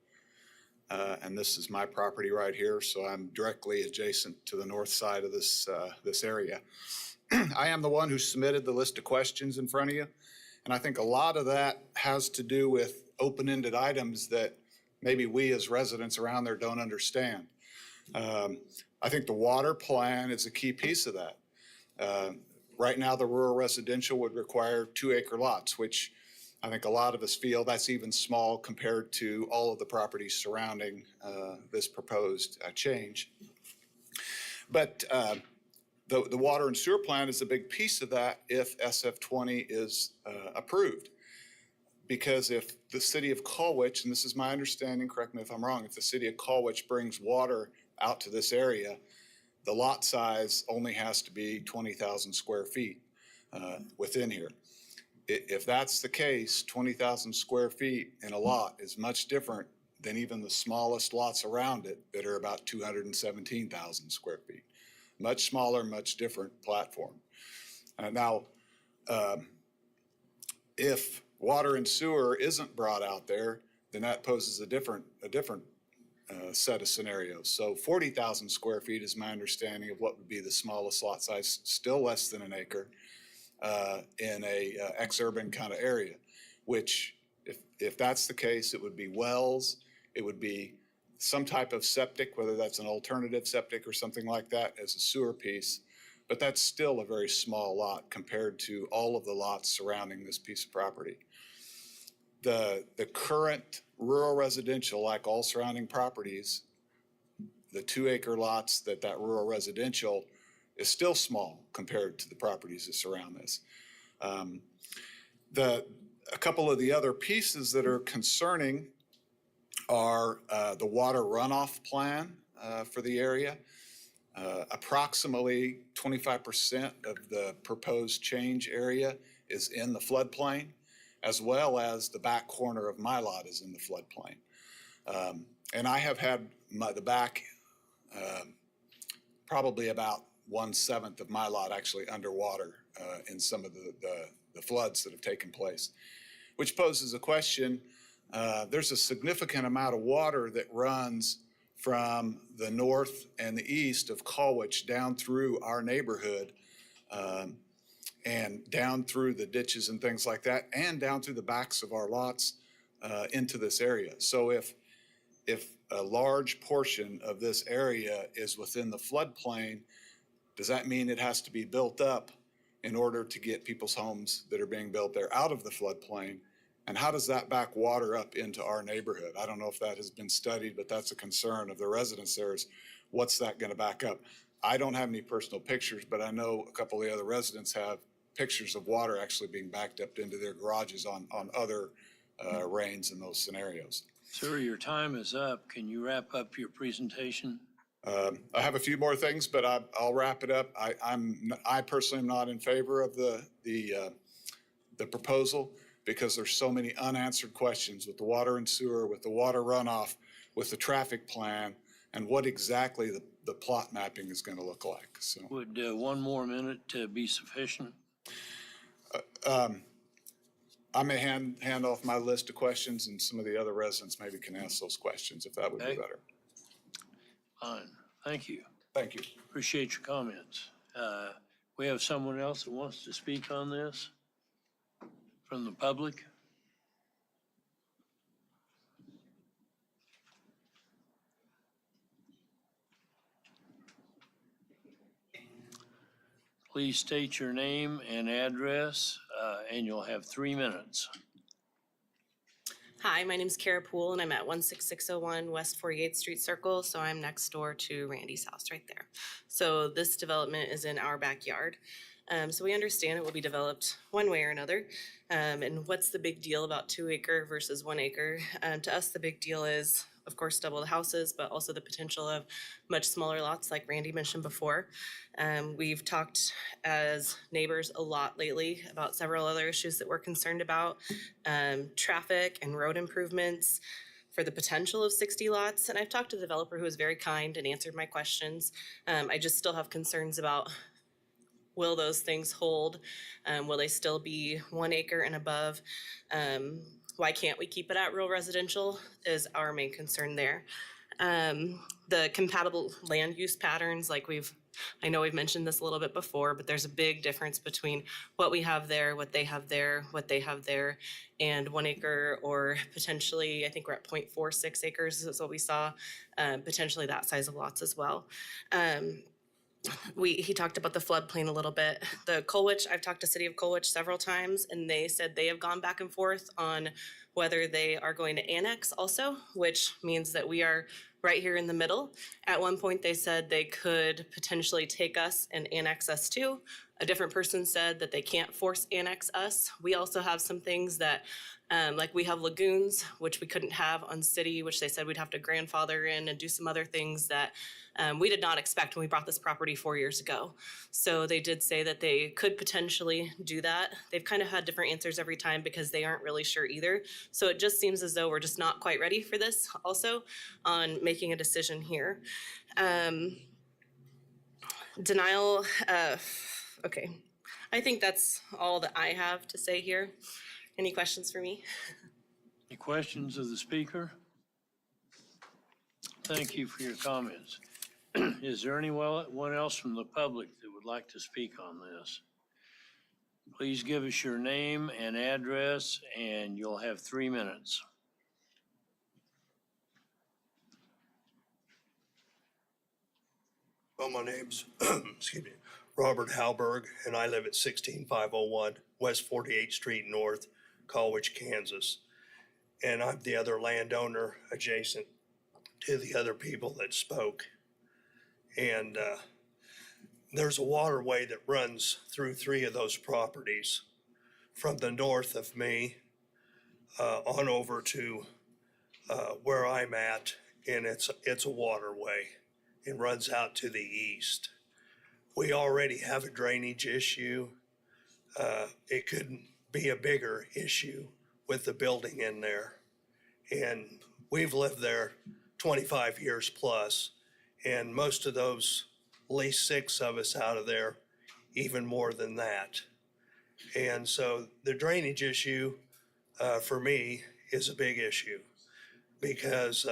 And this is my property right here, so I'm directly adjacent to the north side of this area. I am the one who submitted the list of questions in front of you. And I think a lot of that has to do with open-ended items that maybe we as residents around there don't understand. I think the water plan is a key piece of that. Right now, the rural residential would require 2 acre lots, which I think a lot of us feel that's even small compared to all of the properties surrounding this proposed change. But the water and sewer plan is a big piece of that if SF20 is approved. Because if the city of Colwich, and this is my understanding, correct me if I'm wrong, if the city of Colwich brings water out to this area, the lot size only has to be 20,000 square feet within here. If that's the case, 20,000 square feet in a lot is much different than even the smallest lots around it that are about 217,000 square feet. Much smaller, much different platform. Now, if water and sewer isn't brought out there, then that poses a different set of scenarios. So 40,000 square feet is my understanding of what would be the smallest lot size, still less than an acre, in a ex-urban kind of area, which if that's the case, it would be wells, it would be some type of septic, whether that's an alternative septic or something like that as a sewer piece. But that's still a very small lot compared to all of the lots surrounding this piece of property. The current rural residential, like all surrounding properties, the 2 acre lots that rural residential is still small compared to the properties that surround this. A couple of the other pieces that are concerning are the water runoff plan for the area. Approximately 25% of the proposed change area is in the floodplain, as well as the back corner of my lot is in the floodplain. And I have had the back, probably about 1/7 of my lot actually underwater in some of the floods that have taken place, which poses a question. There's a significant amount of water that runs from the north and the east of Colwich down through our neighborhood and down through the ditches and things like that, and down through the backs of our lots into this area. So if a large portion of this area is within the floodplain, does that mean it has to be built up in order to get people's homes that are being built there out of the floodplain? And how does that back water up into our neighborhood? I don't know if that has been studied, but that's a concern of the residents there is what's that going to back up? I don't have any personal pictures, but I know a couple of the other residents have pictures of water actually being backed up into their garages on other rains in those scenarios. Sir, your time is up. Can you wrap up your presentation? I have a few more things, but I'll wrap it up. I personally am not in favor of the proposal because there's so many unanswered questions with the water and sewer, with the water runoff, with the traffic plan, and what exactly the plot mapping is going to look like. So Would 1 more minute be sufficient? I may hand off my list of questions, and some of the other residents maybe can ask those questions if that would be better. Fine, thank you. Thank you. Appreciate your comments. We have someone else that wants to speak on this from the public. Please state your name and address, and you'll have 3 minutes. Hi, my name's Kara Poole, and I'm at 16601 West 48th Street Circle, so I'm next door to Randy's house right there. So this development is in our backyard. So we understand it will be developed one way or another. And what's the big deal about 2 acre versus 1 acre? To us, the big deal is, of course, double the houses, but also the potential of much smaller lots like Randy mentioned before. We've talked as neighbors a lot lately about several other issues that we're concerned about, traffic and road improvements for the potential of 60 lots. And I've talked to the developer who was very kind and answered my questions. I just still have concerns about, will those things hold? Will they still be 1 acre and above? Why can't we keep it at rural residential is our main concern there. The compatible land use patterns, like I know we've mentioned this a little bit before, but there's a big difference between what we have there, what they have there, what they have there, and 1 acre or potentially, I think we're at 0.46 acres is what we saw, potentially that size of lots as well. He talked about the floodplain a little bit. The Colwich, I've talked to City of Colwich several times, and they said they have gone back and forth on whether they are going to annex also, which means that we are right here in the middle. At one point, they said they could potentially take us and annex us too. A different person said that they can't force annex us. We also have some things that, like we have lagoons, which we couldn't have on city, which they said we'd have to grandfather in and do some other things that we did not expect when we brought this property 4 years ago. So they did say that they could potentially do that. They've kind of had different answers every time because they aren't really sure either. So it just seems as though we're just not quite ready for this also on making a decision here. Denial, okay. I think that's all that I have to say here. Any questions for me? Any questions of the speaker? Thank you for your comments. Is there anyone else from the public that would like to speak on this? Please give us your name and address, and you'll have 3 minutes. Well, my name's, excuse me, Robert Halberg, and I live at 16501 West 48th Street North, Colwich, Kansas. And I'm the other landowner adjacent to the other people that spoke. And there's a waterway that runs through 3 of those properties from the north of me on over to where I'm at, and it's a waterway. It runs out to the east. We already have a drainage issue. It couldn't be a bigger issue with the building in there. And we've lived there 25 years plus, and most of those, at least 6 of us out of there, even more than that. And so the drainage issue for me is a big issue because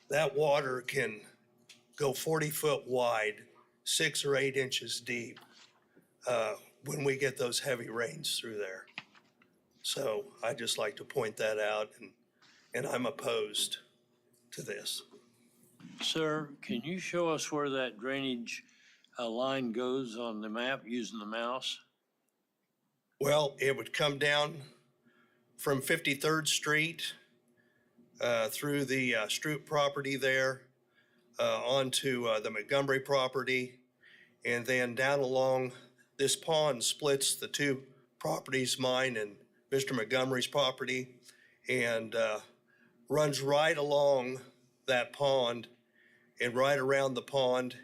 that water can go 40 foot wide, 6 or 8 inches deep when we get those heavy rains through there. So I just like to point that out, and I'm opposed to this. Sir, can you show us where that drainage line goes on the map using the mouse? Well, it would come down from 53rd Street through the Stroop property there, onto the Montgomery property, and then down along this pond splits the 2 properties, mine and Mr. Montgomery's property, and runs right along that pond and right around the pond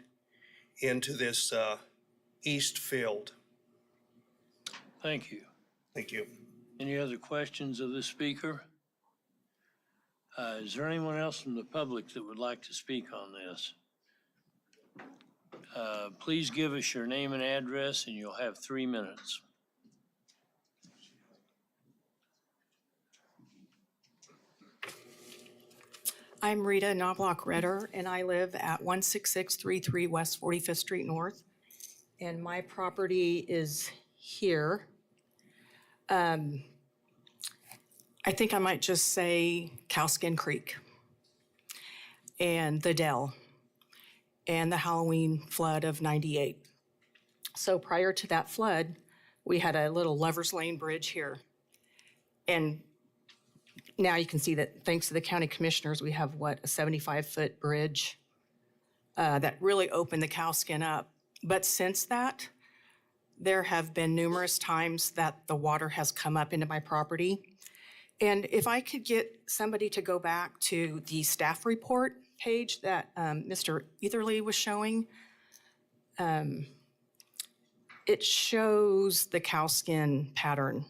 into this east field. Thank you. Thank you. Any other questions of the speaker? Is there anyone else from the public that would like to speak on this? Please give us your name and address, and you'll have 3 minutes. I'm Rita Knobloch-Redder, and I live at 16633 West 45th Street North. And my property is here. I think I might just say Cowskin Creek and the Dell and the Halloween flood of '98. So prior to that flood, we had a little Lover's Lane bridge here. And now you can see that thanks to the county commissioners, we have a 75-foot bridge that really opened the Cowskin up. But since that, there have been numerous times that the water has come up into my property. And if I could get somebody to go back to the staff report page that Mr. Etherly was showing, it shows the Cowskin pattern.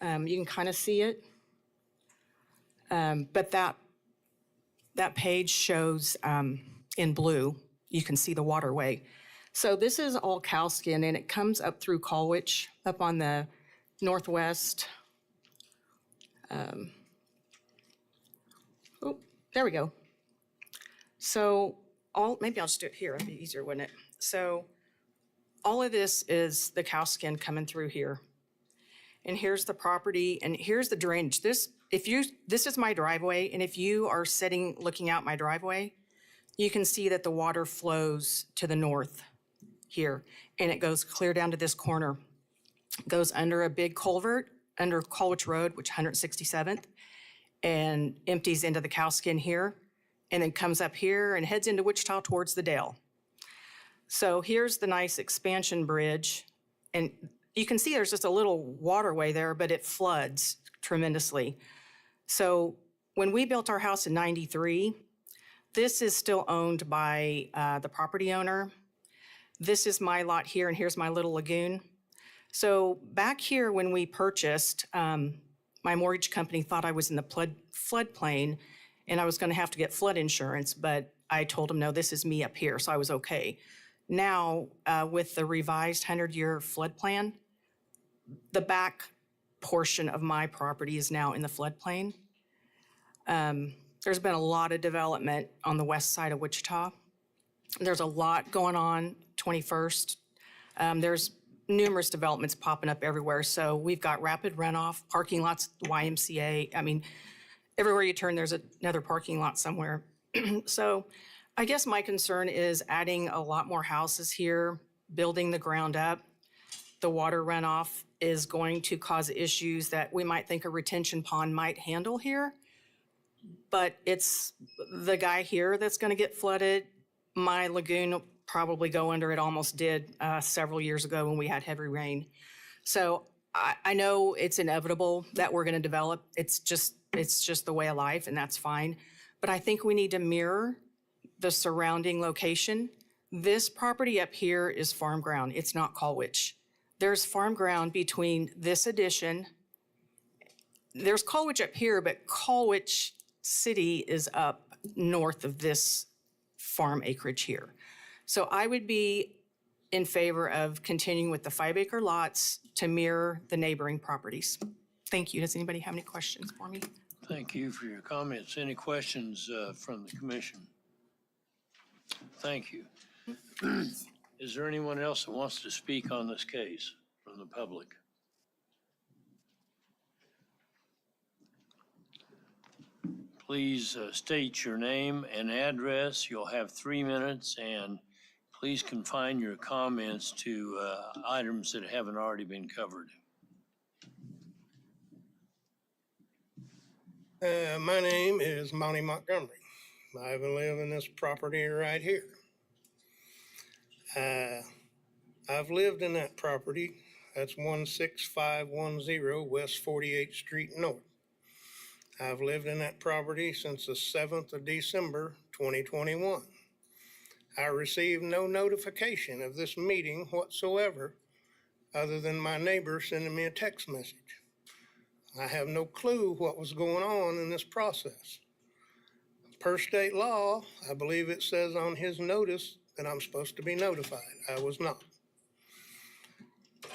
You can kind of see it. But that page shows in blue, you can see the waterway. So this is all Cowskin, and it comes up through Colwich, up on the northwest. Oh, there we go. So maybe I'll just do it here, it'd be easier, wouldn't it? So all of this is the Cowskin coming through here. And here's the property, and here's the drainage. This is my driveway, and if you are looking out my driveway, you can see that the water flows to the north here, and it goes clear down to this corner. It goes under a big culvert, under Colwich Road, which 167th, and empties into the Cowskin here, and then comes up here and heads into Wichita towards the Dale. So here's the nice expansion bridge, and you can see there's just a little waterway there, but it floods tremendously. So when we built our house in '93, this is still owned by the property owner. This is my lot here, and here's my little lagoon. So back here when we purchased, my mortgage company thought I was in the floodplain, and I was gonna have to get flood insurance, but I told them, no, this is me up here, so I was okay. Now, with the revised 100-year flood plan, the back portion of my property is now in the floodplain. There's been a lot of development on the west side of Wichita. There's a lot going on, 21st. There's numerous developments popping up everywhere. So we've got rapid runoff, parking lots, YMCA. I mean, everywhere you turn, there's another parking lot somewhere. So I guess my concern is adding a lot more houses here, building the ground up. The water runoff is going to cause issues that we might think a retention pond might handle here. But it's the guy here that's going to get flooded. My lagoon will probably go under. It almost did several years ago when we had heavy rain. So I know it's inevitable that we're going to develop. It's just the way of life, and that's fine. But I think we need to mirror the surrounding location. This property up here is farm ground. It's not Colwich. There's farm ground between this addition. There's Colwich up here, but Colwich City is up north of this farm acreage here. So I would be in favor of continuing with the 5-acre lots to mirror the neighboring properties. Thank you. Does anybody have any questions for me? Thank you for your comments. Any questions from the commission? Thank you. Is there anyone else that wants to speak on this case from the public? Please state your name and address. You'll have 3 minutes, and please confine your comments to items that haven't already been covered. My name is Monty Montgomery. I live in this property right here. I've lived in that property. That's 16510 West 48th Street North. I've lived in that property since the 7th of December, 2021. I received no notification of this meeting whatsoever, other than my neighbor sending me a text message. I have no clue what was going on in this process. Per state law, I believe it says on his notice that I'm supposed to be notified. I was not.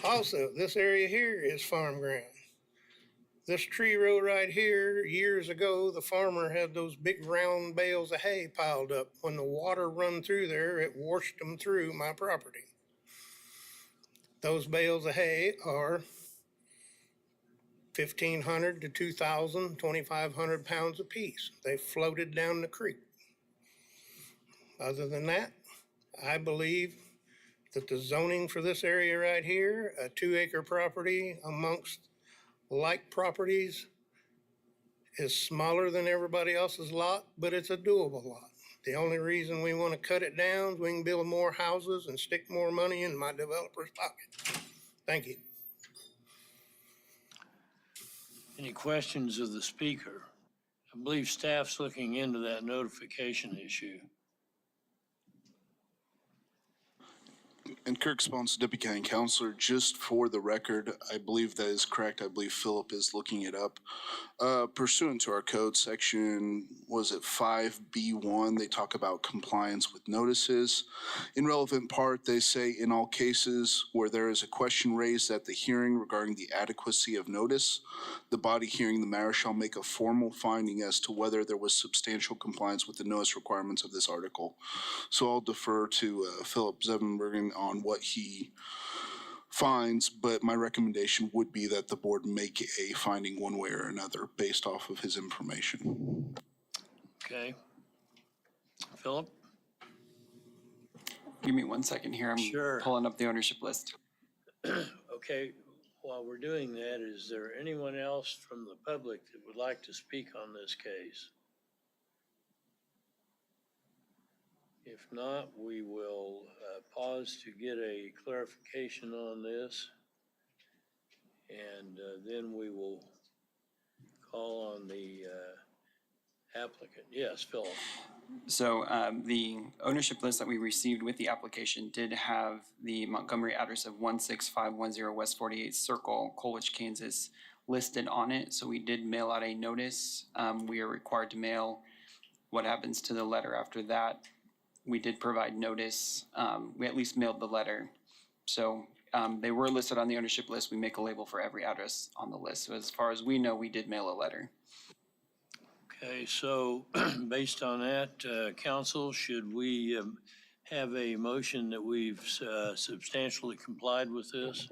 Also, this area here is farm ground. This tree row right here, years ago, the farmer had those big round bales of hay piled up. When the water run through there, it washed them through my property. Those bales of hay are 1,500 to 2,000, 2,500 pounds apiece. They floated down the creek. Other than that, I believe that the zoning for this area right here, a 2-acre property amongst like properties, is smaller than everybody else's lot, but it's a doable lot. The only reason we want to cut it down is we can build more houses and stick more money in my developer's pocket. Thank you. Any questions of the speaker? I believe staff's looking into that notification issue. And Kirk Spence, Deputy County Counselor, just for the record, I believe that is correct. I believe Philip is looking it up. Pursuant to our code section, was it 5B1, they talk about compliance with notices. In relevant part, they say in all cases where there is a question raised at the hearing regarding the adequacy of notice, the body hearing the matter shall make a formal finding as to whether there was substantial compliance with the notice requirements of this article. So I'll defer to Philip Zevenbergen on what he finds, but my recommendation would be that the board make a finding one way or another based off of his information. Okay. Philip? Give me 1 second here. I'm Sure. pulling up the ownership list. Okay, while we're doing that, is there anyone else from the public that would like to speak on this case? If not, we will pause to get a clarification on this. And then we will call on the applicant. Yes, Philip. So the ownership list that we received with the application did have the Montgomery address of 16510 West 48th Circle, Colwich, Kansas, listed on it. So we did mail out a notice. We are required to mail what happens to the letter after that. We did provide notice. We at least mailed the letter. So they were listed on the ownership list. We make a label for every address on the list. So as far as we know, we did mail a letter. Okay, so based on that, council, should we have a motion that we've substantially complied with this?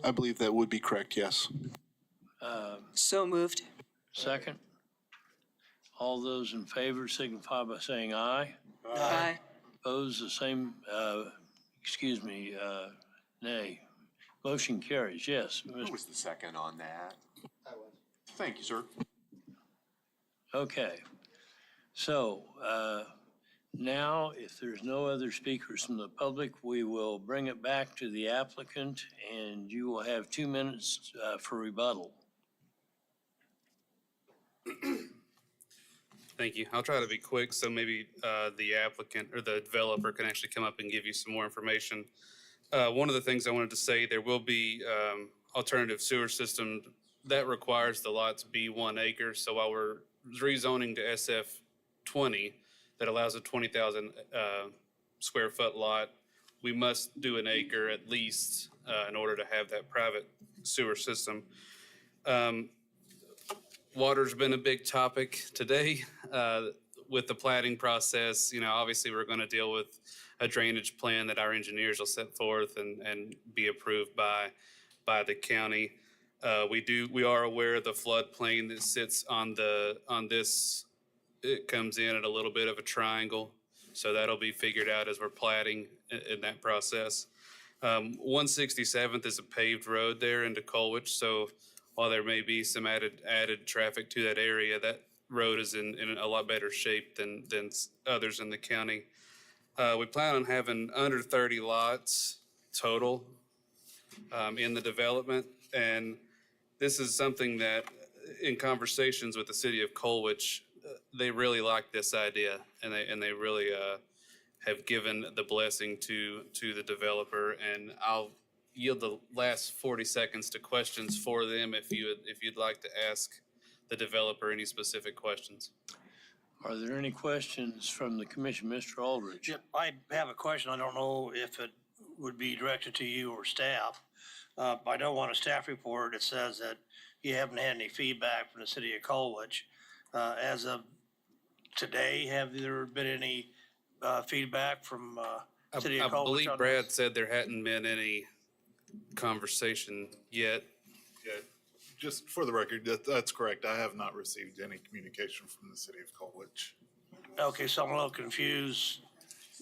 I believe that would be correct, yes. So moved. Second? All those in favor signify by saying aye. Aye. Opposed, the same, nay. Motion carries, yes. Who was the second on that? I was. Thank you, sir. Okay, so now if there's no other speakers from the public, we will bring it back to the applicant and you will have 2 minutes for rebuttal. Thank you. I'll try to be quick, so maybe the applicant or the developer can actually come up and give you some more information. One of the things I wanted to say, there will be alternative sewer system that requires the lots be 1 acre. So while we're rezoning to SF 20, that allows a 20,000 square foot lot, we must do 1 acre at least in order to have that private sewer system. Water's been a big topic today with the platting process. You know, obviously we're going to deal with a drainage plan that our engineers will set forth and be approved by the county. We are aware of the floodplain that sits on this. It comes in at a little bit of a triangle, so that'll be figured out as we're platting in that process. 167th is a paved road there into Colwich, so while there may be some added traffic to that area, that road is in a lot better shape than others in the county. We plan on having under 30 lots total in the development, and this is something that in conversations with the city of Colwich, they really like this idea, and they really have given the blessing to the developer. And I'll yield the last 40 seconds to questions for them if you'd like to ask the developer any specific questions. Are there any questions from the commission? Mr. Aldrich? Yep, I have a question. I don't know if it would be directed to you or staff. I know on a staff report, it says that you haven't had any feedback from the city of Colwich. As of today, have there been any feedback from city of I Colwich? believe Brad said there hadn't been any conversation yet. Yeah, just for the record, that's correct. I have not received any communication from the city of Colwich. Okay, so I'm a little confused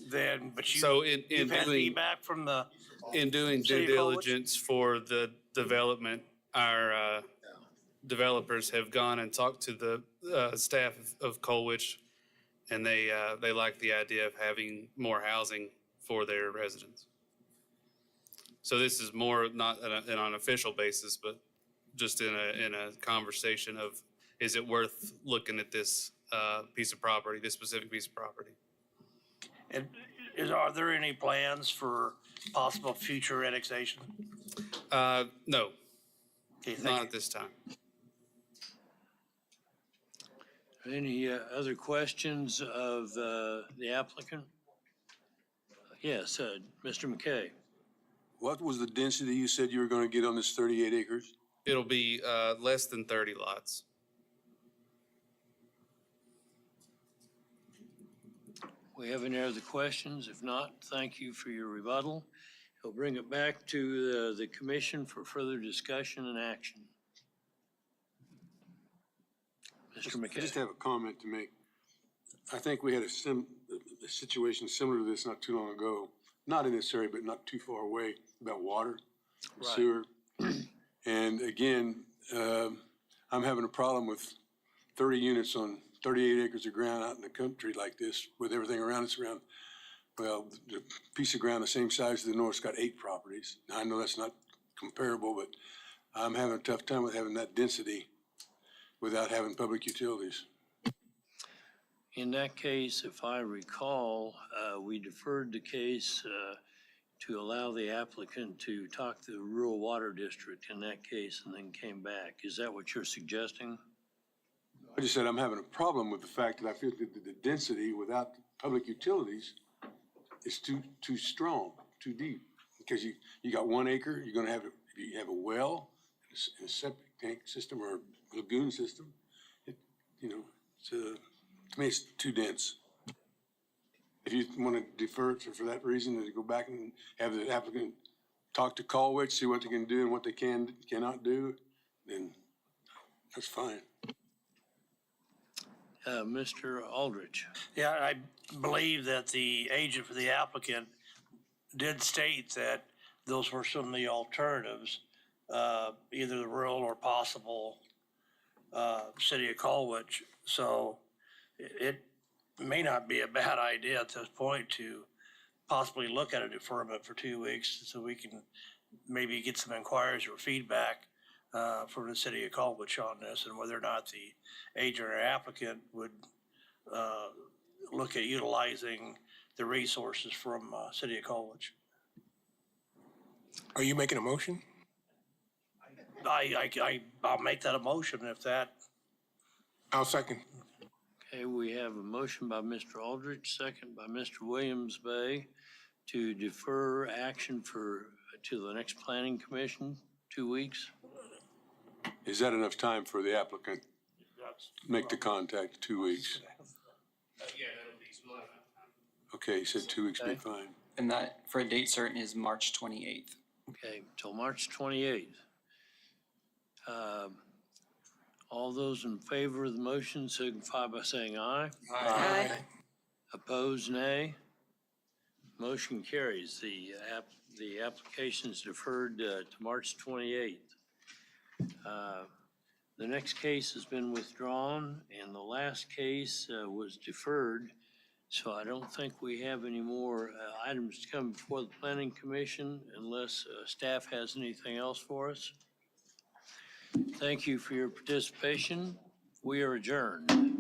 then, but So you've had feedback from the in doing City due of Colwich? diligence for the development, our developers have gone and talked to the staff of Colwich, and they like the idea of having more housing for their residents. So this is more not on an official basis, but just in a conversation of, is it worth looking at this piece of property, this specific piece of property? And are there any plans for possible future annexation? No, Okay, thank not you. at this time. Any other questions of the applicant? Yes, Mr. McKay. What was the density you said you were gonna get on this 38 acres? It'll be less than 30 lots. We have any other questions? If not, thank you for your rebuttal. He'll bring it back to the commission for further discussion and action. Mr. I McKay. just have a comment to make. I think we had a situation similar to this not too long ago, not in this area, but not too far away, about water, and Right. sewer. And again, I'm having a problem with 30 units on 38 acres of ground out in the country like this, with everything around us around. Well, the piece of ground the same size to the north's got 8 properties. Now, I know that's not comparable, but I'm having a tough time with having that density without having public utilities. In that case, if I recall, we deferred the case to allow the applicant to talk to the rural water district in that case and then came back. Is that what you're suggesting? I just said I'm having a problem with the fact that I feel that the density without public utilities is too strong, too deep. Because you got 1 acre, you're gonna have, if you have a well, a septic tank system or a lagoon system, to me, it's too dense. If you want to defer it for that reason, to go back and have the applicant talk to Colwich, see what they can do and what they cannot do, then that's fine. Mr. Aldrich. Yeah, I believe that the agent for the applicant did state that those were some of the alternatives, either the rural or possible city of Colwich. So it may not be a bad idea at this point to possibly look at a deferment for 2 weeks so we can maybe get some inquiries or feedback from the city of Colwich on this, and whether or not the agent or applicant would look at utilizing the resources from city of Colwich. Are you making a motion? I'll make that a motion if that. I'll second. Okay, we have a motion by Mr. Aldrich, second by Mr. Williams Bay to defer action to the next planning commission, 2 weeks. Is that enough time for the applicant to make the contact, 2 weeks? Okay, he said 2 weeks be fine. And that, for a date certain, is March 28th. Okay, till March 28th. All those in favor of the motion signify by saying aye. Aye. Opposed, nay. Motion carries. The application is deferred to March 28th. The next case has been withdrawn, and the last case was deferred. So I don't think we have any more items to come before the Planning Commission unless staff has anything else for us. Thank you for your participation. We are adjourned.